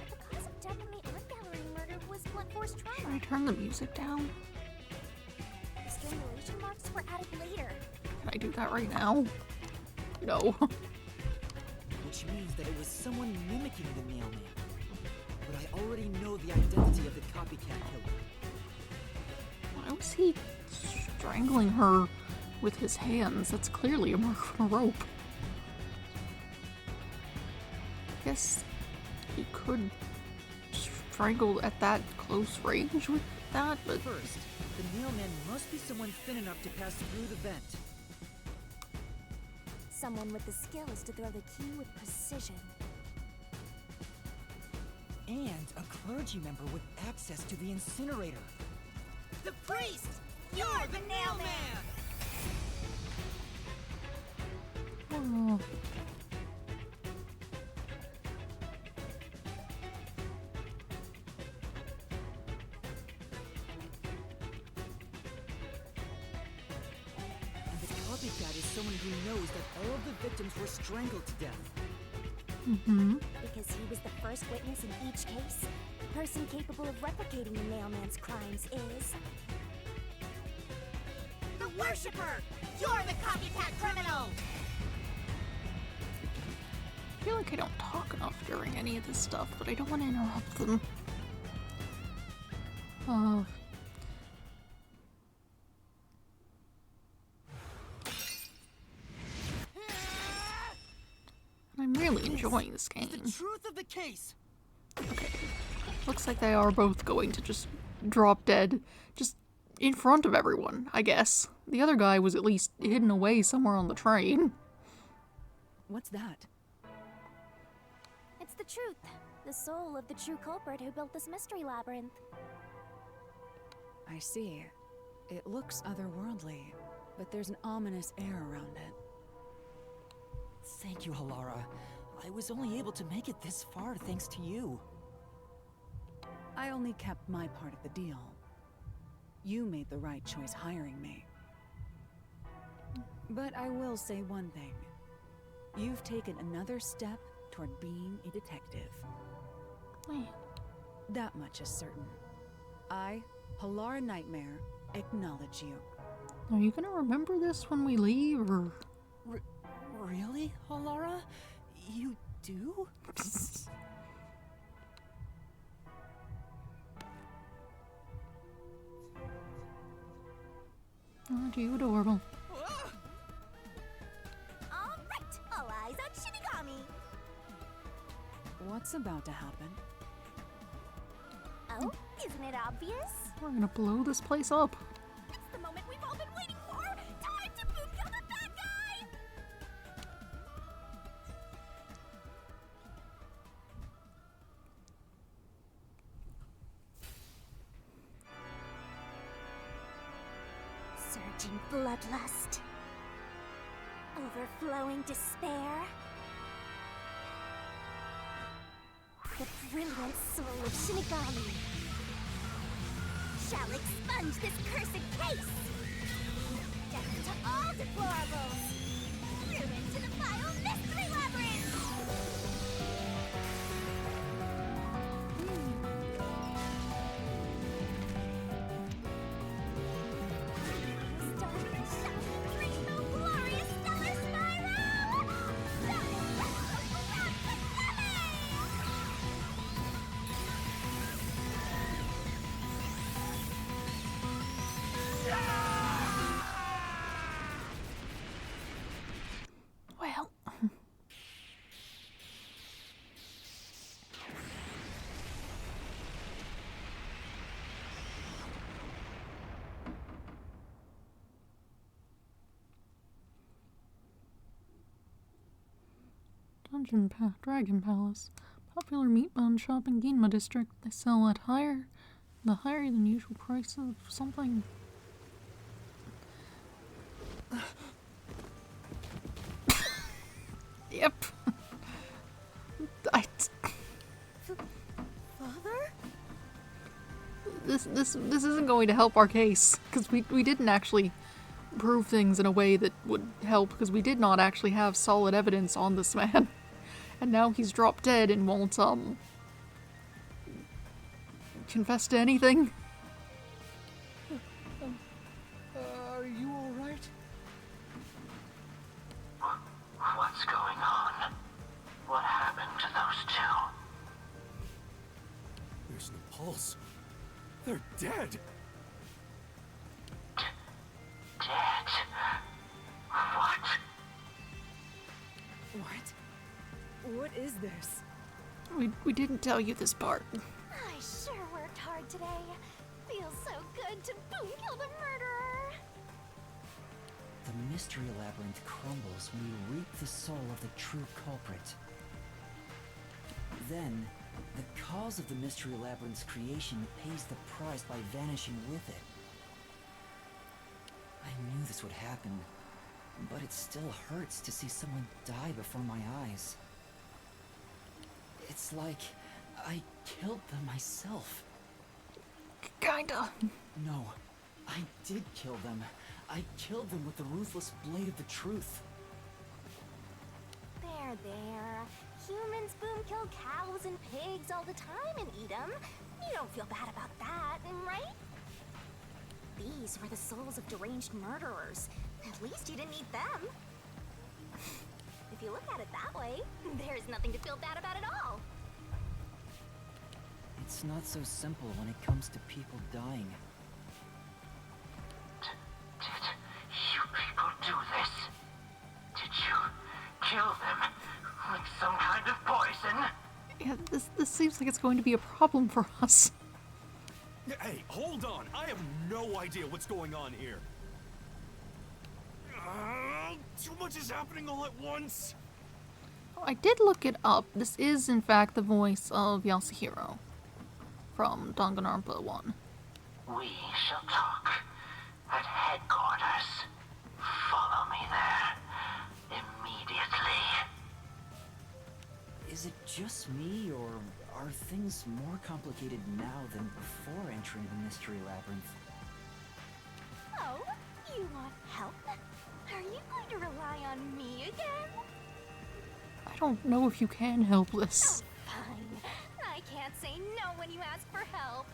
The cause of death in the art gallery murder was blunt force Should I trauma. turn the music down? The strangulation marks were added later. Can I do that right now? No. Which means that it was someone mimicking the nailman. But I already know the identity of the copycat killer. Why was he strangling her with his hands? That's clearly a mark from a rope. I guess he could strangle at that close range with that, but First, the nailman must be someone thin enough to pass through the vent. Someone with the skills to throw the key with precision. And a clergy member with access to the incinerator. The priest! You're the nailman! oh. And the copycat is someone who knows that all of the victims were strangled to death? Because he was the first witness in each case, the person capable of replicating the Nailman's crimes is... The Worshipper! You're the copycat criminal! I feel like I don't talk enough during any of this stuff, but I don't want to interrupt them. I'm really enjoying this game. The truth of the case. Okay. Looks like they are both going to just drop dead. Just in front of everyone, I guess. The other guy was at least hidden away somewhere on the train. What's that? It's the truth. The soul of the true culprit who built this mystery labyrinth. I see. It looks otherworldly, but there's an ominous air around it. Thank you, Halara. I was only able to make it this far thanks to you. I only kept my part of the deal. You made the right choice hiring me. But I will say one thing. You've taken another step toward being a detective. Wait. That much is certain. I, Halara Nightmare, acknowledge you. Are you gonna remember this when we leave, or...? Really, Halara? You do? Aren't you adorable? All right, all eyes on Shinigami. What's about to happen? Oh, isn't it obvious? We're gonna blow this place up. It's the moment we've all been waiting for. Time to boom kill the bad guy. Surging bloodlust. Overflowing despair. The brilliant soul of Shinigami shall expunge this cursed case. Death to all deplorables. Ruin to the vile mystery labyrinth. Start the shining rainbow glorious stellar spiral. Shining rainbow Well... Dragon Palace. Popular meat bun shop in Ginma district. They sell at the higher than usual price of something. Yep. Father? This isn't going to help our case, because we didn't actually prove things in a way that would help, because we did not actually have solid evidence on this man. And now he's dropped dead and won't, confess to anything. Are you alright? What's going on? What happened to those two? There's no pulse. They're dead. Dead? What? What is this? We didn't tell you this part. I sure worked hard today. Feels so good to boom kill the murderer. The mystery labyrinth crumbles when you reap the soul of the true culprit. Then, the cause of the mystery labyrinth's creation pays the price by vanishing with it. I knew this would happen, but it still hurts to see someone die before my eyes. It's like I killed them myself. Kinda. No, I did kill them. I killed them with the ruthless blade of the truth. There. Humans boom kill cows and pigs all the time and eat them. You don't feel bad about that, right? These were the souls of deranged murderers. At least you didn't eat them. If you look at it that way, there's nothing to feel bad about at all. It's not so simple when it comes to people dying. Did you people do this? Did you kill them with some kind of poison? Yeah, this seems like it's going to be a problem for us. Hey, hold on! I have no idea what's going on here. Too much is happening all at once. Oh, I did look it up. This is, in fact, the voice of Yasuhiro from Danganronpa 1. We shall talk at headquarters. Follow me there immediately. Is it just me, or are things more complicated now than before entering the Mystery Labyrinth? Oh, you want help? Are you going to rely on me again? I don't know if you can help this. Oh, fine. I can't say no when you ask for help.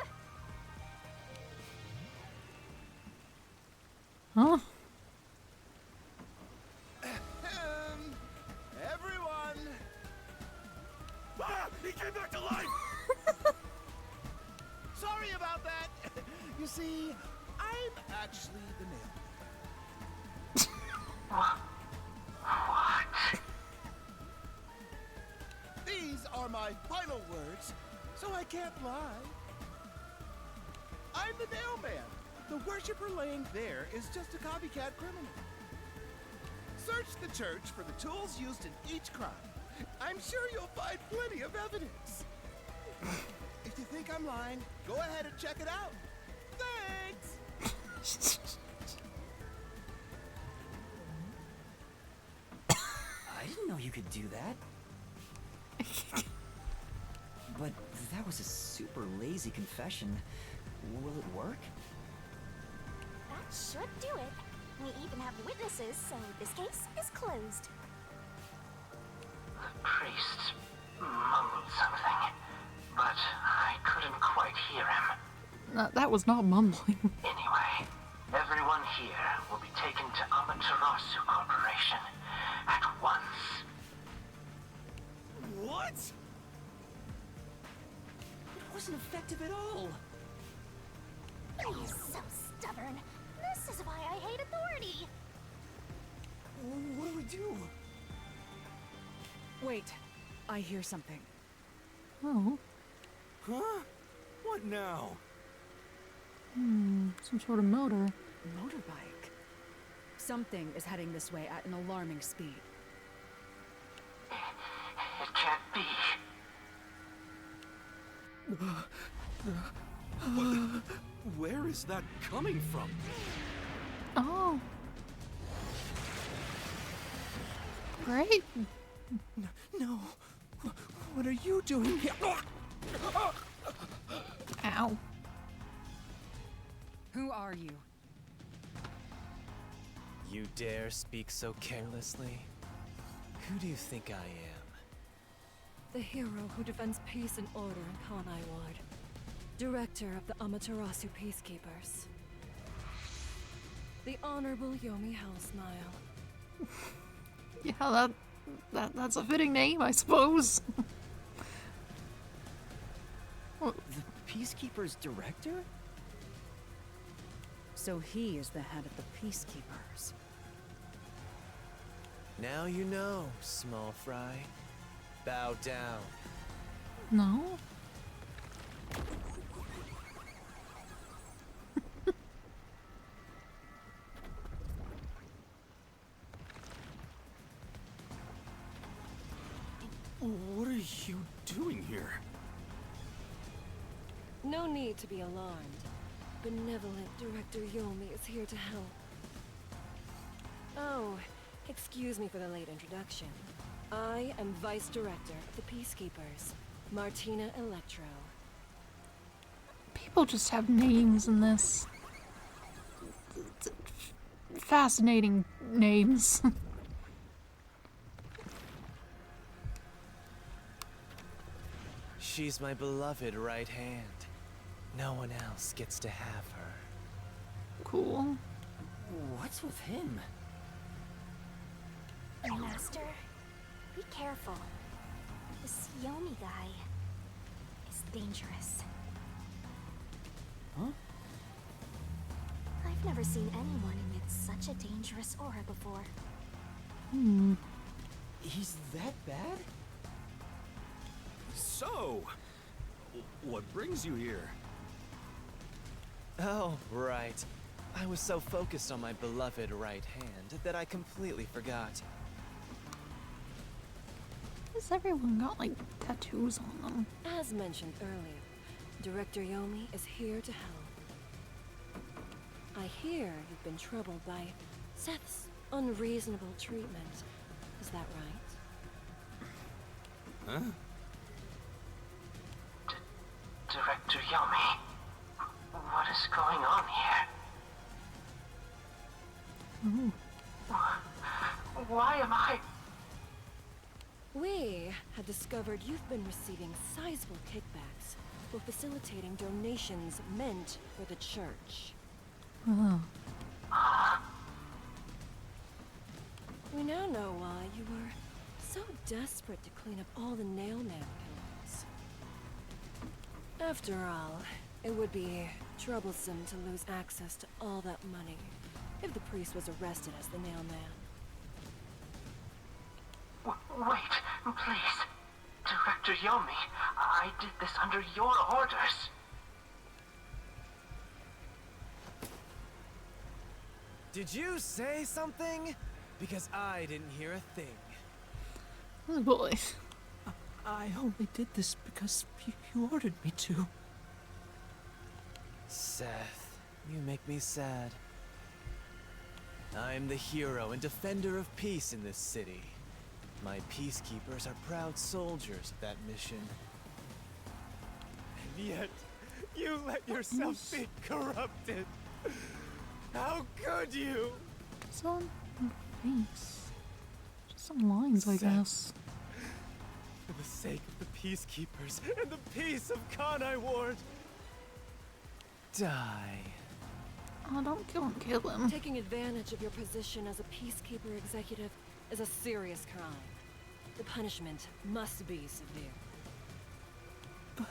Huh? Everyone! Ah! He came back to life! Sorry about that. You see, I'm actually the nail. What? These are my final words, so I can't lie. I'm the nail man. The worshiper laying there is just a copycat criminal. Search the church for the tools used in each crime. I'm sure you'll find plenty of evidence. If you think I'm lying, go ahead and check it out. Thanks! I didn't know you could do that. But that was a super lazy confession. Will it work? That should do it. We even have witnesses, so this case is closed. The priest mumbled something, but I couldn't quite hear him. That was not mumbling. Anyway, everyone here will be taken to Amaterasu Corporation at once. What? It wasn't effective at all. You're so stubborn. This is why I hate authority. What do we do? Wait, I hear something. Oh. Huh? What now? Some sort of motor. Motorbike. Something is heading this way at an alarming speed. It can't be. Where is that coming from? Oh. Great. No. What are you doing here? Ow. Who are you? You dare speak so carelessly? Who do you think I am? The hero who defends peace and order in Kanai Ward. Director of the Amaterasu Peacekeepers. The Honorable Yomi Hellsmile. Yeah, that's a fitting name, I suppose. The Peacekeeper's director? So he is the head of the Peacekeepers. Now you know, small fry. Bow down. No. What are you doing here? No need to be alarmed. Benevolent Director Yomi is here to help. Oh, excuse me for the late introduction. I am Vice Director of the Peacekeepers, Martina Electro. People just have names in this. fascinating names. She's my beloved right hand. No one else gets to have her. Cool. What's with him? Master, be careful. This Yomi guy is dangerous. Huh? I've never seen anyone emit such a dangerous aura before. He's that bad? So, what brings you here? Oh, right. I was so focused on my beloved right hand that I completely forgot. Has everyone got like tattoos on them? As mentioned earlier, Director Yomi is here to help. I hear you've been troubled by Seth's unreasonable treatment. Is that right? Huh? Director Yomi, what is going on here? Why am I... We have discovered you've been receiving sizable kickbacks for facilitating donations meant for the church. Oh. We now know why you were so desperate to clean up all the nail napkins. After all, it would be troublesome to lose access to all that money if the priest was arrested as the nailman. Wait, please. Director Yomi, I did this under your orders. Did you say something? Because I didn't hear a thing. Oh boy. I only did this because you ordered me to. Seth, you make me sad. I'm the hero and defender of peace in this city. My peacekeepers are proud soldiers of that mission. And yet, you let yourself be corrupted. How could you? It's on her face. Just some lines, I Seth. guess. For the sake of the peacekeepers and the peace of Kanai Ward, die. Oh, don't kill him. Taking advantage of your position as a peacekeeper executive is a serious crime. The punishment must be severe. But...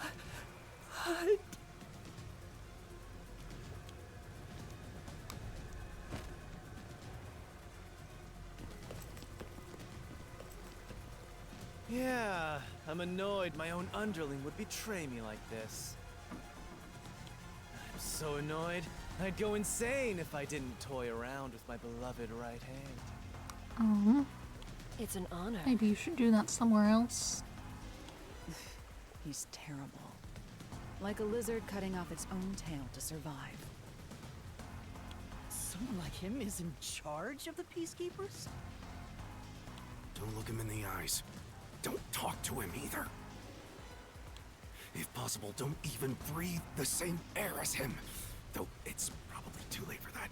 Yeah, I'm annoyed my own underling would betray me like this. I'm so annoyed, I'd go insane if I didn't toy around with my beloved right hand. Oh. It's an honor. Maybe you should do that somewhere else. He's terrible. Like a lizard cutting off its own tail to survive. Someone like him is in charge of the Peacekeepers? Don't look him in the eyes. Don't talk to him either. If possible, don't even breathe the same air as him. Though it's probably too late for that.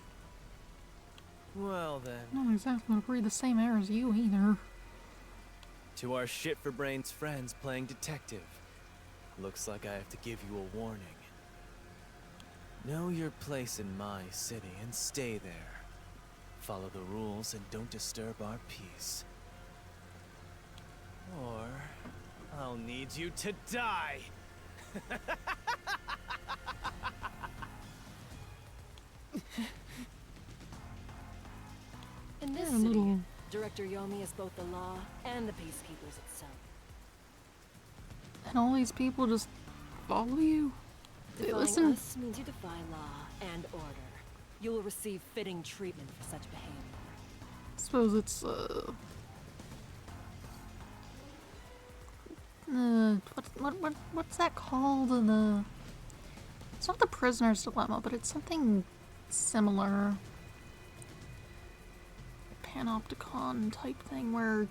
Well then. Not exactly gonna breathe the same air as you either. To our shit-for-brains friends playing detective. Looks like I have to give you a warning. Know your place in my city and stay there. Follow the rules and don't disturb our peace. Or I'll need you to die! In this Yeah, city, little- Director Yomi is both the law and the peacekeepers itself. And all these people just follow you? They Defying listen? us means you defy law and order. You will receive fitting treatment for such behavior. I suppose it's, what's that called? It's not the prisoner's dilemma, but it's something similar. Panopticon type thing where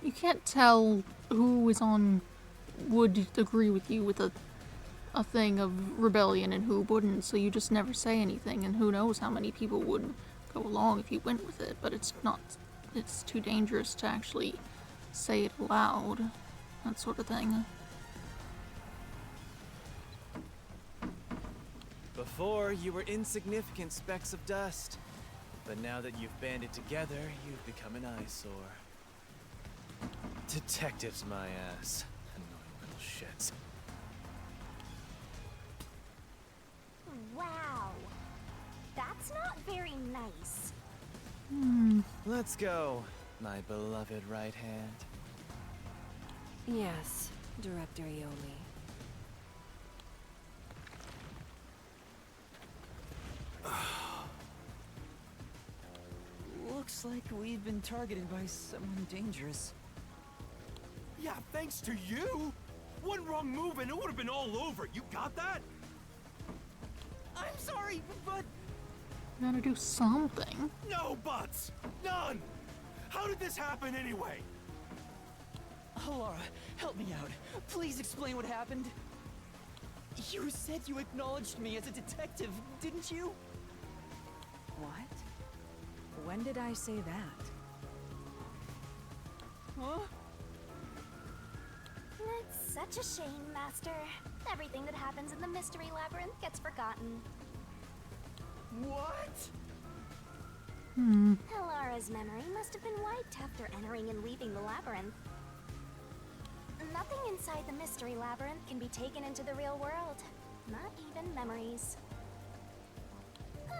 you can't tell who is on would agree with you with a thing of rebellion and who wouldn't, so you just never say anything, and who knows how many people would go along if you went with it, but it's not. It's too dangerous to actually say it aloud. That sort of thing. Before, you were insignificant specks of dust. But now that you've banded together, you've become an eyesore. Detectives, my ass. Annoying little shits. Wow. That's not very nice. Let's go, my beloved right hand. Yes, Director Yomi. Looks like we've been targeted by someone dangerous. Yeah, thanks to you! One wrong move and it would have been all over. You got that? I'm sorry, but... You gotta do something. No buts! None! How did this happen anyway? Halara, help me out. Please explain what happened. You said you acknowledged me as a detective, didn't you? What? When did I say that? Huh? It's such a shame, Master. Everything that happens in the Mystery Labyrinth gets forgotten. What? Halara's memory must have been wiped after entering and leaving the labyrinth. Nothing inside the Mystery Labyrinth can be taken into the real world. Not even memories.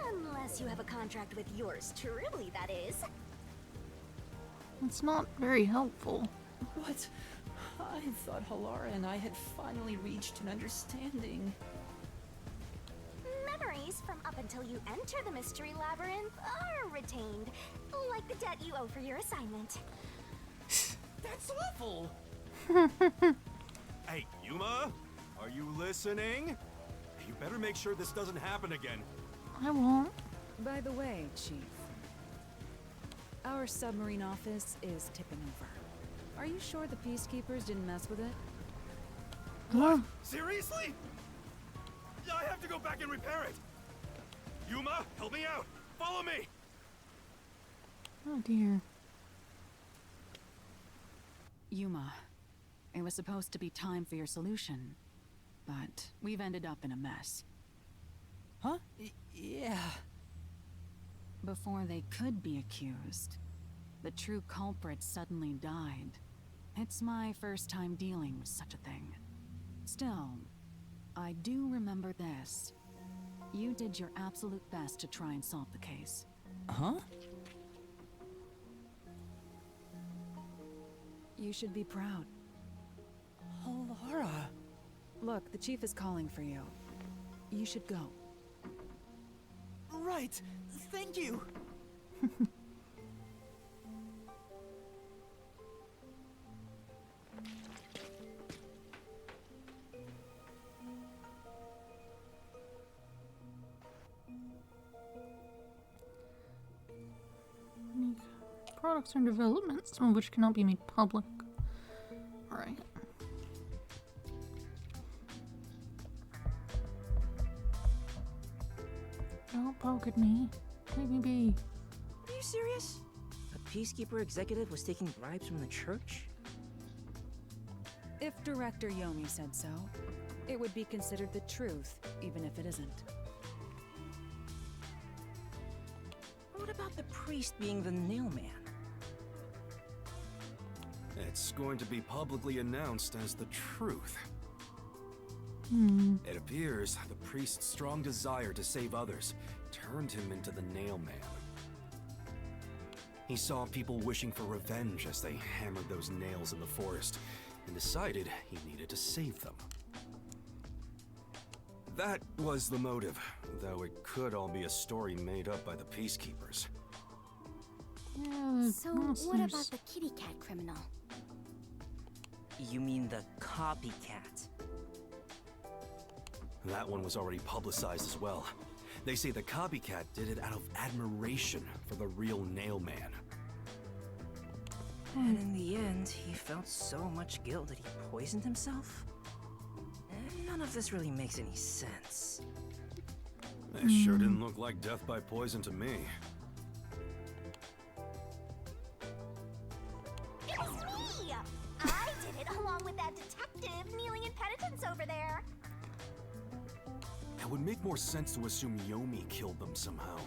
Unless you have a contract with yours truly, that is. It's not very helpful. What? I thought Halara and I had finally reached an understanding. Memories from up until you enter the Mystery Labyrinth are retained, like the debt you owe for your assignment. That's awful! Hey, Yuma? Are you listening? You better make sure this doesn't happen again. I won't. By the way, Chief, our submarine office is tipping over. Are you sure the Peacekeepers didn't mess with it? What? Seriously? I have to go back and repair it. Yuma, help me out. Follow me. Oh dear. Yuma, it was supposed to be time for your solution, but we've ended up in a mess. Huh? Yeah. Before they could be accused, the true culprit suddenly died. It's my first time dealing with such a thing. Still, I do remember this. You did your absolute best to try and solve the case. Huh? You should be proud. Halara. Look, the chief is calling for you. You should go. Right. Thank you. Products are in development, some of which cannot be made public. Alright. Don't poke at me. Leave me be. Are you serious? A Peacekeeper executive was taking bribes from the church? If Director Yomi said so, it would be considered the truth, even if it isn't. What about the priest being the nail man? It's going to be publicly announced as the truth. It appears the priest's strong desire to save others turned him into the nail man. He saw people wishing for revenge as they hammered those nails in the forest and decided he needed to save them. That was the motive, though it could all be a story made up by the Peacekeepers. Yeah, So, what about the kitty cat criminal? You mean the copycat? That one was already publicized as well. They say the copycat did it out of admiration for the real nail man. And in the end, he felt so much guilt that he poisoned himself? None of this really makes any sense. It sure didn't look like death by poison to me. It would make more sense to assume Yomi killed them somehow.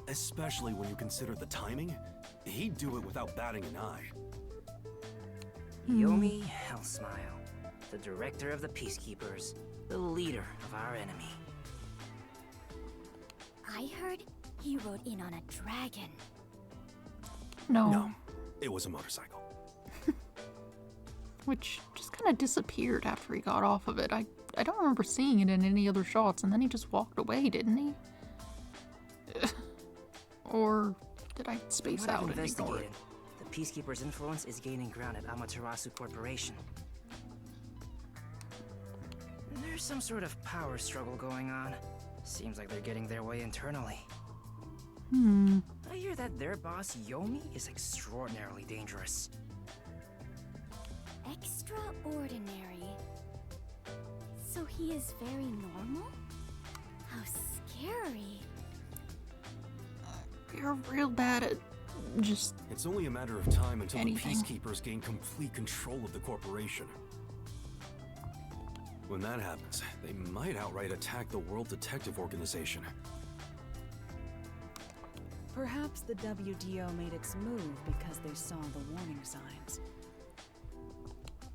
Especially when you consider the timing. He'd do it without batting an eye. Yomi Hellsmile, the director of the Peacekeepers, the leader of our enemy. I heard he rode in on a dragon. No, it was a motorcycle. Which just kind of disappeared after he got off of it. I don't remember seeing it in any other shots, and then he just walked away, didn't he? Or did I space out and ignore it? The Peacekeepers' influence is gaining ground at Amaterasu Corporation. There's some sort of power struggle going on. Seems like they're getting their way internally. I hear that their boss, Yomi, is extraordinarily dangerous. Extraordinary? So he is very normal? How scary. You're real bad at just... It's only a matter of time until anything. the Peacekeepers gain complete control of the corporation. When that happens, they might outright attack the World Detective Organization. Perhaps the WDO made its move because they saw the warning signs.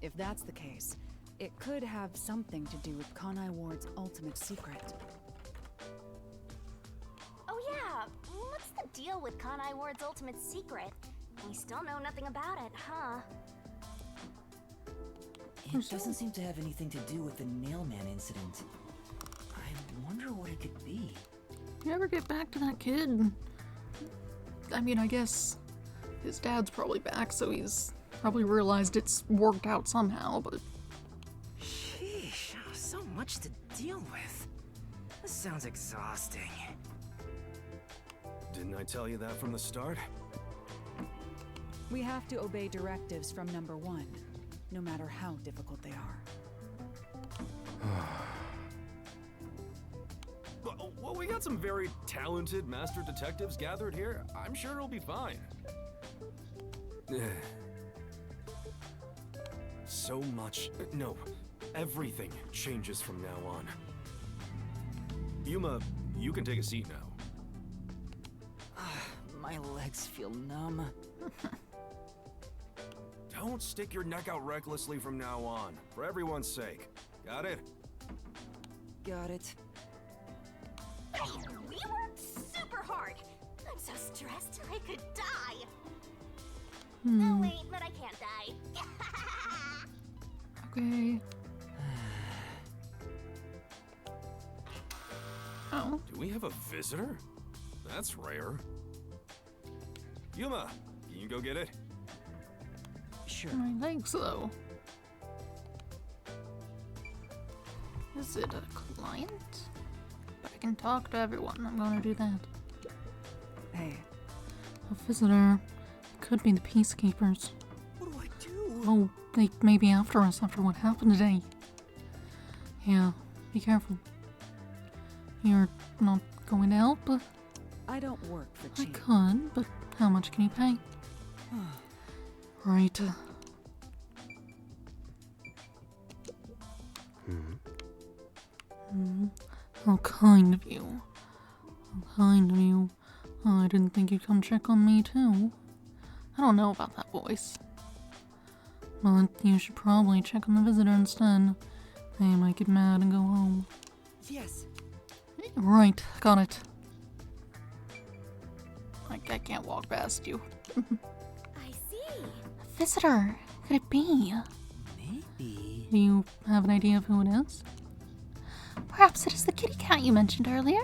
If that's the case, it could have something to do with Kanai Ward's ultimate secret. Oh yeah, what's the deal with Kanai Ward's ultimate secret? We still know nothing about it, huh? It doesn't seem to have anything to do with the Nailman incident. I wonder what it could be. You ever get back to that kid? I mean, I guess his dad's probably back, so he's probably realized it's worked out somehow, but... Sheesh, so much to deal with. This sounds exhausting. Didn't I tell you that from the start? We have to obey directives from number 1, no matter how difficult they are. Well, we got some very talented master detectives gathered here. I'm sure it'll be fine. So much... No, everything changes from now on. Yuma, you can take a seat now. My legs feel numb. Don't stick your neck out recklessly from now on, for everyone's sake. Got it? Got it. Hey, we worked super hard. I'm so stressed I could die. No, wait, but I can't die. Okay. Oh. Do we have a visitor? That's rare. Yuma, can you go get it? Sure. My legs, though. Is it a client? But I can talk to everyone. I'm gonna do that. Hey. A visitor. It could be the Peacekeepers. What do I do? Oh, they may be after us after what happened today. Yeah, be careful. You're not going to help? I don't work for I cheap. could, but how much can you pay? Right. How kind of you. How kind of you. Oh, I didn't think you'd come check on me, too. I don't know about that voice. But you should probably check on the visitor instead. They might get mad and go home. Yes. Right, got it. I can't walk past you. I see. A visitor. Could it be? Maybe. Do you have an idea of who it is? Perhaps it is the kitty cat you mentioned earlier?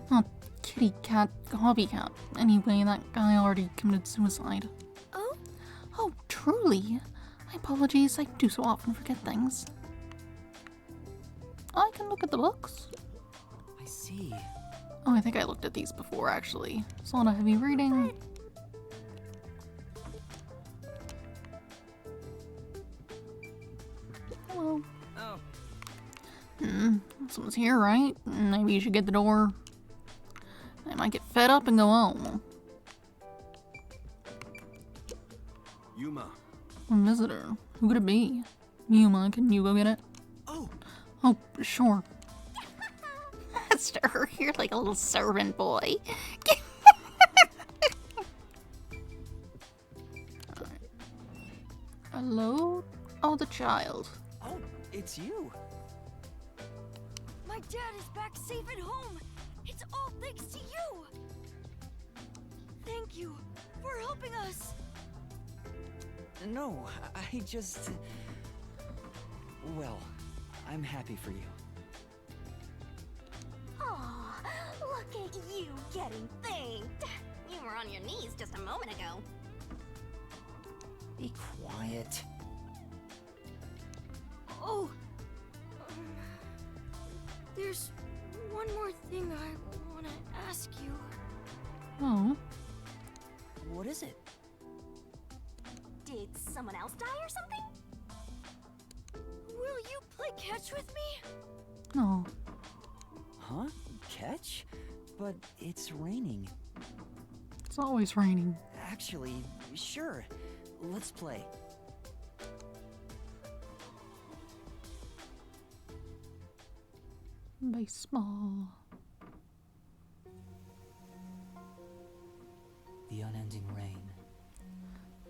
Not kitty cat, hobby cat. Anyway, that guy already committed suicide. Oh? Oh, truly? My apologies, I do so often forget things. I can look at the books. I see. Oh, I think I looked at these before, actually. It's not a heavy reading. Hello. Oh. Someone's here, right? Maybe you should get the door. I might get fed up and go home. Yuma. A visitor. Who could it be? Yuma, can you go get it? Oh. Oh, sure. Master, you're like a little servant boy. Hello? Oh, the child. Oh, it's you. My dad is back safe at home. It's all thanks to you. Thank you for helping us. No, I just... Well, I'm happy for you. Aw, look at you getting thanked. You were on your knees just a moment ago. Be quiet. Oh, there's one more thing I want to ask you. Oh. What is it? Did someone else die or something? Will you play catch with me? No. Huh? Catch? But it's raining. It's always raining. Actually, sure. Let's play. Baseball. The unending rain.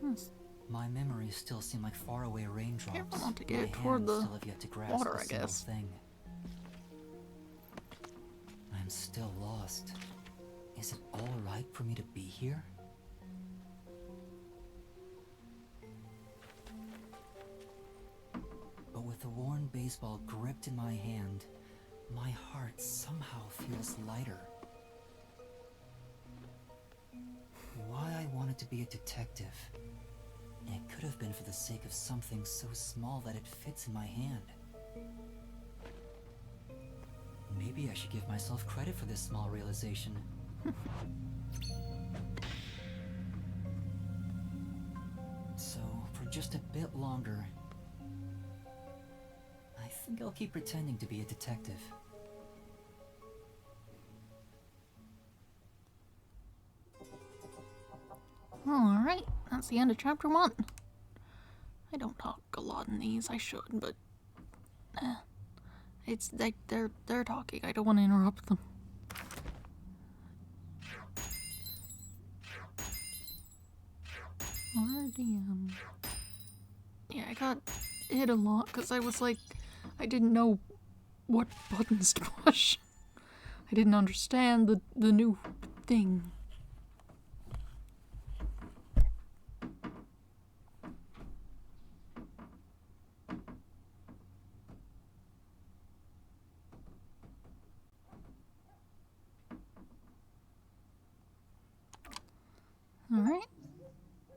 Yes. My memories still seem like faraway raindrops. Careful not to get My it toward hands the still have yet to grasp water, a I single guess. thing. I'm still lost. Is it all right for me to be here? But with the worn baseball gripped in my hand, my heart somehow feels lighter. Why I wanted to be a detective. It could have been for the sake of something so small that it fits in my hand. Maybe I should give myself credit for this small realization. So, for just a bit longer, I think I'll keep pretending to be a detective. Alright, that's the end of chapter 1. I don't talk a lot in these, I should, but it's like they're talking. I don't want to interrupt them. RDM. Yeah, I got hit a lot because I was like, I didn't know what buttons to push. I didn't understand the new thing. Alright.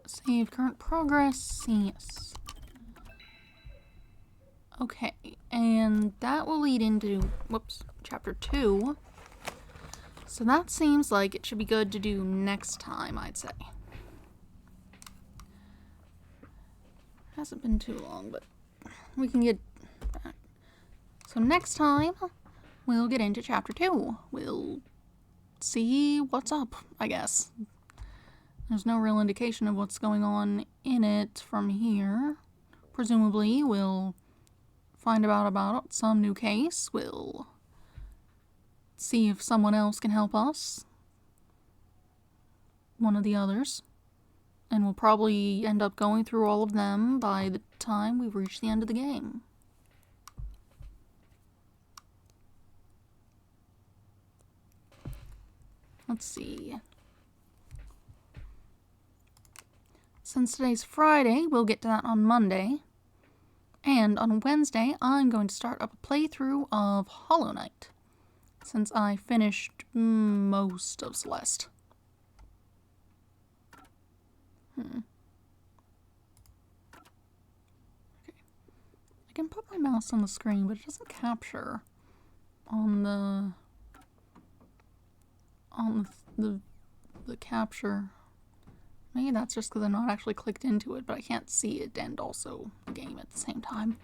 Save current progress. Yes. Okay, and that will lead into, whoops, chapter 2. So that seems like it should be good to do next time, I'd say. Hasn't been too long, but we can get back. So next time, we'll get into chapter 2. We'll see what's up, I guess. There's no real indication of what's going on in it from here. Presumably, we'll find out about some new case. We'll see if someone else can help us. One of the others. And we'll probably end up going through all of them by the time we reach the end of the game. Let's see. Since today's Friday, we'll get to that on Monday. And on Wednesday, I'm going to start up a playthrough of Hollow Knight, since I finished most of Celeste. Okay. I can put my mouse on the screen, but it doesn't capture on the capture. Maybe that's just because I'm not actually clicked into it, but I can't see it and also the game at the same time.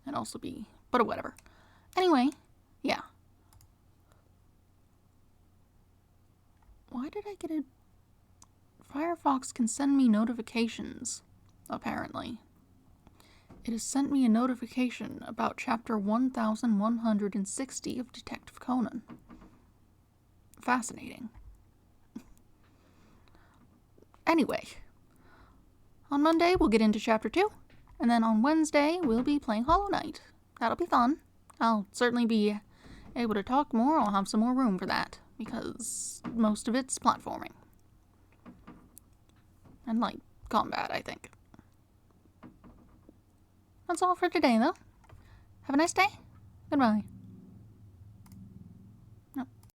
And also be, but whatever. Anyway, yeah. Why did I get a... Firefox can send me notifications, apparently. It has sent me a notification about chapter 1160 of Detective Conan. Fascinating. Anyway, on Monday we'll get into chapter 2, and then on Wednesday we'll be playing Hollow Knight. That'll be fun. I'll certainly be able to talk more. I'll have some more room for that, because most of it's platforming. And light combat, I think. That's all for today, though. Have a nice day. Goodbye.